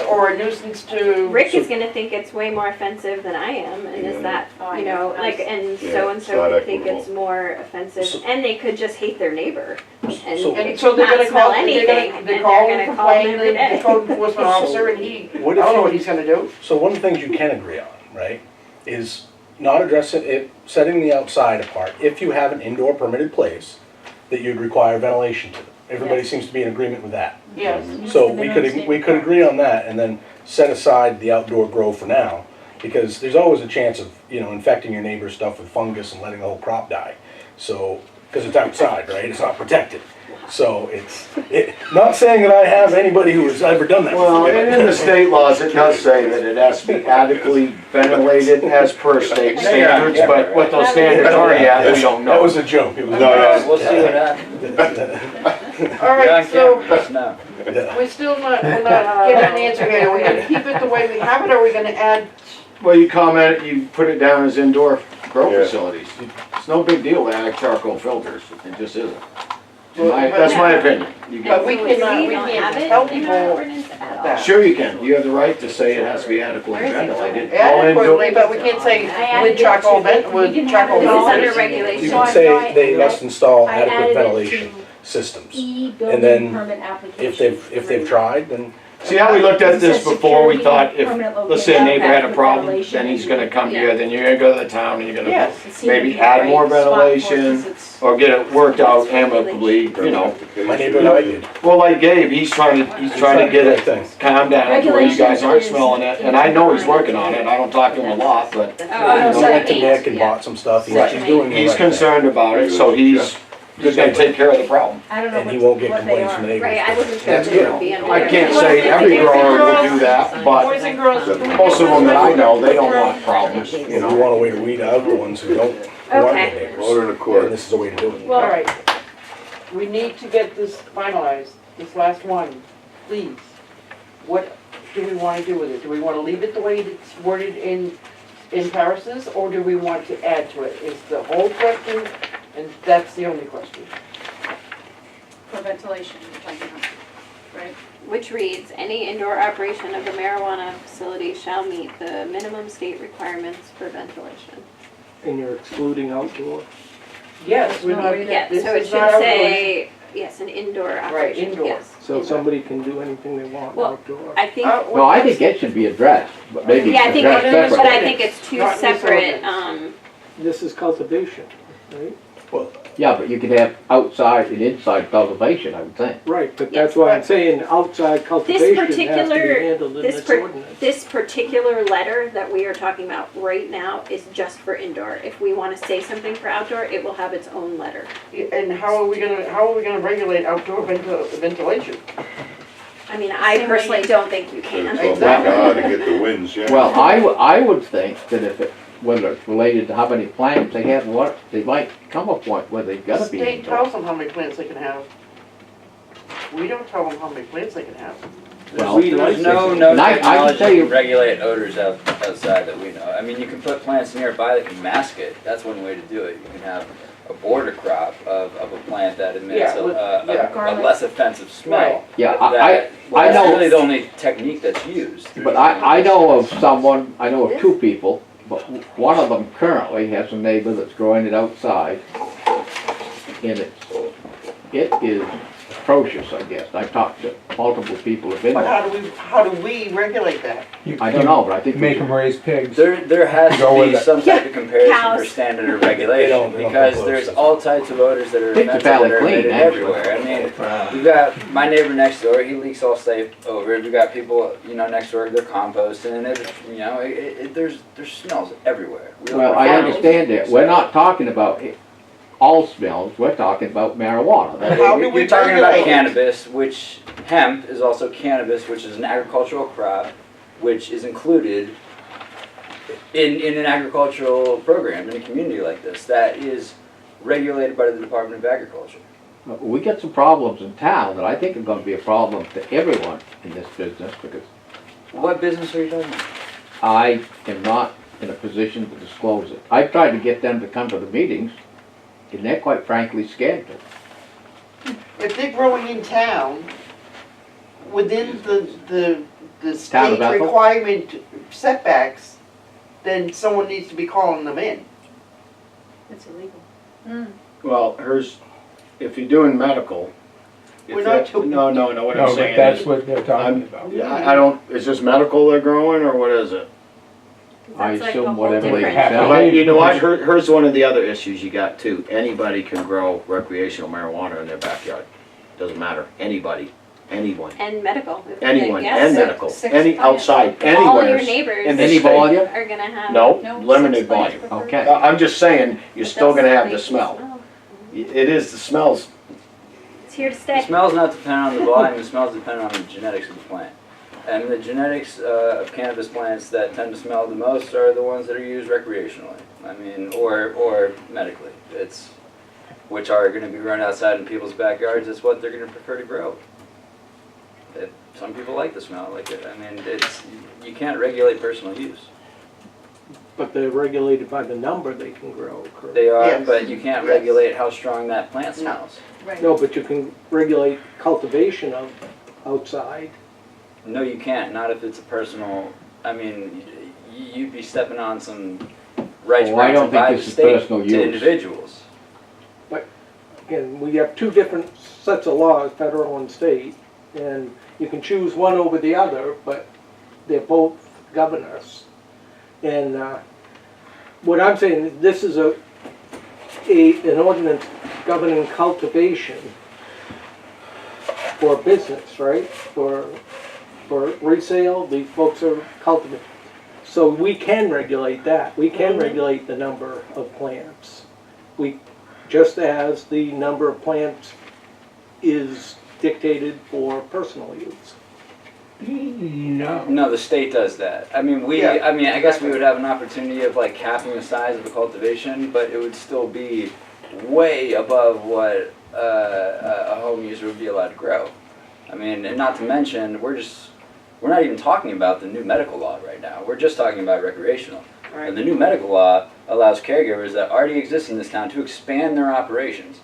S1: abutters or a nuisance to.
S6: Rick is gonna think it's way more offensive than I am, and
S9: Yeah.
S6: is that,
S3: Oh, I
S6: you know,
S3: know.
S6: like, and
S9: Yeah,
S6: so and
S9: it's
S6: so
S9: not
S6: could think
S9: equitable.
S6: it's more offensive, and they could just hate their neighbor, and
S10: So-
S1: And
S6: it
S1: so
S6: could
S1: they're
S6: not
S1: gonna
S6: smell
S1: call,
S6: anything, and
S1: they
S6: they're
S1: call
S6: gonna
S1: and
S6: call them
S1: complain
S6: every
S1: the
S6: day.
S1: code enforcement officer and he, I
S10: What if
S1: don't know
S10: you-
S1: what he's gonna do.
S10: So one of the things you can agree on, right, is not addressing it, setting the outside apart. If you have an indoor permitted place, that you'd require ventilation to. Everybody
S3: Yes.
S10: seems to be in agreement with that.
S1: Yes,
S10: So
S3: The
S10: we
S3: minimum
S10: could
S3: state
S10: agree on that and then set aside the outdoor grow for now. Because there's always a chance of, you know, infecting your neighbor's stuff with fungus and letting the whole crop die. So, because it's outside, right, it's not protected. So not saying that I have anybody who has ever done that.
S8: Well, and in the state laws, it does say that it has to be adequately ventilated as per state standards, but what those standards are yet, we don't
S10: That
S8: know.
S10: was a joke. It was
S9: No, no.
S13: We'll see what happens.
S1: alright, so
S13: Just now.
S1: we're still not, we're not getting an answer here. Are we gonna keep it the way we have it or are we gonna add?
S8: Well, you comment, you put it down as indoor grow
S9: Yeah.
S8: facilities. It's no big deal to add charcoal filters, it just isn't.
S1: But-
S8: That's my opinion. You
S1: But
S8: can,
S1: we
S6: So
S1: cannot, we
S6: don't have
S1: can't
S6: it
S1: tell
S6: in our
S1: people
S6: ordinance at all.
S1: that.
S8: sure you can, you have the right to say it has to be adequately
S6: Where is it
S8: ventilated.
S6: going?
S8: All
S1: Adequately,
S8: indoor,
S1: but we can't say
S3: I added
S1: with
S3: it
S1: charcoal
S3: to-
S1: vent,
S3: we
S1: with
S3: didn't
S1: charcoal
S3: have it
S6: This is
S3: all.
S6: under
S1: filters.
S6: regulation.
S10: You
S3: So
S10: could
S3: I
S10: say
S3: thought-
S10: they must install
S3: I
S10: adequate
S3: added it
S10: ventilation
S3: to
S10: systems.
S3: E
S10: And
S3: building
S10: then
S3: permit application.
S10: If they've tried, then
S8: see how we looked at this
S3: It says
S8: before, we
S3: security,
S8: thought if,
S3: permanent
S8: let's say a neighbor had a
S3: location,
S8: problem,
S3: ventilation,
S8: then he's gonna come to
S6: Yeah.
S8: you, then you're gonna go to the town and you're gonna
S1: Yes.
S3: It seemed to
S8: maybe
S3: be
S8: add
S3: the
S8: more
S3: right spot for it,
S8: ventilation,
S3: 'cause it's-
S8: or get it worked out amicably, you know.
S10: my neighbor and I did.
S8: Well, like Gabe, he's trying to get it calmed down to where you guys aren't smelling it, and I know he's working on it, I don't talk to him a lot, but
S6: Oh,
S10: I
S6: no,
S10: went to
S6: section
S10: Nick
S6: eight,
S10: and
S6: yeah.
S10: bought some stuff, he's
S6: Section
S10: doing the
S8: he's
S10: right thing.
S8: concerned about it, so he's gonna take care of the problem.
S3: I don't know
S10: And he
S3: what,
S10: won't get
S3: what they
S10: complaints from the
S3: are.
S10: neighbors.
S6: Right, I wasn't sure
S8: That's
S6: if it
S8: good.
S6: would be under.
S8: I can't say every grower will do that, but
S1: Boys and girls, can we
S8: most of
S1: get
S8: them that I
S1: this
S8: know, they don't want problems, you
S10: You
S8: know.
S10: want a way to weed out the ones who don't want the
S6: Okay.
S10: neighbors.
S9: Order in the
S10: And
S9: court.
S10: this is a way to do it.
S1: All right, we need to get this finalized, this last one, please. What do we want to do with it? Do we want to leave it the way it's worded in Paris's, or do we want to add to it? Is the whole question, and that's the only question.
S3: For ventilation, you're talking about, right?
S6: Which reads, any indoor operation of a marijuana facility shall meet the minimum state requirements for ventilation.
S7: And you're excluding outdoor.
S1: Yes, we're
S3: No,
S1: not,
S3: we-
S6: Yeah,
S1: this
S6: so it
S1: is
S6: should
S1: not outdoors.
S6: say, yes, an indoor operation,
S1: indoor.
S6: yes.
S7: So
S6: indoor.
S7: somebody can do anything they want
S6: Well,
S7: outdoor.
S6: I think,
S4: No, I think it should be addressed, but maybe
S6: yeah, I think,
S4: addressed
S6: but
S4: separately.
S6: I think it's two
S1: Not in this
S6: separate,
S1: ordinance.
S7: This is cultivation, right?
S4: Yeah, but you could have outside and inside cultivation, I would think.
S7: Right, but
S6: Yes,
S7: that's why I'm
S1: but-
S7: saying outside cultivation has to be
S6: particular-
S7: handled in
S6: this
S7: this
S6: per-
S7: ordinance.
S6: this particular letter that we are talking about right now is just for indoor. If we wanna say something for outdoor, it will have its own letter.
S1: And how are we gonna regulate outdoor ventilation?
S6: I mean, I
S3: Same
S6: personally
S3: way-
S6: don't think you can.
S9: Oh my God, to get the winds, yeah.
S4: Well, I would think that if it, whether it's related to how many plants they have, what, they might come a point where they've gotta be
S1: State
S4: indoors.
S1: tells them how many plants they can have. We don't tell them how many plants they can have.
S4: Well,
S7: We
S13: There's
S7: like
S13: no,
S7: it.
S13: no
S4: And I can
S13: technology
S4: tell
S13: to
S4: you-
S13: regulate odors outside that we know. I mean, you can put plants nearby that can mask it. That's one way to do it. You can have a border crop of a plant that emits
S1: Yeah, with- yeah.
S13: a less offensive smell.
S4: Yeah,
S13: That-
S4: I
S13: That's
S4: know,
S13: really the only technique that's used.
S4: but I know of someone, I know of two people, but one of them currently has a neighbor that's growing it outside. And it is atrocious, I guess. I've talked to multiple people who've been
S1: But
S4: there.
S1: how do we regulate that?
S4: I don't know, but I think we
S14: Make
S4: should.
S14: them raise pigs.
S13: There has
S14: Go
S13: to
S14: with
S13: be
S14: it.
S13: some type of comparison
S6: Cows.
S13: for standard or regulation,
S10: They don't
S13: because
S10: come
S13: there's
S10: close.
S13: all types of odors that are
S4: Pigs are
S13: invented
S4: fairly
S13: that are
S4: clean,
S13: emitted
S4: actually.
S13: everywhere. I mean, we've got my neighbor next door, he leaks all safe over. We've got people, next door, they're composting, and there's smells everywhere.
S4: Well, I understand that. We're not talking about all smells, we're talking about marijuana. That's-
S1: How do we
S13: You're talking about
S1: regulate it?
S13: cannabis, which hemp is also cannabis, which is an agricultural crop, which is included in an agricultural program in a community like this that is regulated by the Department of Agriculture.
S4: We get some problems in town that I think are gonna be a problem to everyone in this business, because
S13: What business are you talking about?
S4: I am not in a position to disclose it. I've tried to get them to come to the meetings, and they're quite frankly scared to.
S1: If they're growing in town, within the
S4: Town of
S1: state
S4: Bethel?
S1: requirement setbacks, then someone needs to be calling them in.
S3: It's illegal.
S8: Well, if you're doing medical. if
S1: We're not
S8: that-
S1: doing-
S8: No, what I'm
S14: No, but
S8: saying
S14: that's
S8: is,
S14: what they're talking about.
S8: I don't, is this medical they're growing, or what is it?
S4: I
S6: That's like a
S4: assume
S6: whole
S4: whatever they
S6: different-
S4: sell.
S8: But you know what, here's one of the other issues you got too. Anybody can grow recreational marijuana in their backyard. Doesn't matter, anybody, anyone,
S6: And medical. if they-
S8: anyone,
S6: yes.
S8: and medical,
S3: Six
S8: any,
S3: plants.
S8: outside,
S6: All your
S8: anywhere
S6: neighbors
S8: in the
S4: Any
S8: state.
S4: volume?
S6: are gonna have.
S8: No,
S3: No,
S8: limited
S3: 6 plants
S8: volume.
S3: per
S4: Okay.
S3: person.
S8: I'm just saying, you're
S6: but
S8: still
S6: that's
S8: gonna have the
S6: make
S8: smell. It is, the smells,
S6: It's here to
S13: The
S6: stay.
S13: smell's not dependent on the volume, the smell's dependent on the genetics of the plant. And the genetics of cannabis plants that tend to smell the most are the ones that are used recreationally. I mean, or medically. Which are gonna be grown outside in people's backyards, it's what they're gonna prefer to grow. Some people like the smell, I mean, you can't regulate personal use.
S7: But they're regulated by the number they can grow, correct?
S13: They are,
S1: Yes.
S13: but you can't
S1: Yes.
S13: regulate how strong that plant smells.
S3: Right.
S7: No, but you can regulate cultivation of outside.
S13: No, you can't, not if it's a personal, I mean, you'd be stepping on some rights
S4: Oh, I don't
S13: granted by
S4: think
S13: the
S4: this is
S13: state
S4: personal
S13: to
S4: use.
S13: individuals.
S7: Again, we have two different sets of laws, federal and state, and you can choose one over the other, but they're both govern us. And what I'm saying, is this is an ordinance governing cultivation for business, right? For resale, the folks are cultivating. So we can regulate that. We can regulate the number of plants. Just as the number of plants is dictated for personal use.
S14: No.
S13: No, the state does that. I mean,
S1: Yeah.
S13: I guess we would have an opportunity of like capping the size of a cultivation, but it would still be way above what a home user would be allowed to grow. I mean, and not to mention, we're not even talking about the new medical law right now. We're just talking about recreational. And the new medical law allows caregivers that already exist in this town to expand their operations.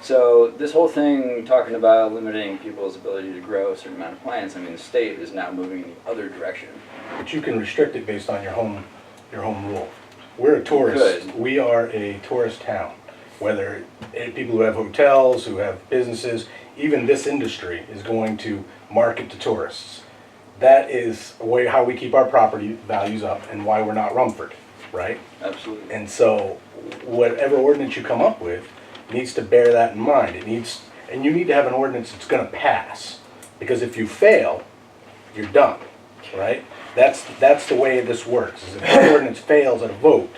S13: So this whole thing talking about limiting people's ability to grow a certain amount of plants, I mean, the state is now moving in the other direction.
S10: But you can restrict it based on your home rule. We're a tourist,
S13: Good.
S10: we are a tourist town. Whether people who have hotels, who have businesses, even this industry is going to market to tourists. That is a way how we keep our property values up and why we're not Rumford, right?
S13: Absolutely.
S10: And so whatever ordinance you come up with needs to bear that in mind. And you need to have an ordinance that's gonna pass. Because if you fail, you're done, right? That's the way this works, is if the ordinance fails at a vote,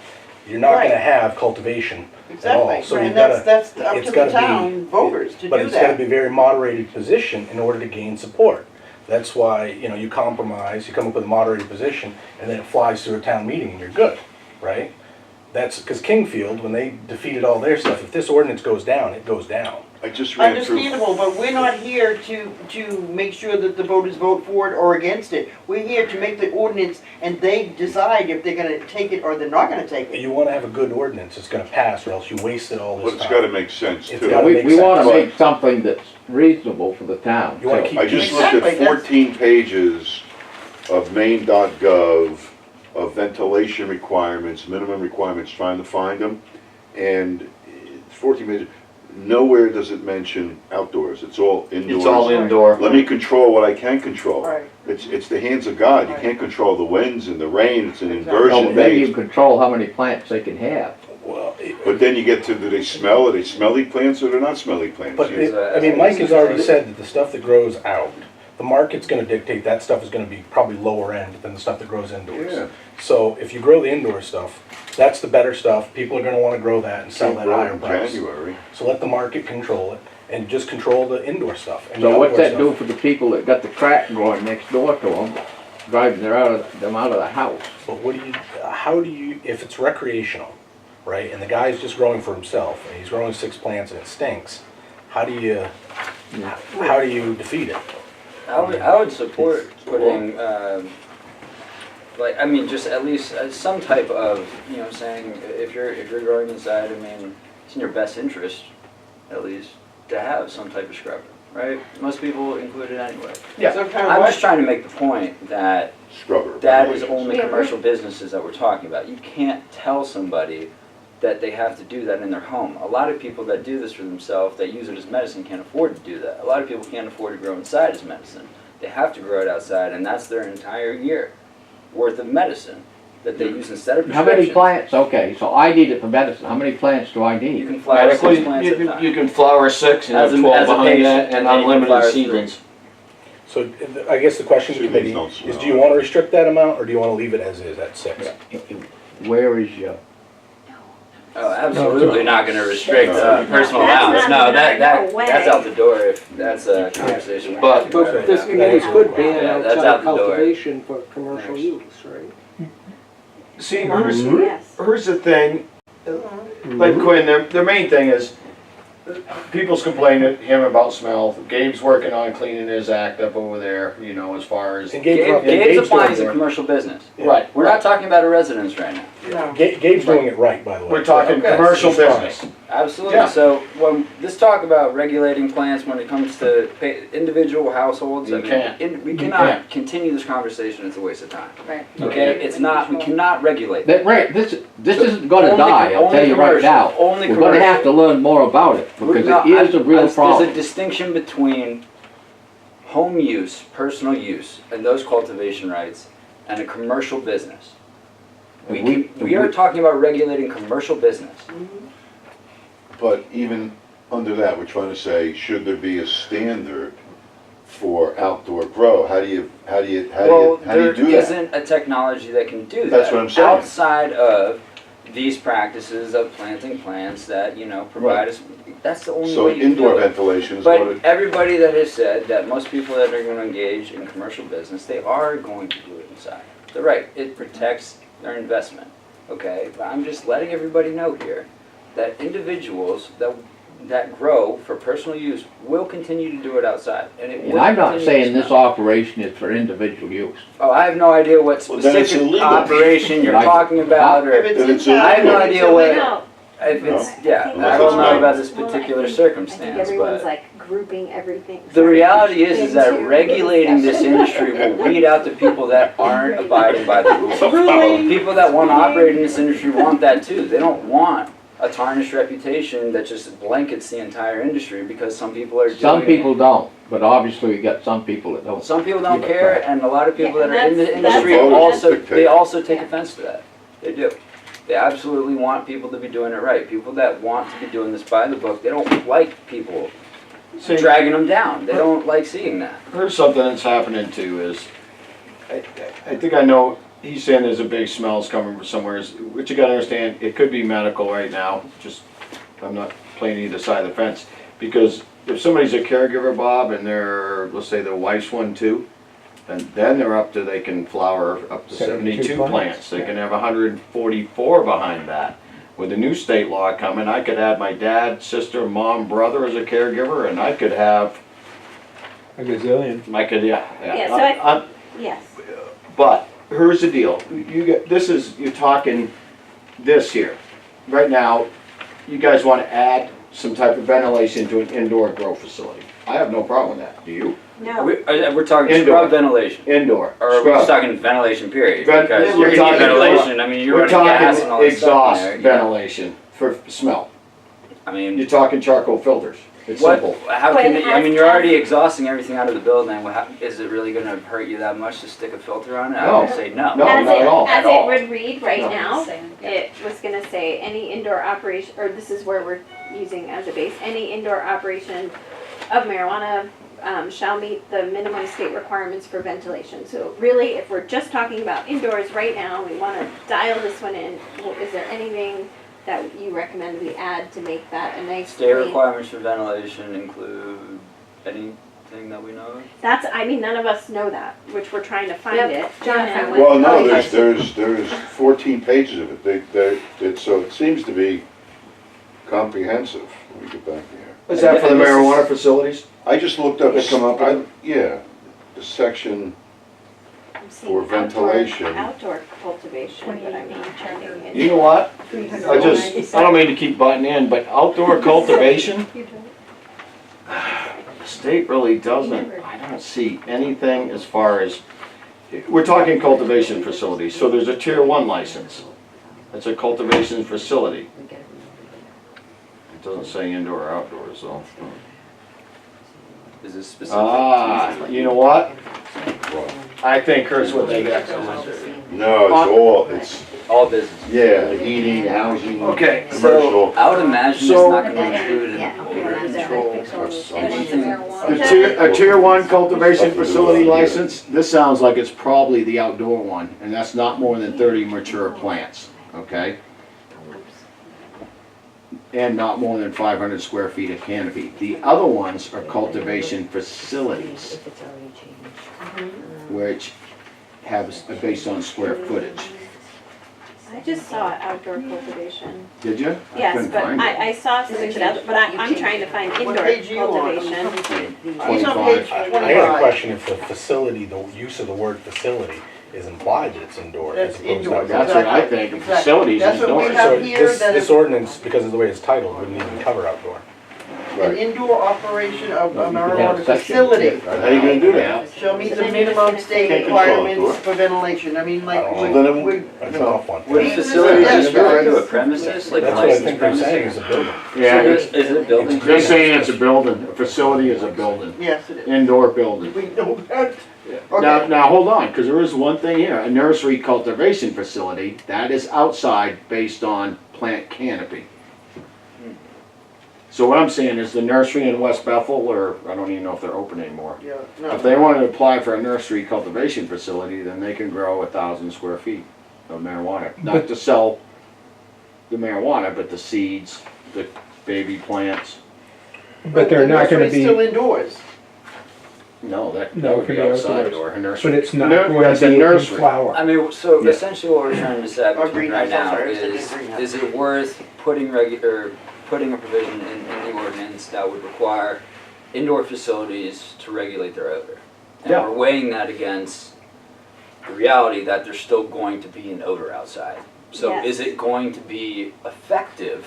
S10: you're not
S1: Right.
S10: gonna have cultivation at all.
S1: Exactly,
S10: So
S1: and
S10: you've gotta,
S1: that's up
S10: it's
S1: to the
S10: gotta be-
S1: town voters to
S10: but
S1: do
S10: it's gotta
S1: that.
S10: be a very moderated position in order to gain support. That's why, you compromise, you come up with a moderated position, and then it flies through a town meeting and you're good, right? That's, because Kingfield, when they defeated all their stuff, if this ordinance goes down, it goes down.
S9: I just ran through.
S1: Understandable, but we're not here to make sure that the voters vote for it or against it. We're here to make the ordinance and they decide if they're gonna take it or they're not gonna take it.
S10: You wanna have a good ordinance, it's gonna pass, or else you wasted all this
S9: But
S10: time.
S9: it's gotta make sense
S10: It's
S9: too.
S10: gotta
S4: We
S10: make
S4: wanna
S10: sense.
S4: make something that's reasonable for the town.
S10: You wanna
S4: too.
S10: keep.
S9: I just
S1: Exactly,
S9: looked at
S1: that's-
S9: 14 pages of Maine.gov of ventilation requirements, minimum requirements, trying to find them. And it's 14 pages. nowhere does it mention outdoors, it's all indoors.
S8: It's all indoor.
S9: Let me control what I can control.
S1: Right.
S9: It's the hands of God, you can't control the winds and the rain, it's an
S4: No,
S9: inversion
S4: but then you
S9: base.
S4: control how many plants they can have.
S10: Well,
S9: But then you get to, do they smell, are they smelly plants or they're not smelly plants?
S10: but,
S9: You-
S10: I mean, Mike has already said that the stuff that grows out, the market's gonna dictate that stuff is gonna be probably lower end than the stuff that grows indoors.
S9: Yeah.
S10: So if you grow the indoor stuff, that's the better stuff, people are gonna wanna grow that and sell
S9: Can't
S10: that
S9: grow
S10: higher
S9: in
S10: price.
S9: January.
S10: So let the market control it, and just control the indoor stuff. And
S4: So
S10: the
S4: what's
S10: outdoor
S4: that do
S10: stuff-
S4: for the people that got the crack growing next door to them, driving them out of the house?
S10: But what do you, how do you, if it's recreational, right, and the guy's just growing for himself, and he's growing 6 plants and it stinks, how do you defeat it?
S13: I would support putting, like, I mean, just at least some type of, you know what I'm saying, if you're growing inside, I mean, it's in your best interest, at least, to have some type of scrubber, right? Most people include it anyway.
S1: So kind of
S13: I'm
S1: what?
S13: just trying to make the point that
S9: Scrubber.
S13: that is
S9: regulations.
S13: only
S2: Yeah,
S13: commercial businesses that we're talking about. You can't tell somebody that they have to do that in their home. A lot of people that do this for themselves, that use it as medicine, can't afford to do that. A lot of people can't afford to grow inside as medicine. They have to grow it outside, and that's their entire year worth of medicine that they use instead of
S4: How
S13: prescriptions.
S4: many plants, okay, so I need it for medicine, how many plants do I
S13: You
S4: need?
S13: can flower 6
S8: Medically,
S13: plants
S8: you
S13: at a
S8: can,
S13: time.
S8: you can flower 6 and
S13: As
S8: have
S13: a-
S8: 12
S13: as a
S8: behind
S13: patient,
S8: that,
S13: and
S8: and
S13: then you can
S8: unlimited
S13: flower 3.
S8: seedlings.
S10: So I guess the question to the
S9: Seedlings
S10: committee
S9: don't
S10: is,
S9: smell.
S10: do you wanna restrict that amount, or do you wanna leave it as is at 6?
S4: Where is your,
S13: Oh, absolutely not gonna restrict personal
S6: That's
S13: amounts.
S6: not-
S13: No, that,
S6: no way.
S13: that's out the door if that's a conversation. we're
S8: But-
S13: having
S7: But
S13: right
S7: this
S13: now.
S7: committee could ban
S13: Yeah, that's
S7: outside
S13: out the door.
S7: cultivation for commercial use, right?
S8: See,
S6: Yes.
S8: here's the thing, like Quinn, their main thing is, people's complaining to him about smell. Gabe's working on cleaning his act up over there, you know, as far as.
S10: And
S13: Gabe's
S10: Gabe's
S13: applying as a
S10: doing it.
S13: commercial business.
S8: Right,
S13: We're not talking about a residence right now.
S1: No.
S10: Gabe's doing it right, by the way.
S8: we're talking
S13: Okay.
S8: commercial
S10: He's trying.
S8: business.
S13: Absolutely.
S8: Yeah.
S13: So when this talk about regulating plants when it comes to individual households,
S8: You
S13: I mean,
S8: can't.
S13: we
S8: You
S13: cannot
S8: can't.
S13: continue this conversation. It's a waste of time.
S2: Right.
S13: Okay, it's not. We cannot regulate.
S4: that, right, this isn't gonna
S13: Only
S4: die, I'll
S13: only
S4: tell you right
S13: commercial,
S4: now.
S13: only
S4: We're gonna have to
S13: commercial.
S4: learn more about it, because
S13: No,
S4: it is a real
S13: There's a
S4: problem.
S13: distinction between home use, personal use, and those cultivation rights, and a commercial business. We are talking about regulating commercial business.
S9: But even under that, we're trying to say, should there be a standard for outdoor grow? How do you
S13: Well, there
S9: do that?
S13: isn't a technology that can do that.
S9: That's what I'm saying.
S13: Outside of these practices of planting plants that, you know, provide us, that's the only
S9: So
S13: way you can
S9: indoor
S13: do it.
S9: ventilation is what
S13: But
S9: it,
S13: everybody that has said that most people that are going to engage in commercial business, they are going to do it inside. They're right, it protects their investment, okay? But I'm just letting everybody know here that individuals that grow for personal use will continue to do it outside. And
S4: And I'm not saying this operation is for individual use.
S13: Oh, I have no idea what
S9: Well, then it's
S13: specific
S9: illegal.
S13: operation you're
S4: But I-
S13: talking about,
S1: If
S13: or
S1: it's
S9: Then it's
S1: inside,
S13: I have no
S1: it's
S13: idea
S1: illegal.
S6: No.
S13: if it's,
S9: No.
S13: yeah,
S6: Unless
S13: I
S9: it's
S13: don't know
S9: not.
S13: about this
S6: Well,
S13: particular
S6: I think
S13: circumstance,
S6: everyone's
S13: but
S6: like grouping everything.
S13: the reality is that
S6: into
S13: regulating this
S6: discussion.
S13: industry will weed out the people that aren't abiding by the rules.
S1: Really?
S13: People that want to operate in this industry want that too. They don't want a tarnished reputation that just blankets the entire industry because some people are doing
S4: Some
S13: it.
S4: people don't, but obviously we got some people that don't.
S13: Some people don't
S4: Give a
S13: care,
S4: crap.
S13: and a lot of people
S6: Yeah,
S13: that are in the
S6: that's-
S13: industry
S9: that's-
S13: also,
S9: Voters
S13: they
S9: dictate.
S13: also take
S6: Yeah.
S13: offense to that. They do. They absolutely want people to be doing it right. People that want to be doing this by the book, they don't like people
S8: See,
S13: dragging them down. They don't like seeing that.
S8: here's something that's happening too is, I think I know, he's saying there's a big smells coming from somewhere, which you gotta understand, it could be medical right now, just, I'm not playing either side of the fence. Because if somebody's a caregiver, Bob, and they're, let's say their wife's one too, and then they're up to, they can flower up to 72 plants. They can have 144 behind that. With the new state law coming, I could have my dad, sister, mom, brother as a caregiver, and I could have,
S14: A gazillion.
S6: Yeah, so Yes.
S8: But here's the deal, you get, you're talking this here. Right now, you guys wanna add some type of ventilation to an indoor grow facility. I have no problem with that, do you?
S6: No.
S13: We're talking
S8: Indoor.
S13: scrub ventilation.
S8: Indoor,
S13: Or we're
S8: scrub.
S13: just talking ventilation period,
S8: Ven-
S13: because
S8: we're
S13: you're gonna
S8: talking-
S13: need ventilation, I mean, you're
S8: We're
S13: running gas and all
S8: talking
S13: this stuff in
S8: exhaust
S13: there. Yeah.
S8: ventilation for smell.
S13: I mean,
S8: You're talking charcoal filters. It's
S13: what,
S8: simple.
S13: how
S6: But
S13: can,
S6: it
S13: I mean,
S6: has
S13: you're
S6: to-
S13: already exhausting everything out of the building, is it really gonna hurt you that much to stick a filter on it? I would
S8: No.
S13: say no.
S8: No,
S6: As
S8: not at all.
S6: it, as
S13: At all.
S6: it would read right
S8: No.
S6: now,
S5: Saying,
S6: it was gonna say, any indoor operation, or this is where we're using as a base, any indoor operation of marijuana shall meet the minimum state requirements for ventilation. So really, if we're just talking about indoors right now, we wanna dial this one in, is there anything that you recommend we add to make that a nice
S13: State
S6: clean?
S13: requirements for ventilation include anything that we know of?
S6: That's, I mean, none of us know that, which we're trying to find
S2: Yep.
S6: it.
S2: John
S6: And
S2: found
S6: when-
S9: Well, no,
S2: Oh,
S9: there's 14 pages of it. So it seems to be comprehensive. Let me get back here.
S8: Is that for the
S13: And this is-
S8: marijuana facilities?
S9: I just looked up,
S8: They come up with it?
S9: yeah, the section,
S6: I'm seeing
S9: for
S6: outdoor-
S9: ventilation.
S6: Outdoor cultivation, but I mean, finding it.
S8: You know what? I don't mean to keep butting in, but outdoor cultivation, the state really doesn't, I don't see anything as far as, we're talking cultivation facilities, so there's a tier 1 license. It's a cultivation facility. It doesn't say indoor or outdoors, though.
S13: Is this specific?
S8: You know what?
S9: Well,
S8: I think here's what they got going.
S9: no, it's
S13: All business.
S9: yeah, eating, housing,
S8: Okay,
S9: commercial.
S13: I would imagine
S8: So-
S13: it's not gonna include an
S11: Yeah.
S13: odor control.
S5: Anything marijuana.
S8: A tier 1 cultivation facility license, this sounds like it's probably the outdoor one, and that's not more than 30 mature plants, okay? And not more than 500 square feet of canopy. The other ones are cultivation facilities,
S11: If it's already changed.
S8: which have, based on square footage.
S6: I just saw outdoor cultivation.
S8: Did you? I
S6: Yes,
S8: couldn't
S6: but
S8: find it.
S6: I saw something, but I'm trying to find indoor
S1: page are you on?
S6: cultivation.
S1: He's on
S8: 25.
S1: page
S10: I got a
S1: 25.
S10: question if the facility, the use of the word facility is implied that it's indoor as
S1: That's
S10: opposed to
S1: indoor.
S10: outdoor.
S8: That's what I
S1: Exactly.
S8: think,
S1: Exactly.
S8: facilities
S1: That's what we
S8: indoors.
S1: have
S10: So
S1: here,
S10: this,
S1: that
S10: this
S1: is
S10: ordinance, because of the way it's titled, wouldn't even cover outdoor.
S1: an
S9: Right.
S1: indoor operation of a
S8: You could have
S1: marijuana
S8: section.
S1: facility.
S9: How you gonna do that?
S1: Shall meet
S6: So
S1: the
S6: then you're just
S1: minimum
S6: gonna
S1: state
S6: say-
S9: Can't control it,
S1: requirements
S9: do
S1: for ventilation. I mean, like,
S10: Well,
S9: then it
S1: we,
S10: That's a tough one.
S13: Would
S1: Even
S13: facility
S1: if it's
S13: just refer to a
S1: guys-
S13: premises, like a
S10: That's what I
S13: licensed
S10: think they're saying is
S13: premises?
S10: a building.
S8: Yeah,
S13: Is it a building?
S8: they're saying it's a building, a facility is a building,
S1: yes, it is.
S8: indoor building.
S1: We know that.
S8: Now,
S1: Okay,
S8: now, hold on, because there is one thing here, a nursery cultivation facility, that is outside based on plant canopy. So what I'm saying is the nursery in West Bethel, or, I don't even know if they're open anymore.
S1: yeah,
S8: If
S1: no.
S8: they wanted to apply for a nursery cultivation facility, then they can grow 1,000 square feet of marijuana. Not to sell the marijuana, but the seeds, the baby plants.
S14: But they're not gonna
S1: The nursery's still
S14: be,
S1: indoors.
S8: No, that
S14: No,
S8: would
S14: it could
S8: be
S14: be
S8: outside
S14: outdoors.
S8: or a nursery.
S14: but it's not
S8: No,
S14: going
S8: that's
S14: to
S8: a
S14: be in
S8: nursery.
S14: flower.
S13: I mean, so
S8: Yeah.
S13: essentially what we're trying to decide
S1: Or
S13: between right
S1: greenhouse, I'm
S13: now
S1: sorry, I said greenhouse.
S13: is it worth putting putting a provision in the ordinance that would require indoor facilities to regulate their odor? And
S8: Yeah.
S13: we're weighing that against the reality that there's still going to be an odor outside. So
S6: Yes.
S13: is it going to be effective,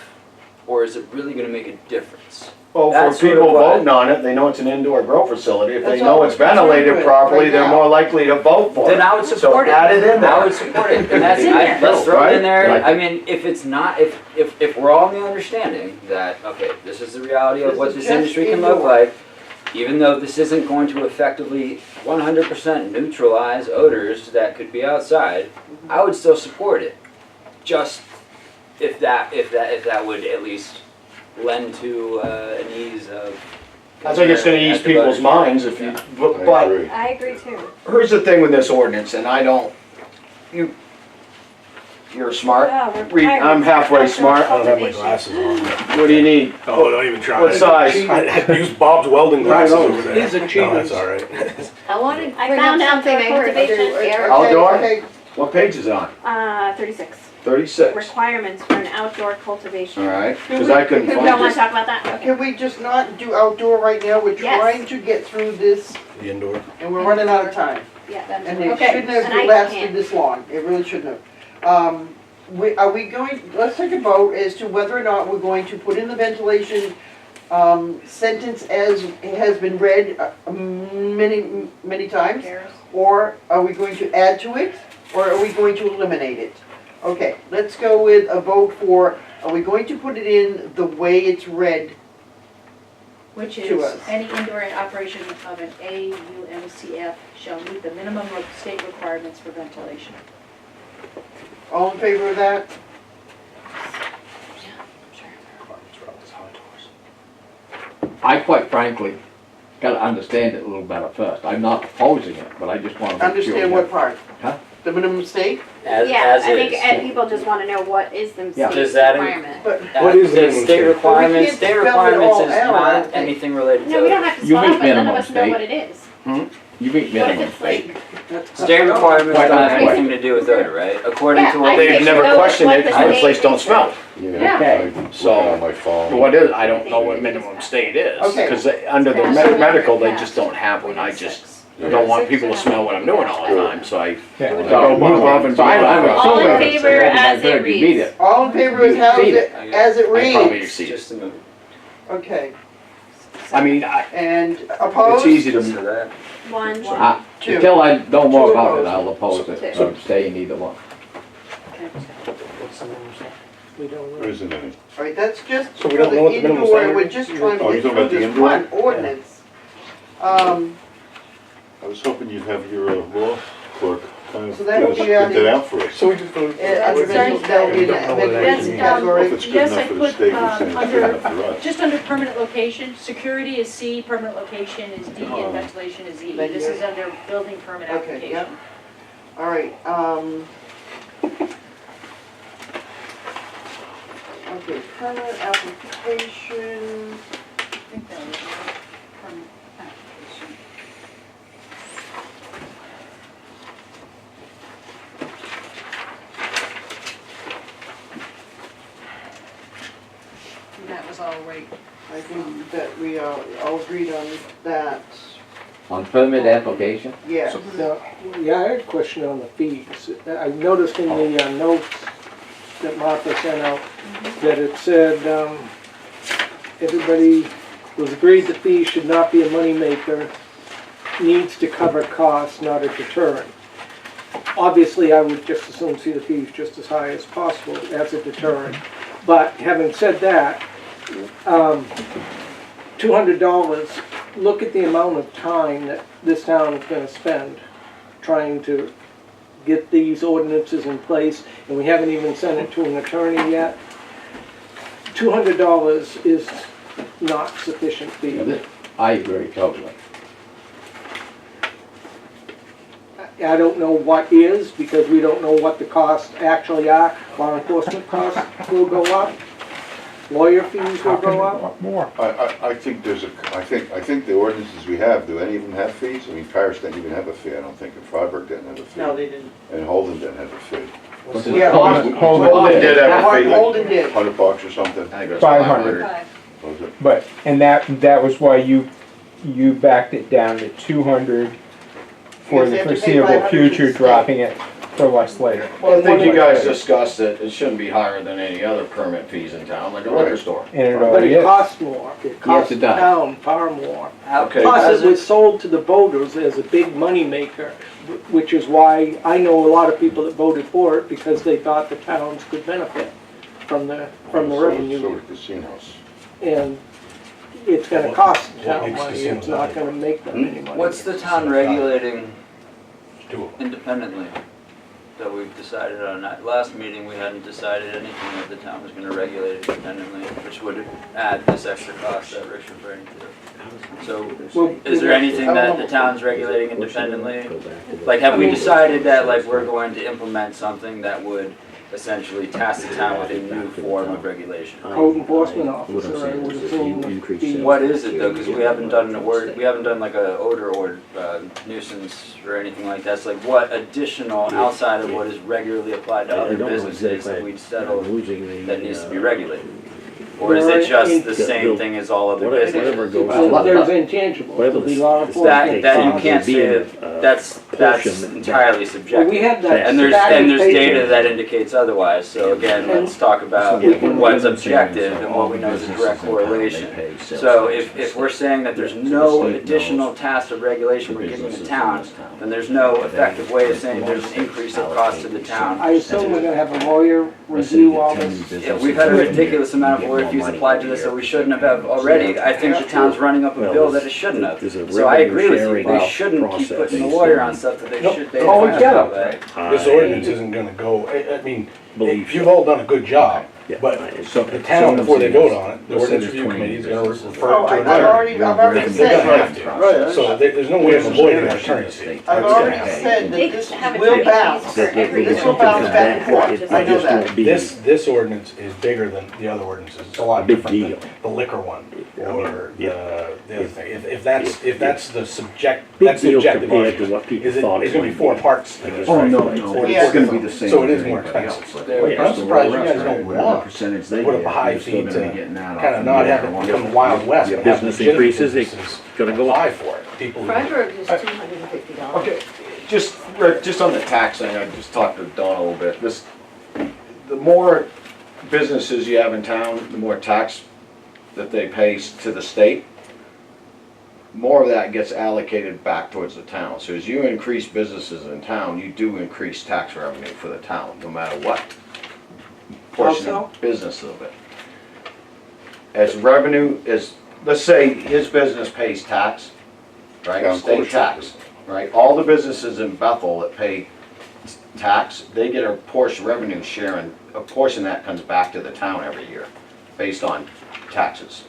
S13: or is it really gonna make a difference?
S8: Well,
S13: That's
S8: for
S13: sort of
S8: people
S13: what-
S8: voting on it, they know it's an indoor grow facility. If they
S1: That's
S8: know
S1: all
S8: it's
S1: we're concerned
S8: ventilated
S1: with
S8: properly,
S1: right
S8: they're
S1: now.
S8: more likely to vote for it.
S13: Then I would support
S8: So
S13: it.
S8: add it in there.
S13: I would support it, and that's,
S6: It's in there.
S13: let's throw it in there,
S8: Right.
S13: I mean, if it's not, if we're all in the understanding that, okay, this is the reality of
S1: This
S13: what
S1: is
S13: this
S1: just
S13: industry can
S1: indoor.
S13: look like, even though this isn't going to effectively 100% neutralize odors that could be outside, I would still support it. Just if that would at least lend to an ease of.
S8: I think it's gonna ease
S13: at the
S8: people's
S13: voters.
S8: minds if you,
S9: I
S8: but
S9: agree.
S6: I agree too.
S8: here's the thing with this ordinance, and I don't, you're smart. I'm halfway smart.
S10: I don't have my glasses on.
S8: What do you need?
S10: Oh, don't even try.
S8: What size?
S10: I used Bob's welding glasses over there.
S14: He's a
S10: No,
S14: cheater.
S10: that's all right.
S11: I wanted to
S6: I
S11: bring
S6: found
S11: up something I
S6: outdoor
S11: heard
S6: cultivation.
S11: through Eric.
S8: Outdoor?
S1: Okay,
S8: What page is it on?
S6: 36.
S8: 36.
S6: Requirements for an outdoor cultivation.
S8: All right,
S1: Can
S8: because
S1: we-
S8: I couldn't
S1: can
S6: You
S1: we
S6: don't
S8: find
S6: wanna
S8: it.
S6: talk about that? Okay.
S1: can we just not do outdoor right now? We're
S6: Yes.
S1: trying to get through this
S10: The indoor.
S1: and we're running out of time.
S6: Yeah, that's
S1: And it
S6: okay.
S1: shouldn't have
S6: And I
S1: lasted
S6: can't.
S1: this long, it really shouldn't have. Are we going, let's take a vote as to whether or not we're going to put in the ventilation sentence as it has been read many, many times? Or are we going to add to it, or are we going to eliminate it? Okay, let's go with a vote for Are we going to put it in the way it's read?
S3: Which
S1: To
S3: is,
S1: us.
S3: any indoor operation of an AUMCF shall meet the minimum of state requirements for ventilation.
S1: All in favor of that?
S4: I quite frankly gotta understand it a little better first. I'm not opposing it, but I just wanna make sure.
S1: Understand what part?
S4: Huh?
S1: The minimum state?
S13: As,
S6: Yeah,
S13: as
S6: I think,
S13: is.
S6: and people just wanna know what is the
S4: Yeah.
S6: state
S13: Does that
S6: requirement.
S1: But
S7: What is the
S13: the
S7: minimum
S13: state
S7: state?
S13: requirements?
S1: can't
S13: State
S1: spell it
S13: requirements
S1: all
S13: is
S1: out, I don't
S13: not
S1: think.
S13: anything related
S6: No, we don't
S13: to.
S6: have to
S4: You
S6: spell
S4: meet
S6: it, but none of
S4: minimum
S6: us know
S4: state.
S6: what it is.
S4: You meet
S6: What if
S4: minimum
S6: it's
S4: state.
S6: like,
S13: State requirements
S4: Quite
S13: don't have
S4: honestly.
S13: anything to do with odor, right? According
S6: Yeah,
S13: to
S6: I
S13: what
S6: think
S8: They've
S6: it
S8: never
S6: should go with
S8: questioned
S6: what
S8: it
S6: the
S8: because the
S6: state
S8: place don't
S6: said.
S8: smell.
S9: Yeah,
S4: Okay.
S9: I looked
S8: So,
S9: on my phone.
S8: What is, I don't know what minimum state is,
S1: Okay.
S8: because under the
S6: Yeah.
S8: medical, they just don't have one, I just don't want people to smell what I'm doing all the time, so I
S12: Yeah.
S8: go above and
S4: So I'm
S8: beyond.
S6: All in
S4: assuming
S6: favor
S4: that
S6: as
S4: I've
S6: it
S4: heard you meet
S6: reads.
S4: it.
S1: All in favor of
S4: You
S1: how
S4: exceed
S1: it, as it
S8: I probably
S1: reads?
S8: exceed it.
S13: Just a move.
S1: Okay,
S8: I mean,
S1: and
S8: it's
S1: opposed?
S8: easy to,
S13: So that,
S6: One,
S1: Two.
S4: Until I know more
S1: Two
S4: about it,
S1: opposed.
S4: I'll oppose it,
S6: Two.
S4: or stay in either one.
S7: What's the minimum state? We don't know.
S9: There isn't any.
S1: All right, that's just
S10: So
S1: for
S10: we don't know
S1: the
S10: what the minimum
S1: indoor,
S10: standard
S1: we're
S10: is?
S1: just trying to
S9: Oh,
S1: get
S9: you're talking
S1: through
S9: about the
S1: this
S9: indoor?
S1: one ordinance.
S9: I was hoping you'd have your law clerk kind of
S1: So that would be
S9: print
S1: added-
S9: that out for us.
S10: So we just voted.
S1: Under mental, that would be
S10: We don't know what it
S1: an
S10: actually
S1: amendment
S10: is.
S9: Well,
S1: category.
S9: if it's good
S3: Yes,
S9: enough
S3: I
S9: for the
S3: put,
S9: state, we're saying it's good
S3: under-
S9: enough for us.
S3: just under permanent location, security is C, permanent location is D, and ventilation is E.
S1: Thank
S3: This
S1: you.
S3: is under building permit
S1: Okay,
S3: application.
S1: yep. All right, okay, permit application,
S5: I think that was from application. And that was all right.
S1: I think that we all agreed on that,
S4: On permit application,
S1: yeah.
S7: Now, yeah, I had a question on the fees. I noticed in the notes that Martha sent out that it said, everybody was agreed the fees should not be a moneymaker, needs to cover costs, not a deterrent. Obviously, I would just as soon see the fees just as high as possible as a deterrent. But having said that, $200, look at the amount of time that this town is gonna spend trying to get these ordinances in place, and we haven't even sent it to an attorney yet. $200 is not sufficient fee.
S4: I agree totally.
S7: I don't know what is, because we don't know what the costs actually are. Law enforcement costs will go up. Lawyer fees will go up.
S12: More.
S9: I think there's I think the ordinances we have, do any of them have fees? I mean, Paris didn't even have a fee, I don't think, and Freiburg didn't have a fee.
S1: No, they didn't.
S9: And Holden didn't have a fee.
S1: Yeah,
S8: Holden did have a fee.
S1: Holden did.
S9: $100 or something?
S8: I think it was
S12: 500.
S8: 500.
S9: Was it?
S12: But, and that was why you backed it down to 200 for
S1: Because they
S12: the
S1: have to pay
S12: foreseeable
S1: 500 to the
S12: future,
S1: state.
S12: dropping it for less later.
S8: Well, I think you guys discussed that it shouldn't be higher than any other permit fees in town, like a liquor store.
S12: And it
S7: But
S12: already
S7: it
S12: is.
S7: costs more. It costs
S4: it
S7: the
S4: does.
S7: town far more.
S8: Okay.
S7: Plus, it was sold to the voters as a big moneymaker, which is why I know a lot of people that voted for it because they thought the towns could benefit from the
S9: So
S7: revenue.
S9: do casinos.
S7: And it's gonna cost the
S10: What
S7: town
S10: makes
S7: money,
S10: casinos
S7: it's not gonna make them any money.
S13: what's the town regulating
S10: Two of them.
S13: independently that we've decided on? That last meeting, we hadn't decided anything that the town was gonna regulate independently, which would add this extra cost that Rick's referring to. So,
S7: Well,
S13: is there anything that the town's regulating independently? Like, have we decided that, like, we're going to implement something that would essentially task the town with a new form of regulation?
S7: Code enforcement officer, I would assume. the-
S13: What is it though? Because we haven't done like a odor or nuisance or anything like that. It's like what additional outside of what is regularly applied to other businesses that we'd settle that needs to be regulated? Or is
S7: There
S13: it just
S7: are
S13: the same thing as all other
S15: Whatever
S13: businesses?
S15: goes
S7: There's intangibles.
S15: Whatever
S7: There'll be
S15: the
S7: law
S15: the
S7: enforcement.
S13: That you
S15: There's
S13: can't
S15: being
S13: say,
S15: a,
S13: that's
S15: portion that-
S13: entirely
S7: Well, we
S13: subjective.
S7: have that.
S13: And there's
S7: stack of
S13: data
S7: papers.
S13: that indicates otherwise, so again, let's talk about
S7: We can-
S13: what's objective and what we know is a direct correlation. So if we're saying that there's no additional task of regulation we're giving the town, then there's no effective way of saying there's an increase of cost to the town.
S7: I assume we're gonna have a lawyer review all this.
S13: Yeah, we've had a ridiculous amount of lawyer fees applied to this that we shouldn't have already. I think the town's running up a bill that it shouldn't have. So I agree with you, they shouldn't keep putting the lawyer on stuff that they should, they
S10: No,
S13: don't
S10: we
S13: have
S10: get it.
S13: that.
S10: This ordinance isn't gonna go, I mean,
S15: Believe
S10: you've all done a good job,
S15: Yeah.
S10: but
S15: So-
S10: the town, before they vote on it, the
S15: Let's say
S10: ordinance
S15: there's
S10: review
S15: 20
S10: committee is gonna
S15: businesses.
S10: refer
S1: Oh,
S10: to
S1: I've
S10: another.
S1: already
S10: They're gonna
S1: said,
S10: have to. So there's no way of avoiding an attorney's fee.
S1: I've
S10: That's gonna
S1: already
S10: happen.
S1: said
S6: They
S1: that this
S6: have
S1: will
S6: attorney
S1: bounce.
S6: fees for every
S1: This will
S6: business.
S1: bounce back and forth, I know that.
S10: This ordinance is bigger than the other ordinances, it's a lot
S15: Big
S10: different than
S15: deal.
S10: the liquor one, or
S15: Yeah.
S10: the other thing. If that's the subject,
S15: Big
S10: that's the
S15: deal
S10: objective
S15: compared to
S10: argument.
S15: what people
S10: Is it,
S15: thought
S10: it's
S15: it
S10: gonna be
S15: might
S10: 4
S15: be.
S10: parts to this,
S15: Oh,
S10: right?
S15: no,
S10: Four
S15: no,
S1: it's
S10: different
S1: gonna
S15: be the
S10: ones.
S15: same
S10: So it
S15: as
S10: is more
S15: everybody
S10: expensive.
S15: Oh, yeah.
S10: I'm surprised you guys don't want
S15: percentage
S10: to put up a high fee to kinda not have it become the Wild West.
S15: Your
S10: but have
S15: business
S10: legitimate
S15: increases, it's
S10: businesses
S15: gonna go
S10: apply
S15: up.
S10: for it. People.
S11: Freiburg is $250.
S8: Okay, just, Rick, just on the tax thing, I just talked to Don a little bit, the more businesses you have in town, the more tax that they pay to the state, more of that gets allocated back towards the town. So as you increase businesses in town, you do increase tax revenue for the town, no matter what portion
S7: Also?
S8: of business of it. As revenue is, let's say his business pays tax, right,
S9: Town
S8: state
S9: portion.
S8: tax, right? All the businesses in Bethel that pay tax, they get a portion revenue share, and a portion of that comes back to the town every year, based on taxes.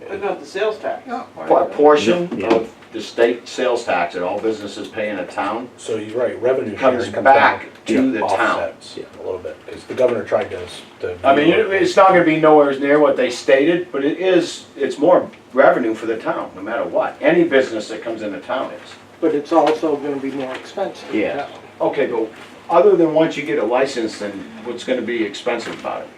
S1: But not the sales tax.
S8: A portion
S15: Yeah.
S8: of the state sales tax that all businesses pay in a town
S10: So you're right, revenue
S8: comes
S10: sharing comes
S8: back
S10: down
S8: to the town.
S10: offsets a little bit, because the governor tried to.
S8: I mean, it's not gonna be nowhere near what they stated, but it's more revenue for the town, no matter what. Any business that comes into town is.
S7: But it's also gonna be more expensive.
S4: Yeah.
S8: Okay, but other than once you get a license, then what's gonna be expensive about it?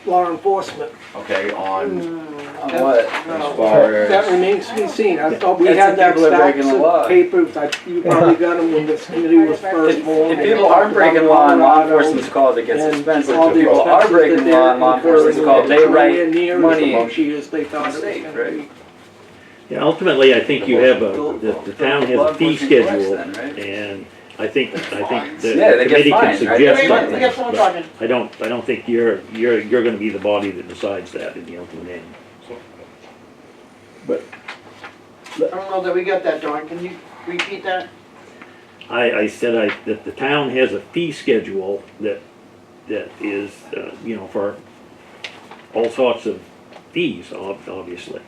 S7: Law enforcement.
S8: Okay, on,
S13: What?
S8: as far
S7: That
S8: as,
S7: remains to be seen. I thought we
S13: That's
S7: had
S13: if
S7: that
S13: people are
S7: stacks
S13: breaking the law.
S7: of papers. You probably got them when this committee was first formed.
S13: If people aren't breaking law and law enforcement's called, it gets
S7: And
S13: expensive.
S7: all
S13: If
S7: the
S13: people are
S7: expenses
S13: breaking
S7: that
S13: law and law
S7: they're
S13: enforcement's
S7: incurring
S13: called, they
S7: nowhere
S13: write
S7: near as
S13: money.
S7: much as they thought it was
S13: State,
S7: gonna
S13: right?
S7: be.
S15: Yeah, ultimately, I think you have the town has a fee schedule,
S13: Then, right?
S15: and I think the
S13: Yeah, they get
S15: committee can
S13: fined, right?
S15: suggest
S1: Wait a minute, we got
S15: something,
S1: someone
S15: but
S1: talking.
S15: I don't think you're gonna be the body that decides that in the ultimate end.
S1: I don't know that we got that, Dawn, can you repeat that?
S15: I said that the town has a fee schedule that is, for all sorts of fees, obviously.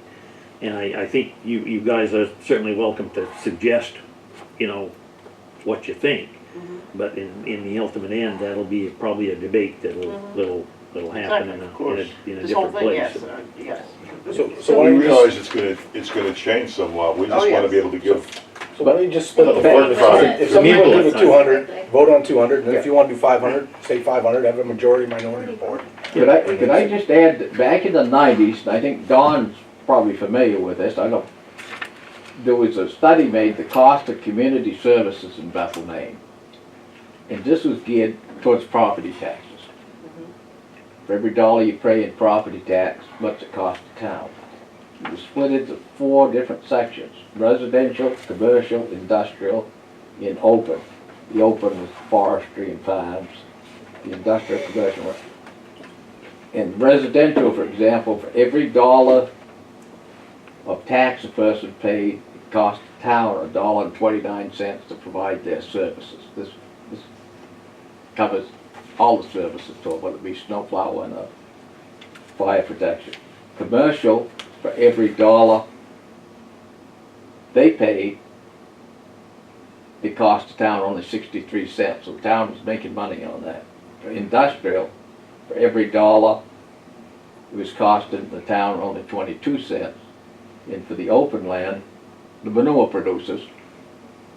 S15: And I think you guys are certainly welcome to suggest, what you think. But in the ultimate end, that'll be probably a debate that'll happen in
S1: Of course.
S15: a
S1: This whole
S15: different
S1: thing,
S15: place.
S1: yes.
S10: So why
S9: We
S10: don't you
S9: realize
S10: just,
S9: it's gonna change somewhat, we
S1: Oh,
S9: just wanna
S1: yes.
S9: be able to give,
S10: so why don't you just split the
S9: But-
S10: vote? If somebody
S15: People
S10: wanna give it
S15: decide.
S10: 200, vote on 200, and if you wanna do 500, say 500, have a majority, minority report.
S4: Could I just add, that back in the 90s, and I think Don's probably familiar with this, I know, there was a study made, the cost of community services in Bethel, Maine. And this was geared towards property taxes. For every dollar you pay in property tax, what's it cost the town? It was split into 4 different sections: residential, commercial, industrial, and open. The open was forestry and farms, the industrial, commercial. In residential, for example, for every dollar of tax a person paid, it cost the town $1.29 to provide their services. This covers all the services to it, whether it be snow plowing or fire protection. Commercial, for every dollar they paid, it cost the town only 63 cents, so the town was making money on that. For industrial, for every dollar, it was costing the town only 22 cents. And for the open land, the manure producers,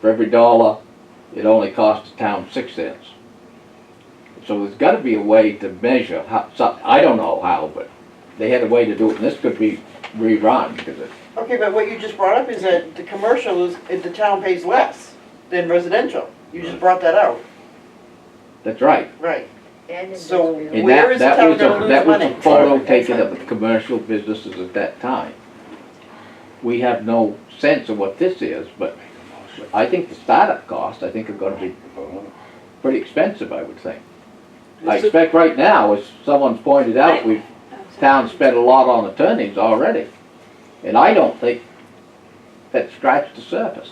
S4: for every dollar, it only cost the town 6 cents. So there's got to be a way to measure how, I don't know how, but they had a way to do it, and this could be rerun, because it,
S1: Okay, but what you just brought up is that the commercial is, the town pays less than residential. You just brought that out.
S4: that's right.
S1: Right.
S11: And
S1: So
S11: industrial.
S4: And
S1: where is the town gonna lose
S4: that was
S1: money?
S4: a photo taken of the commercial businesses at that time. We have no sense of what this is, but I think the startup costs, I think are gonna be pretty expensive, I would think. I expect right now, as someone's pointed out, town spent a lot on attorneys already. And I don't think that scratched the surface.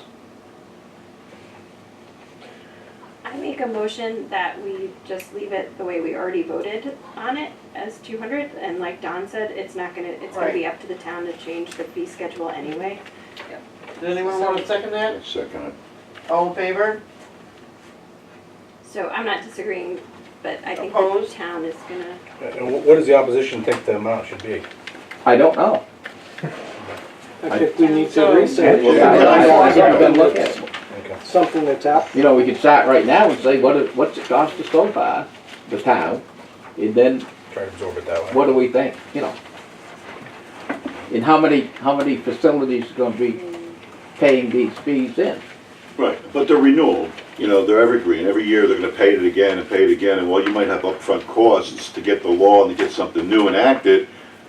S6: I make a motion that we just leave it the way we already voted on it as 200, and like Don said, it's gonna be up to the town to change the fee schedule anyway.
S1: Does anyone want to second that?
S9: Second it.
S1: All in favor?
S6: So I'm not disagreeing, but I think the
S1: Opposed?
S6: town is gonna,
S10: And what does the opposition think the amount should be?
S4: I don't know.
S7: I think we need to
S1: So-
S7: research
S4: I think we've looked at it.
S10: Okay.
S7: something that's happening.
S4: You know, we could start right now and say, what's it cost us so far, the town? And then,
S10: Try to absorb it that way.
S4: what do we think, you know? And how many facilities are gonna be paying these fees in?
S9: Right, but the renewal, you know, they're evergreen. Every year they're gonna pay it again and pay it again, and while you might have upfront costs to get the law and to get something new enacted,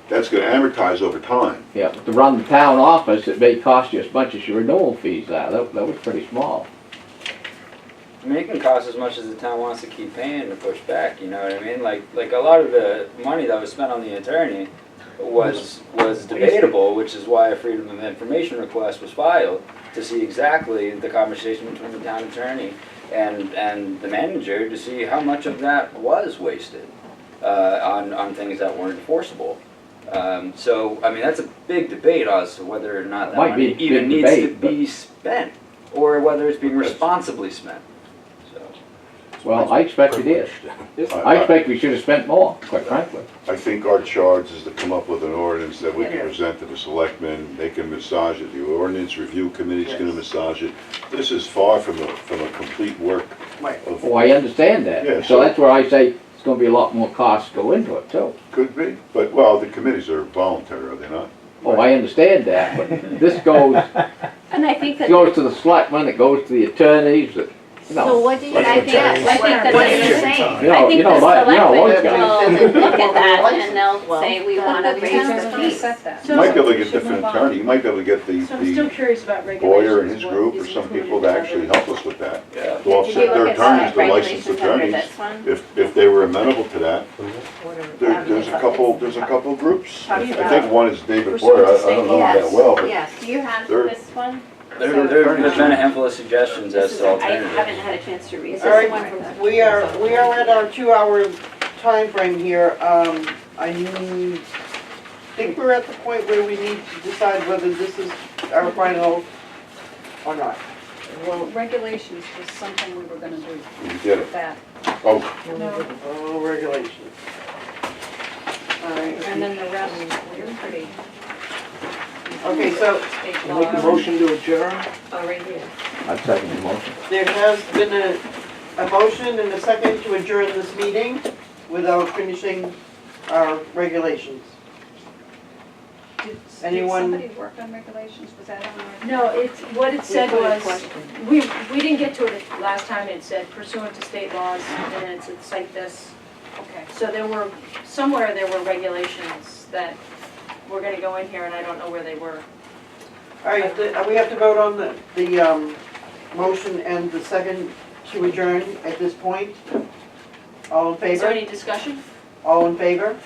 S9: that's gonna amortize over time.
S4: Yeah, but to run the town office, it may cost you as much as your renewal fees are, that was pretty small.
S13: I mean, it can cost as much as the town wants to keep paying to push back, you know what I mean? Like a lot of the money that was spent on the attorney was debatable, which is why a Freedom of Information request was filed, to see exactly the conversation between the town attorney and the manager, to see how much of that was wasted on things that weren't enforceable. So, I mean, that's a big debate as to whether or not that
S4: Might
S13: money
S4: be a
S13: even
S4: big
S13: needs
S4: debate,
S13: to be spent, or whether it's being responsibly spent. So,
S4: Well, I expect it is. I expect we should have spent more, quite frankly.
S9: I think our charge is to come up with an ordinance that we can present to the selectmen, they can massage it, the ordinance review committee's gonna massage it. This is far from a complete work
S1: Right.
S9: of,
S4: Oh, I understand
S9: Yeah,
S4: that,
S9: so-
S4: so that's where I say it's gonna be a lot more costs go into it too.
S9: could be, but, well, the committees are voluntary, are they not?
S4: Oh, I understand that, but this goes
S6: and I think that.
S4: to the selectmen, it goes to the attorneys, that, you
S11: So
S4: know.
S11: what do you
S6: I think, I
S11: suggest?
S6: think that
S1: What
S6: they
S1: is
S6: were
S1: your
S6: saying,
S4: You know-
S6: I think
S4: you
S6: the
S4: know, like, you know, those
S6: selectmen
S4: guys-
S6: will look at that and they'll
S11: Well,
S6: say, we
S11: but
S6: wanna
S11: the
S6: raise
S11: town's
S6: the
S11: gonna
S6: fees.
S5: set that.
S9: You might be able to get
S3: should
S9: different
S3: move on.
S9: attorney, you might be able to get
S3: So I'm still
S9: the
S3: curious about regulations.
S9: lawyer and his
S3: what
S9: group, or
S3: is
S9: some
S3: included
S9: people
S3: in
S9: to
S3: that
S9: actually
S3: regulation.
S9: help us with that.
S13: yeah.
S9: To
S6: Did you
S9: offset
S6: look
S9: their
S6: at
S9: attorneys,
S6: the
S9: the licensed
S6: regulations under
S9: attorneys,
S6: this one?
S9: if they were amenable to that. There's a couple groups. I think one is David Porter, I don't know him that well, but
S11: Yes.
S6: Do you have
S9: There-
S6: this one?
S13: There's been a handful of suggestions as
S6: This is,
S13: to
S6: I
S13: alternatives.
S6: haven't had a chance to read this
S1: All right,
S6: one.
S1: we are at our 2-hour time frame here. Think we're at the point where we need to decide whether this is our final or not.
S5: Well, regulations was something we were gonna do,
S9: you get it.
S5: that.
S9: Oh,
S1: Oh, regulations. All right.
S5: And then the rest, we're pretty.
S1: Okay, so
S5: State
S7: Make a
S5: law.
S7: motion to adjourn?
S5: Oh, right here.
S4: I'd second the motion.
S1: there has been a motion and a second to adjourn this meeting without finishing our regulations.
S5: Did
S1: Anyone-
S5: somebody work on regulations, was that on our?
S3: No, it's, what it said
S11: put a
S3: was,
S11: question.
S3: we didn't get to it last time, it said pursuant to state laws, and then it said cite this.
S5: Okay.
S3: So somewhere there were regulations that were gonna go in here, and I don't know where they were.
S1: All right, we have to vote on the motion and the second to adjourn at this point. All in
S3: Is there
S1: favor?
S3: any discussion?
S1: All in favor?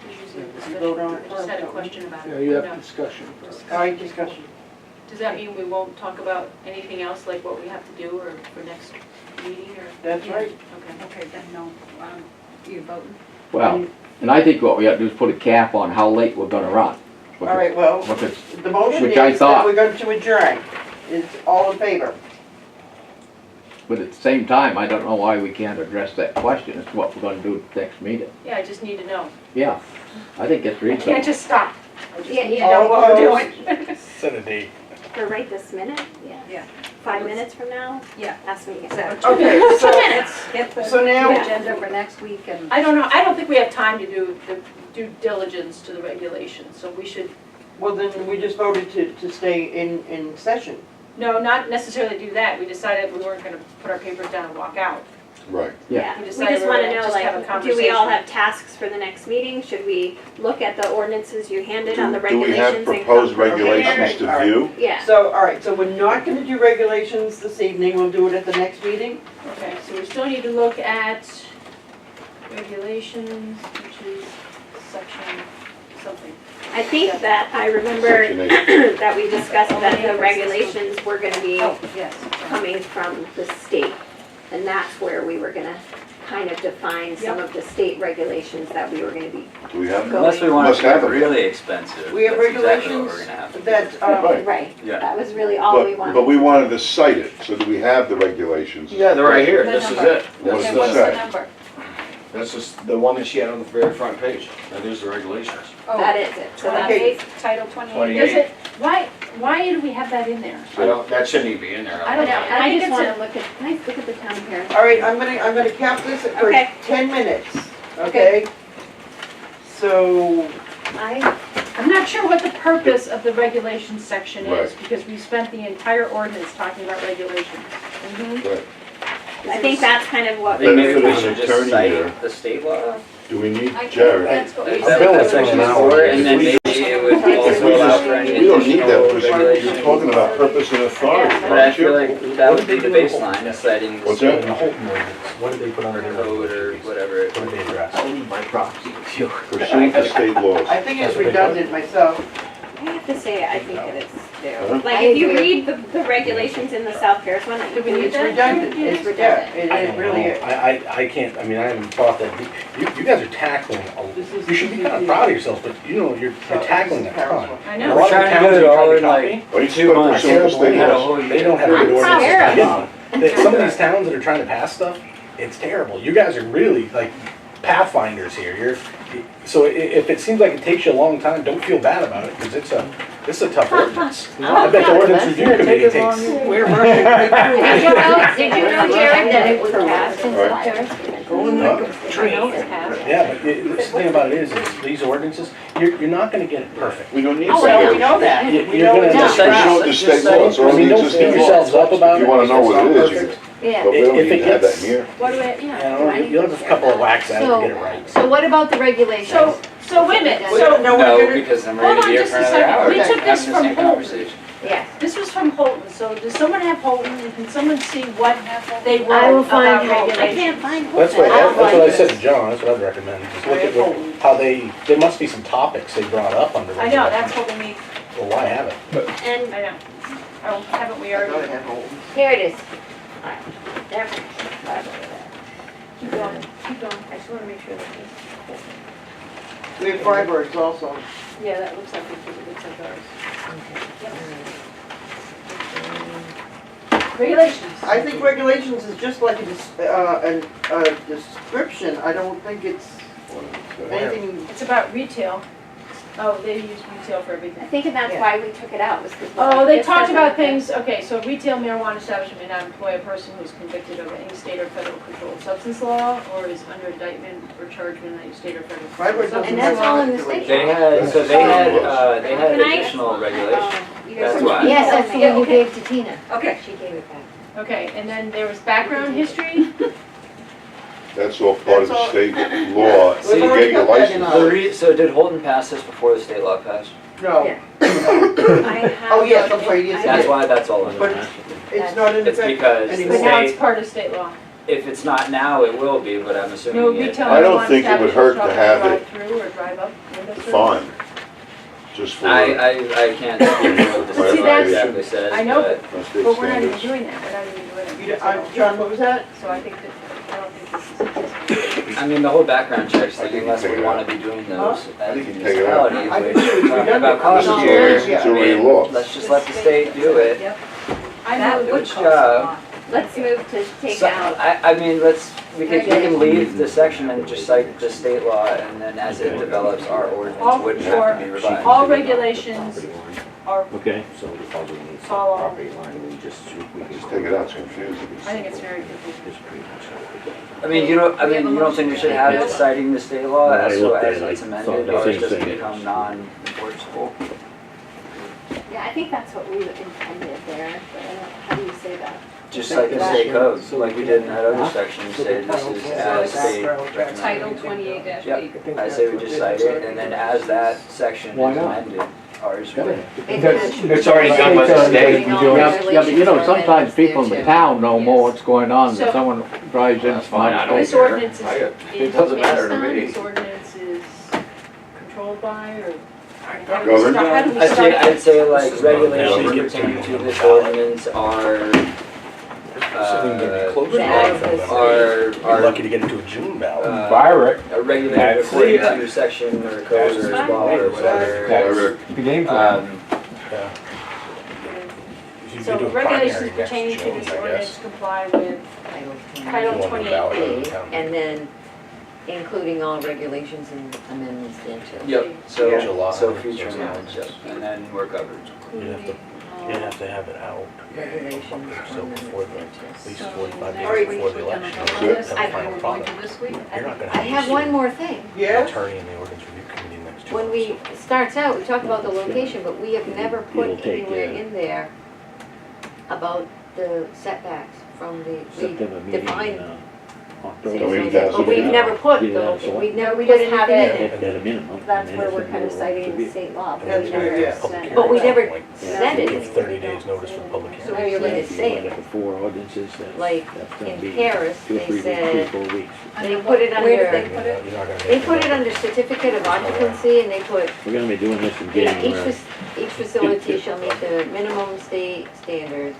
S3: There's usually a
S1: You
S3: discussion.
S1: vote on it
S3: I just had a
S1: first.
S3: question about it.
S7: Yeah, you
S3: No.
S7: have discussion.
S1: All right, discussion.
S3: Does that mean we won't talk about anything else, like what we have to do, or for next meeting, or?
S1: That's right.
S3: Okay.
S5: Okay, then no, you voting?
S4: Well, and I think what we ought to do is put a cap on how late we're gonna run.
S1: All right, well,
S4: What it's,
S1: the motion
S4: Which I
S1: is that
S4: thought.
S1: we're going to adjourn. Is all in favor?
S4: but at the same time, I don't know why we can't address that question, it's what we're gonna do at the next meeting.
S3: Yeah, I just need to know.
S4: Yeah, I think it's
S3: I
S4: reasonable.
S3: can't just stop. I just
S11: Yeah,
S3: need to
S11: yeah,
S3: know what we're
S1: don't
S3: doing.
S10: Set a date.
S6: for right this minute,
S5: Yeah.
S6: 5 minutes from now,
S5: Yeah.
S6: ask me again.
S5: Exactly.
S1: Okay, so,
S5: Let's get the
S1: so now,
S5: agenda for next week and.
S3: I don't know, I don't think we have time to do the due diligence to the regulations, so we should,
S1: well, then we just voted to stay in session.
S3: no, not necessarily do that. We decided we weren't gonna put our papers down and walk out.
S9: Right.
S6: Yeah,
S3: We
S6: we
S3: decided
S6: just
S3: we were
S6: wanna
S3: gonna
S6: know,
S3: just have a
S6: like, do we all
S3: conversation.
S6: have tasks for the next meeting? Should we look at the ordinances you handed on the
S9: Do we
S6: regulations?
S9: have
S6: and
S9: proposed
S6: come-
S9: regulations to
S1: Alright.
S9: view?
S6: Yeah,
S1: So, all right, so we're not gonna do regulations this evening, we'll do it at the next meeting?
S3: Okay, so we still need to look at regulations, which is section something.
S6: I think that I remember
S9: Section 8.
S6: that we discussed that the regulations were gonna be
S5: Oh, yes.
S6: coming from the state. And that's where we were gonna kind of define some of the state regulations that we were gonna be
S9: Do we have them?
S13: Unless we want
S9: Must
S13: to
S9: have
S13: get
S9: them.
S13: really expensive,
S1: We have
S13: that's exactly what
S1: regulations
S13: we're gonna have to do.
S1: that,
S9: Right.
S6: right.
S13: Yeah.
S6: That was really all we wanted.
S9: But we wanted to cite it, so do we have the regulations?
S8: Yeah, they're right here,
S5: The
S8: this is
S5: number.
S8: it.
S9: What
S8: This
S9: does
S5: Okay,
S9: it
S5: what's
S8: is,
S5: the
S9: say?
S5: number?
S8: this is the one that she had on the very front page. That is the regulations.
S5: Oh,
S6: That is it. So that's,
S5: 28, Title 28.
S8: 28.
S3: Is it, why do we have that in there?
S8: I don't, that shouldn't even be in there.
S3: I don't know.
S6: and I
S3: think
S6: just
S3: it's a-
S6: wanna look at, can I look at the town here?
S1: all right, I'm gonna cap this for
S6: Okay.
S1: 10 minutes, okay? So,
S3: I'm not sure what the purpose of the regulations section is,
S9: Right.
S3: because we spent the entire ordinance talking about regulations.
S9: Right.
S6: I think that's kind of
S13: I
S6: what
S13: think maybe we
S9: Benefit of
S13: should
S9: an
S13: just
S9: attorney
S13: cite
S9: here.
S13: the state law.
S9: Do we need
S5: I think
S9: Jared?
S5: that's what we
S13: Is
S5: said.
S13: that what section is for, and then maybe it would also allow for any
S9: We don't need that,
S13: additional
S9: because you're
S13: regulations.
S9: talking about purpose and authority,
S13: But I
S9: aren't
S13: feel
S9: you?
S13: like that would be the baseline, citing the
S9: What's
S13: state
S9: that?
S10: In the Holton ordinance, what did they put under their
S13: code or whatever.
S10: What did they address?
S4: I need my proxy with you.
S9: Pursuant to state laws.
S1: I think it's redundant myself.
S6: I have to say, I think it is
S9: Uh-huh.
S6: too. Like,
S11: I
S6: if you
S11: agree.
S6: read the regulations in the South Paris one, I
S3: Do we
S6: think
S3: need
S1: It's
S3: that?
S1: redundant,
S3: Yes.
S1: it's, yeah, it really is.
S10: I can't, I mean, I haven't thought that, you guys are tackling,
S1: This is-
S10: you should be kind of proud of yourselves, but you know, you're tackling a ton.
S3: I
S10: A
S3: know.
S10: lot of the
S13: Trying to
S10: towns
S13: get it
S10: you
S13: all
S10: try
S13: in
S10: to
S13: like
S10: copy,
S9: Why don't you
S13: 2
S9: put
S13: months.
S9: pursuant to state
S10: They had a
S9: laws?
S10: whole They don't have good
S6: I'm
S10: ordinances to
S6: terrible.
S10: begin with. Some of these towns that are trying to pass stuff, it's terrible. You guys are really like pathfinders here. So if it seems like it takes you a long time, don't feel bad about it, because it's a tough ordinance. I bet the ordinance review committee takes.
S11: We're rushing right through it.
S6: Did you know, Jared, that it was passed in
S9: Right.
S6: South Paris?
S10: Yeah, but the thing about it is these ordinances, you're not gonna get it perfect.
S9: We don't need
S1: Oh, well, we
S9: that.
S1: know that.
S10: You-
S1: We
S10: you're
S1: know
S10: gonna
S1: it's
S10: just
S1: not.
S10: say-
S9: Pursuant to state laws, all
S10: I mean,
S9: the
S10: don't
S9: existing
S10: beat
S9: laws.
S10: yourselves up about
S9: If
S10: it.
S9: you wanna know
S10: It's
S9: what
S10: not
S9: it is, you
S10: perfect.
S11: Yeah.
S9: but we don't
S10: If
S9: need
S10: it
S9: to have that
S10: gets-
S9: in here.
S3: What do we,
S10: You
S3: yeah.
S10: know, you'll have a couple of whacks at it to get it right.
S11: So what about the regulations?
S3: So wait a minute,
S1: Well,
S3: so,
S1: no, we're
S13: No,
S1: gonna-
S13: because I'm
S3: Hold
S13: ready to
S3: on
S13: be here
S3: just
S13: for
S3: a
S13: another
S3: second.
S13: hour.
S3: We took this
S13: having the
S3: from
S13: same
S3: Holton.
S13: conversation.
S11: Yes.
S3: this was from Holton, so does someone have Holton, and can someone see what they
S11: I will
S3: wrote
S11: find
S3: about
S11: Holton.
S6: I
S3: regulations?
S6: can't find
S10: That's
S6: Holton.
S10: what I said to John, that's what I'd recommend, just look at how there must be some topics they brought up under
S3: I know,
S10: regulations.
S3: that's what we need,
S10: Well, why have it?
S6: And
S3: I know. Oh, haven't we
S1: I thought
S3: already?
S1: it had holes.
S11: Here it is.
S6: there,
S3: Keep going, keep going, I just wanna make sure that this.
S1: We have Freiburg's also.
S3: Yeah, that looks like it looks like ours. Regulations.
S1: I think regulations is just like a description, I don't think it's anything,
S3: It's about retail. Oh, they use retail for
S6: I
S3: everything.
S6: think that's
S1: Yeah.
S6: why we took it out, was because.
S3: Oh, they talked about things, okay, so retail marijuana establishment may not employ a person who is convicted of any state or federal controlled substance law or is under indictment or charged with any state or federal.
S1: Freiburg
S3: controlled
S1: doesn't
S11: And
S3: substance
S11: that's all in the
S1: have to
S11: state.
S13: They had, so they had
S6: Can I-
S13: additional regulations.
S6: Oh, you guys
S13: That's
S6: are-
S13: why.
S11: Yes, that's the one you
S6: Okay.
S11: gave to Tina.
S5: Okay.
S11: She gave it back.
S3: Okay, and then there was background history.
S9: That's all part of
S1: That's all-
S9: the state law
S1: We've
S9: to
S1: already
S9: get your
S1: put that in
S9: license.
S13: So did Holton pass this before the state law passed?
S1: no,
S6: I have.
S1: Oh, yes, I'm sorry, yes, it
S13: That's
S1: is.
S13: why that's all in
S1: But
S13: there.
S1: it's not in
S13: It's
S1: effect
S13: because
S3: But
S1: anymore.
S3: now it's part of state law.
S13: if it's not now, it will be, but I'm
S3: No
S13: assuming it.
S3: retail
S9: I don't
S3: marijuana
S9: think it would hurt to
S3: establishments
S9: have
S3: shall
S9: it
S3: drive through or drive up window service.
S9: Fine. Just for.
S13: I can't speak to what the
S3: See,
S13: state law
S3: that's-
S13: exactly says,
S3: I know,
S13: but
S9: That's the
S3: But we're not even
S9: standards.
S3: doing that, we're not even doing it.
S1: John, what was that?
S3: So I think that, I don't think this is.
S13: I mean, the whole background checks,
S9: I
S13: like,
S9: think
S13: unless
S9: you
S13: we
S9: take it
S13: wanna
S9: out.
S13: be doing those as a
S9: think you take it out.
S13: municipality,
S1: I
S13: which
S1: think it's
S13: we're talking
S1: redundant.
S13: about cost
S1: This is
S13: sharing,
S1: already-
S9: It's
S13: I
S9: already
S13: mean,
S9: law.
S13: let's just let the state do it.
S5: Yep.
S3: I
S5: That
S3: know,
S5: would
S13: Good
S5: cost
S13: job.
S5: a lot.
S6: Let's move to take
S13: So,
S6: out.
S13: I mean, we can leave the section and just cite the state law, and then as it develops, our ordinance
S3: All-
S13: wouldn't have to be
S3: or
S13: revised.
S3: all regulations our,
S15: Okay.
S16: So the puzzle needs a
S3: Follow.
S16: property line, we just
S9: Just take it out, it's confusing.
S3: I think it's very confusing.
S16: It's pretty much what we got.
S13: I mean, you don't think we should have it citing the state law
S15: When I
S13: as so
S15: looked at
S13: as
S15: it, I
S13: it's
S15: thought
S13: amended,
S15: the
S13: or
S15: same
S13: it doesn't
S15: thing.
S13: become non-enforceable?
S6: Yeah, I think that's what we intended there, but I don't, how do you say that?
S13: Just like the state code, like we did in that other section, say this is as state recommended.
S5: Title 28-8.
S13: Yep, I say we just cite it, and then as that section
S4: Why
S13: is
S4: not?
S13: amended, ours would.
S4: It's
S8: already done by the state.
S4: Yeah, but you know, sometimes people in the town know more what's going on than
S3: So-
S4: someone drives in.
S8: That's fine, I don't
S3: This
S8: care.
S3: ordinance
S8: It
S3: is
S8: doesn't matter
S3: based
S8: to
S3: on,
S8: me.
S3: this ordinance is controlled by, or
S9: Governed.
S3: how do we
S13: I'd
S3: start?
S13: say like regulations pertaining to this ordinance are,
S10: You're lucky to get into a June ballot.
S12: Byrick,
S13: are regulated according to section or code or law or whatever.
S12: that's the game plan.
S10: Yeah. If you
S3: So
S10: do a
S3: regulations
S10: primary next
S3: pertaining to
S10: June,
S3: this
S10: I
S3: ordinance
S10: guess.
S3: comply with Title
S10: You want the ballot
S3: 28.
S10: in town.
S11: And then including all regulations and amendments thereto.
S13: Yep, so,
S10: July.
S13: so future amendments, yep, and then we're covered.
S10: You have to have it out.
S11: Regulations,
S10: So before the,
S11: amendments
S10: at least
S5: So
S10: 45
S5: next
S10: days
S5: week
S10: before the
S5: we're gonna
S10: election.
S5: vote on
S9: That's
S5: this,
S10: it.
S5: and
S10: Final
S5: we're going
S10: product.
S5: to this week.
S10: You're not gonna
S11: I have one more thing.
S10: an
S1: Yeah,
S10: attorney in the ordinance review committee next
S11: When we, starts out, we talk about the location, but we have never
S15: It'll
S11: put
S15: take,
S11: anywhere in there about the setbacks from the,
S15: September
S11: we
S15: meeting
S11: define.
S15: in
S9: Don't
S15: October.
S9: we have
S11: But we've never put,
S15: Yeah,
S11: though,
S15: so-
S11: we've never
S2: We
S11: put
S2: just have
S11: anything in
S2: it-
S11: there.
S15: At a minimum.
S2: That's
S15: and
S2: where
S15: then
S2: we're
S15: if
S2: kind of
S15: it's
S2: citing
S15: more
S2: the state law. but
S1: That's
S2: we
S1: good,
S2: never
S1: yeah.
S2: said-
S11: But we never
S10: Yeah.
S11: said
S10: Give
S11: it,
S10: 30 days notice for public
S11: so
S10: hearing.
S11: maybe we didn't say
S15: Like
S11: it.
S15: the four ordinances, that's,
S11: Like
S15: that's gonna
S11: in
S15: be
S11: Paris,
S15: 2 or
S11: they
S15: 3 weeks,
S11: said,
S15: 3 or 4 weeks.
S11: they put it
S2: Where did
S11: under,
S2: they put it?
S10: You're not gonna
S11: they
S10: make
S11: put it
S10: it.
S11: under certificate of occupancy and they put,
S15: We're gonna be doing this in
S11: you know,
S15: January.
S11: each facility shall meet the minimum state standards.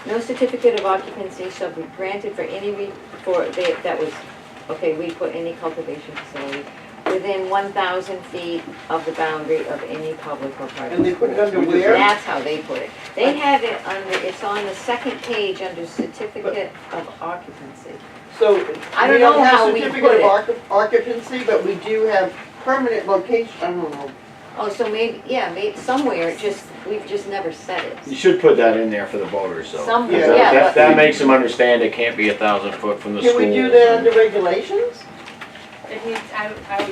S11: No certificate of occupancy shall be granted for any, that was, okay, we put any cultivation facility within 1,000 feet of the boundary of any public or private.
S1: and they put it
S11: school.
S1: under where?
S11: That's how they put it. They have it under, it's on the second page under certificate of occupancy.
S1: So,
S11: I
S1: we
S11: don't
S1: don't
S11: know how
S1: have
S11: we
S1: certificate
S11: put
S1: of occupancy, but we do have permanent location, I don't know.
S11: Oh, so maybe, yeah, maybe somewhere, just, we've just never said
S8: You
S11: it.
S8: should put that in there for the voters, though.
S11: Somewhere,
S1: Yeah.
S11: yeah,
S8: That,
S11: but,
S8: that makes them understand it can't be 1,000 foot from the
S1: Can
S8: school.
S1: we do that under regulations?
S3: It needs, I think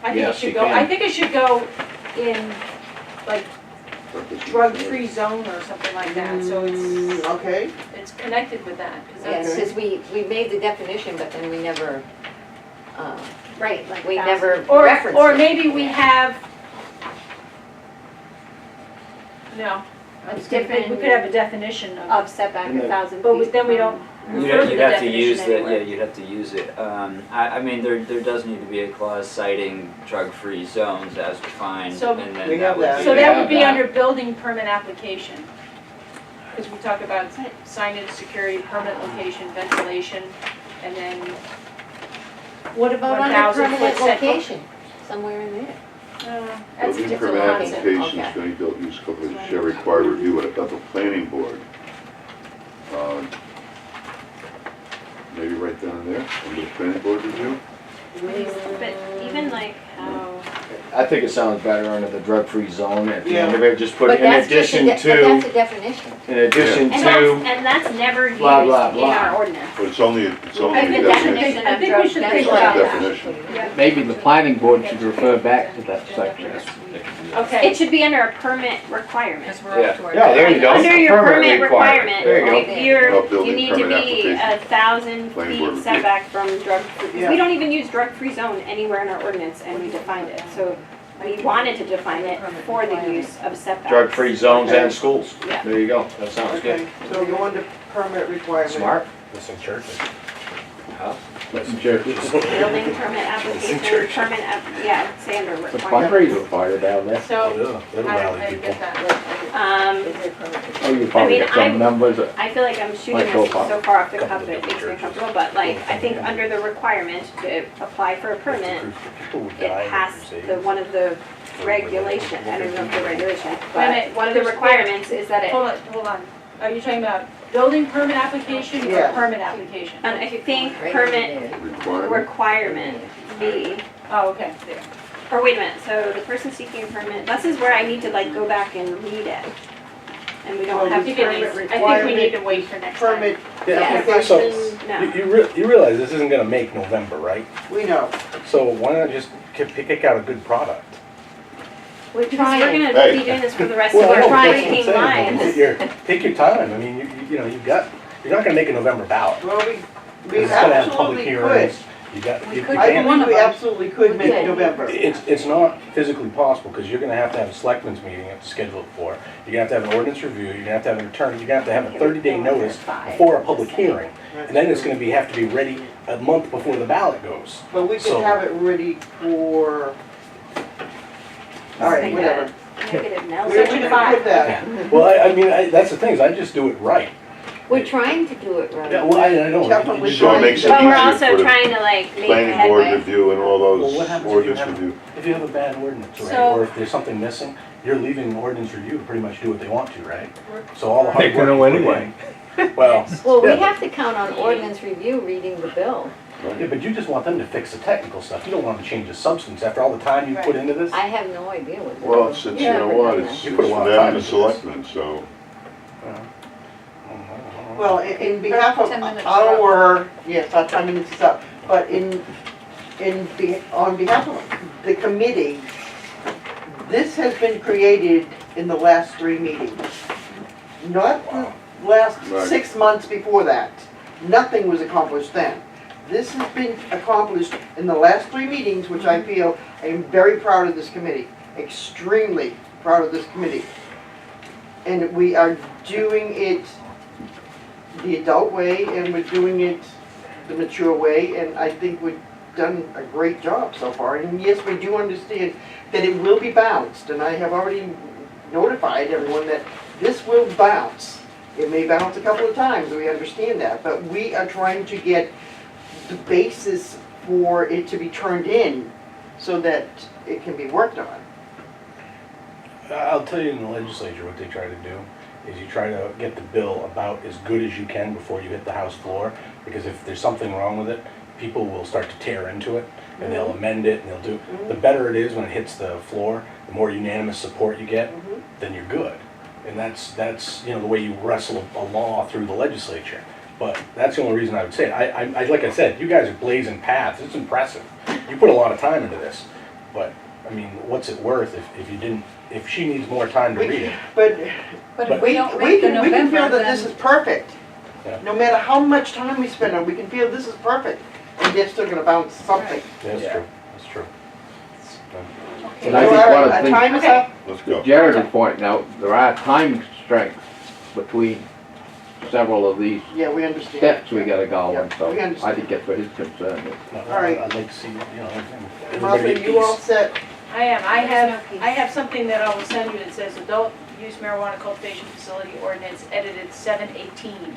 S3: it
S8: Yes,
S3: should
S8: you
S3: go,
S8: can.
S3: I think it should go in, like, drug-free zone or something like that, so
S1: Okay,
S3: it's connected with that, because
S11: yeah,
S3: that's,
S11: since we made the definition, but then we never,
S2: Right, like.
S11: we
S2: 1,000.
S11: never
S3: or
S11: referenced it.
S3: maybe we have, no,
S2: A
S3: we could have a definition of,
S2: Of setback
S8: And then-
S2: 1,000
S3: but
S2: feet.
S3: then we don't refer to the
S13: You'd have to use
S3: definition
S13: the, yeah,
S3: anywhere.
S13: you'd have to use it. I mean, there does need to be a clause citing drug-free zones as defined,
S3: So-
S13: and then
S1: We
S13: that
S1: have
S13: would
S1: that.
S13: be.
S3: So that would be
S8: Yeah.
S3: under building permit application. Because we talk about signage, security, permanent location, ventilation, and then,
S11: What about under
S3: 1,000
S11: permanent
S3: foot setback.
S11: location? Somewhere in there.
S3: that's a
S9: Building
S3: different
S9: permit
S3: concept.
S9: applications
S11: Okay.
S9: for any adult use cultivation shall require review at the planning board. Maybe right down there, under the planning board review?
S6: But even like how,
S8: I think it sounds better under the drug-free zone at the
S1: Yeah.
S8: end of it, just put
S11: But
S8: in
S11: that's just a
S8: addition
S11: but that's
S8: to,
S11: a definition.
S8: in addition
S6: and
S8: to,
S6: that's never used in
S8: blah, blah, blah.
S6: our ordinance.
S9: But it's only a
S6: The
S9: definition.
S6: definition
S3: I
S6: of
S3: think we
S6: drug,
S3: should
S11: That's
S3: think
S11: why
S3: about
S11: I
S3: that.
S9: Definition.
S4: Maybe the planning board should refer back to that section.
S3: Okay.
S6: it should be under a permit requirement.
S2: Because we're up to our.
S8: Yeah, there you go.
S6: Under your permit
S8: requirement.
S6: requirement,
S8: There you go.
S11: Right.
S6: you're,
S9: Oh,
S6: you
S9: building
S6: need to
S9: permit
S6: be
S9: application.
S6: 1,000
S9: Planning board
S6: feet
S9: review.
S6: setback from drug-free.
S1: Yeah.
S6: We don't even use drug-free zone anywhere in our ordinance, and we defined it. So we wanted to define it for the use of setbacks.
S8: Drug-free zones and schools.
S6: Yeah.
S8: There you go, that sounds good.
S1: Okay, so go under permit requirement.
S8: Smart.
S10: Listen, churches.
S4: Listen, churches.
S6: Building permit application, permit, yeah, say under
S4: But
S6: requirement.
S4: fundraiser party down there.
S3: So,
S10: It'll
S3: I
S10: rally
S3: didn't
S10: people.
S3: get that.
S4: Oh, you probably
S6: mean,
S4: got some numbers.
S6: I feel like I'm shooting
S4: Might go
S6: us
S4: pop.
S6: so far off the cuff that it makes me uncomfortable, but like, I think under the requirement to apply for a permit,
S10: People would
S6: it
S10: die
S6: has
S10: if
S6: the, one of the regulation, I don't know if the regulation,
S3: Wait a
S6: but
S3: minute,
S6: one of the
S3: there's-
S6: requirements is that it,
S3: Hold on. Are you talking about building permit application or
S1: Yeah.
S3: permit application?
S6: and I think
S11: Right
S6: permit
S11: there.
S9: Requirement.
S6: requirement B,
S3: Oh, okay, there.
S6: Or wait a minute, so the person seeking a permit, this is where I need to like go back and read it. And we
S1: Well,
S6: don't have
S1: the
S6: permit
S1: permit
S3: I think we need to wait for next time.
S1: Permit
S7: Yeah,
S1: application,
S6: No.
S10: You realize this isn't gonna make November, right?
S1: we know.
S10: So why not just pick out a good product?
S11: We're
S6: Because we're
S11: trying.
S6: gonna
S9: Hey.
S6: be doing this for the rest
S10: Well,
S6: of
S10: I
S6: our
S10: know, but that's what I'm
S6: freaking
S10: saying,
S6: lives.
S10: Take your time, I mean, you know, you're not gonna make a November ballot.
S1: Well, we
S10: It's gonna have public
S1: absolutely could.
S10: hearings, you got,
S5: We
S10: you
S5: could.
S1: I
S10: can't.
S1: believe we absolutely could make
S11: Okay.
S1: November.
S10: It's not physically possible, because you're gonna have to have a selectmen's meeting, you have to schedule it for. You're gonna have to have an ordinance review, you're gonna have to have an attorney, you're gonna have to have a 30-day notice before a public hearing. And then it's gonna have to be ready a month before the ballot goes.
S1: But we
S10: So-
S1: could have it ready for, all right,
S6: Like
S1: whatever.
S6: a Negative
S1: We
S6: Nelson.
S1: can put that.
S10: Well, I mean, that's the thing, is I just do it right.
S11: We're trying to do it right.
S10: Yeah, well, I know.
S1: Definitely
S10: You-
S9: So it makes it
S6: But we're
S9: easier
S6: also
S9: for the
S6: trying to like make
S9: planning board
S6: headway.
S9: review and all
S10: Well,
S9: those
S10: what happens if you
S9: ordinance
S10: have,
S9: review.
S10: if you have a bad ordinance, right,
S3: So-
S10: or if there's something missing, you're leaving ordinance review to pretty much do what they want to, right? So all the
S12: They're
S10: hard work.
S12: gonna
S10: you put
S12: anyway.
S10: in- Well,
S11: Well, we
S10: yeah,
S11: have to count on ordinance review reading the bill.
S10: yeah, but you just want them to fix the technical stuff, you don't want them to change the substance after all the time you put into this.
S11: I have no idea what. they're
S9: Well,
S11: doing.
S9: since,
S11: We've
S9: you know
S11: never
S9: what,
S11: done
S9: it's
S11: that.
S10: You put a
S9: for
S10: lot of
S9: them
S10: time
S9: and the
S10: into this.
S9: selectmen, so.
S1: Well, in behalf of
S5: 10 minutes
S1: our, yes, our 10 minutes is up, but on behalf of the committee, this has been created in the last 3 meetings. Not the last
S9: Right.
S1: 6 months before that. Nothing was accomplished then. This has been accomplished in the last 3 meetings, which I feel I am very proud of this committee, extremely proud of this committee. And we are doing it the adult way, and we're doing it the mature way, and I think we've done a great job so far. And yes, we do understand that it will be bounced, and I have already notified everyone that this will bounce. It may bounce a couple of times, we understand that, but we are trying to get the basis for it to be turned in so that it can be worked on.
S10: I'll tell you in the legislature what they try to do, is you try to get the bill about as good as you can before you hit the House floor, because if there's something wrong with it, people will start to tear into it, and they'll amend it, and they'll do, the better it is when it hits the floor, the more unanimous support you get, then you're good. And that's, you know, the way you wrestle a law through the legislature. But that's the only reason I would say it. I like I said, you guys are blazing paths, it's impressive. You put a lot of time into this, but, I mean, what's it worth if you didn't, if she needs more time to read it?
S1: But
S5: But
S10: But
S5: if we don't
S1: we
S5: make the
S1: can feel
S5: November,
S1: that this is
S5: then
S1: perfect.
S10: Yeah.
S1: No matter how much time we spend on it, we can feel this is perfect, and they're still gonna bounce something.
S10: That's
S4: Yeah.
S10: true, that's true.
S4: And I think
S1: So
S4: one
S1: our
S4: of the things
S1: time is up.
S9: Let's go.
S4: Jared is pointing out, there are time constraints between several of these
S1: Yeah, we understand.
S4: steps we gotta go on,
S1: Yeah,
S4: so
S1: we understand.
S4: I think that's what his concern is.
S10: No,
S1: All right.
S10: I'd like to see, you know, everybody
S1: Martha,
S10: at
S1: you all
S10: peace.
S1: set?
S3: I am, I
S5: There's no
S3: have,
S5: peace.
S3: I have something that I will send you that says adult use marijuana cultivation facility ordinance edited 7/18,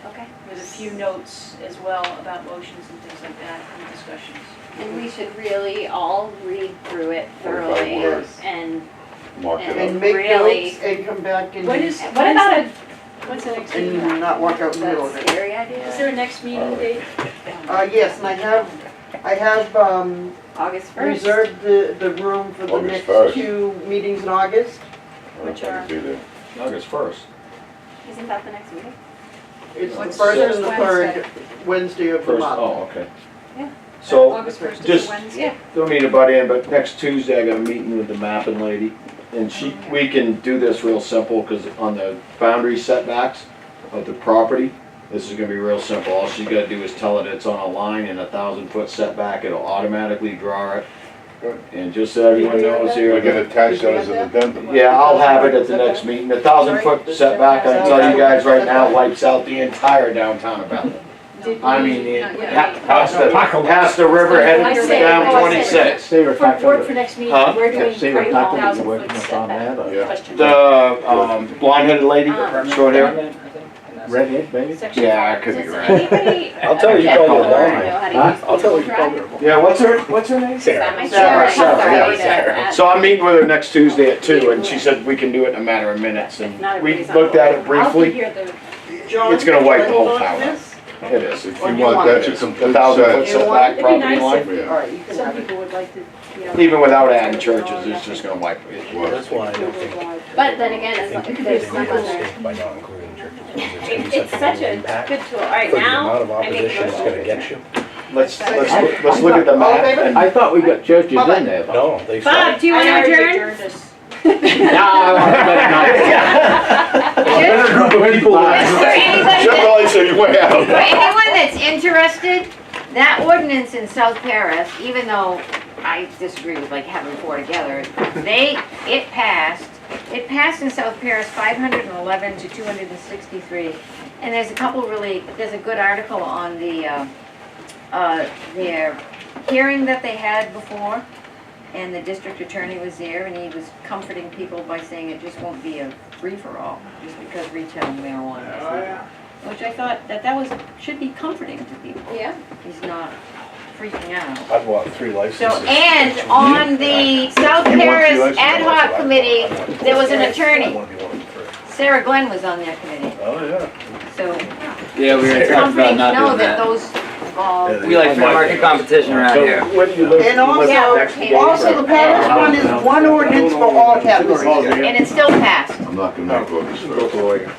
S6: Okay.
S3: with a few notes as well about motions and things like that, and discussions.
S6: And we should really all read through it
S9: 45
S6: thoroughly
S9: words.
S6: and
S9: Mark it
S1: And
S9: up.
S1: make
S6: Really?
S1: notes and come back and,
S3: What is,
S6: And
S3: what
S6: what
S3: about
S6: is
S3: a, what's the next meeting?
S1: and not walk out in the middle of
S6: that's
S1: it.
S6: a scary idea.
S3: Is there a next meeting date?
S1: Yes, and I have
S6: August 1st.
S1: reserved the room for the
S9: August
S1: next
S9: 1st.
S1: 2 meetings in August.
S9: I don't think I'd be there.
S8: August 1st.
S6: Isn't that the next meeting?
S1: It's the
S5: What's
S1: first and the
S5: Wednesday?
S1: third Wednesday of the
S8: First,
S1: month.
S8: oh, okay.
S6: Yeah.
S8: So,
S5: August 1st is
S8: just-
S5: a Wednesday.
S6: Yeah.
S8: don't mean to butt in, but next Tuesday I got a meeting with the mapping lady. And we can do this real simple, because on the boundary setbacks of the property, this is gonna be real simple. All she's gotta do is tell it it's on a line in a 1,000-foot setback, it'll automatically draw it. And just so everyone knows here.
S9: I can attach that as an addendum.
S8: Yeah, I'll have it at the next meeting. The 1,000-foot setback, I can tell you guys right now, wipes out the entire downtown of Bethel. I mean, past the river heading
S3: I say-
S8: down
S3: I say-
S8: 26.
S4: See, we're
S3: For
S4: talking
S3: board
S4: about-
S3: for next meeting,
S8: Huh?
S3: we're doing
S4: See, we're
S3: probably
S4: talking about
S3: 1,000
S4: working
S3: foot
S4: up on that,
S3: setback.
S4: or
S9: Yeah.
S3: Question.
S8: The blonde-headed lady, short hair?
S4: redhead, baby?
S3: Section
S8: Yeah,
S3: five.
S8: it could be
S6: Does
S8: right.
S6: anybody?
S10: I'll tell you, you
S6: I
S10: called
S6: can't
S10: her
S6: remember.
S10: wrong.
S6: I know how to
S4: Huh?
S6: use
S10: I'll tell you,
S6: Google
S10: you called
S6: Drive.
S10: her.
S8: Yeah, what's her name?
S6: Is that my
S1: Sarah.
S6: Sarah?
S8: Sarah,
S6: Sorry,
S8: yeah.
S6: that-
S8: So I'm meeting with her next Tuesday at 2, and she said we can do it in a matter of minutes, and
S6: Not
S8: we
S6: everybody's on
S8: looked at
S6: board.
S8: it briefly.
S3: I'll be here the,
S1: John,
S8: It's gonna wipe the whole
S1: hold on
S8: town
S1: to
S8: out.
S1: this?
S8: It is.
S9: If
S11: Or
S9: you
S11: you
S9: want
S11: want
S9: that to
S8: it.
S9: complete
S8: 1,000-foot
S9: set,
S8: setback
S3: It'd be
S8: property
S3: nice
S8: line.
S9: yeah.
S1: All right, you can
S3: Some
S1: have it.
S3: people would like to, you know.
S8: Even without adding churches, it's just gonna wipe it.
S9: Well,
S10: That's why I don't think,
S6: But then again,
S10: I
S6: as long
S10: think
S6: as
S10: they
S6: there's
S10: made
S6: some
S10: a
S6: other.
S10: mistake by not including churches. Because it's gonna be
S6: It's such a
S10: impact
S6: good tool. All right,
S10: for the
S6: now
S10: amount of
S6: I make a
S10: opposition it's
S6: motion.
S10: gonna get you.
S8: Let's look at the map and.
S4: I thought we got churches in there, though.
S10: No, they.
S6: Bob, do you
S3: I
S6: want to
S3: already
S6: adjourn?
S3: adjourned this.
S8: Better group of people
S11: Is there anybody
S9: shut the
S11: that-
S9: lights and way out.
S11: for anyone that's interested, that ordinance in South Paris, even though I disagree with like having four together, it passed in South Paris 511 to 263. And there's a good article on their hearing that they had before, and the district attorney was there, and he was comforting people by saying it just won't be a free-for-all, just because retail marijuana is legal. Which I thought should be comforting to people.
S6: Yeah.
S11: He's not freaking out.
S10: I'd want 3 licenses.
S11: So, and on the South
S9: You want
S11: Paris
S9: two licenses?
S11: ad hoc committee, there was an
S10: I
S11: attorney.
S10: wanna be one of the 3.
S11: Sarah Glenn was on that committee,
S10: Oh, yeah.
S11: so
S13: Yeah, we were
S11: it's
S13: talking
S11: comforting
S13: about
S11: to
S13: not
S11: know
S13: doing
S11: that
S13: that.
S11: those involved.
S13: We like fair market competition around here.
S1: And also the Paris one is one ordinance for all categories.
S11: And it still passed.
S9: I'm not gonna make August 1st.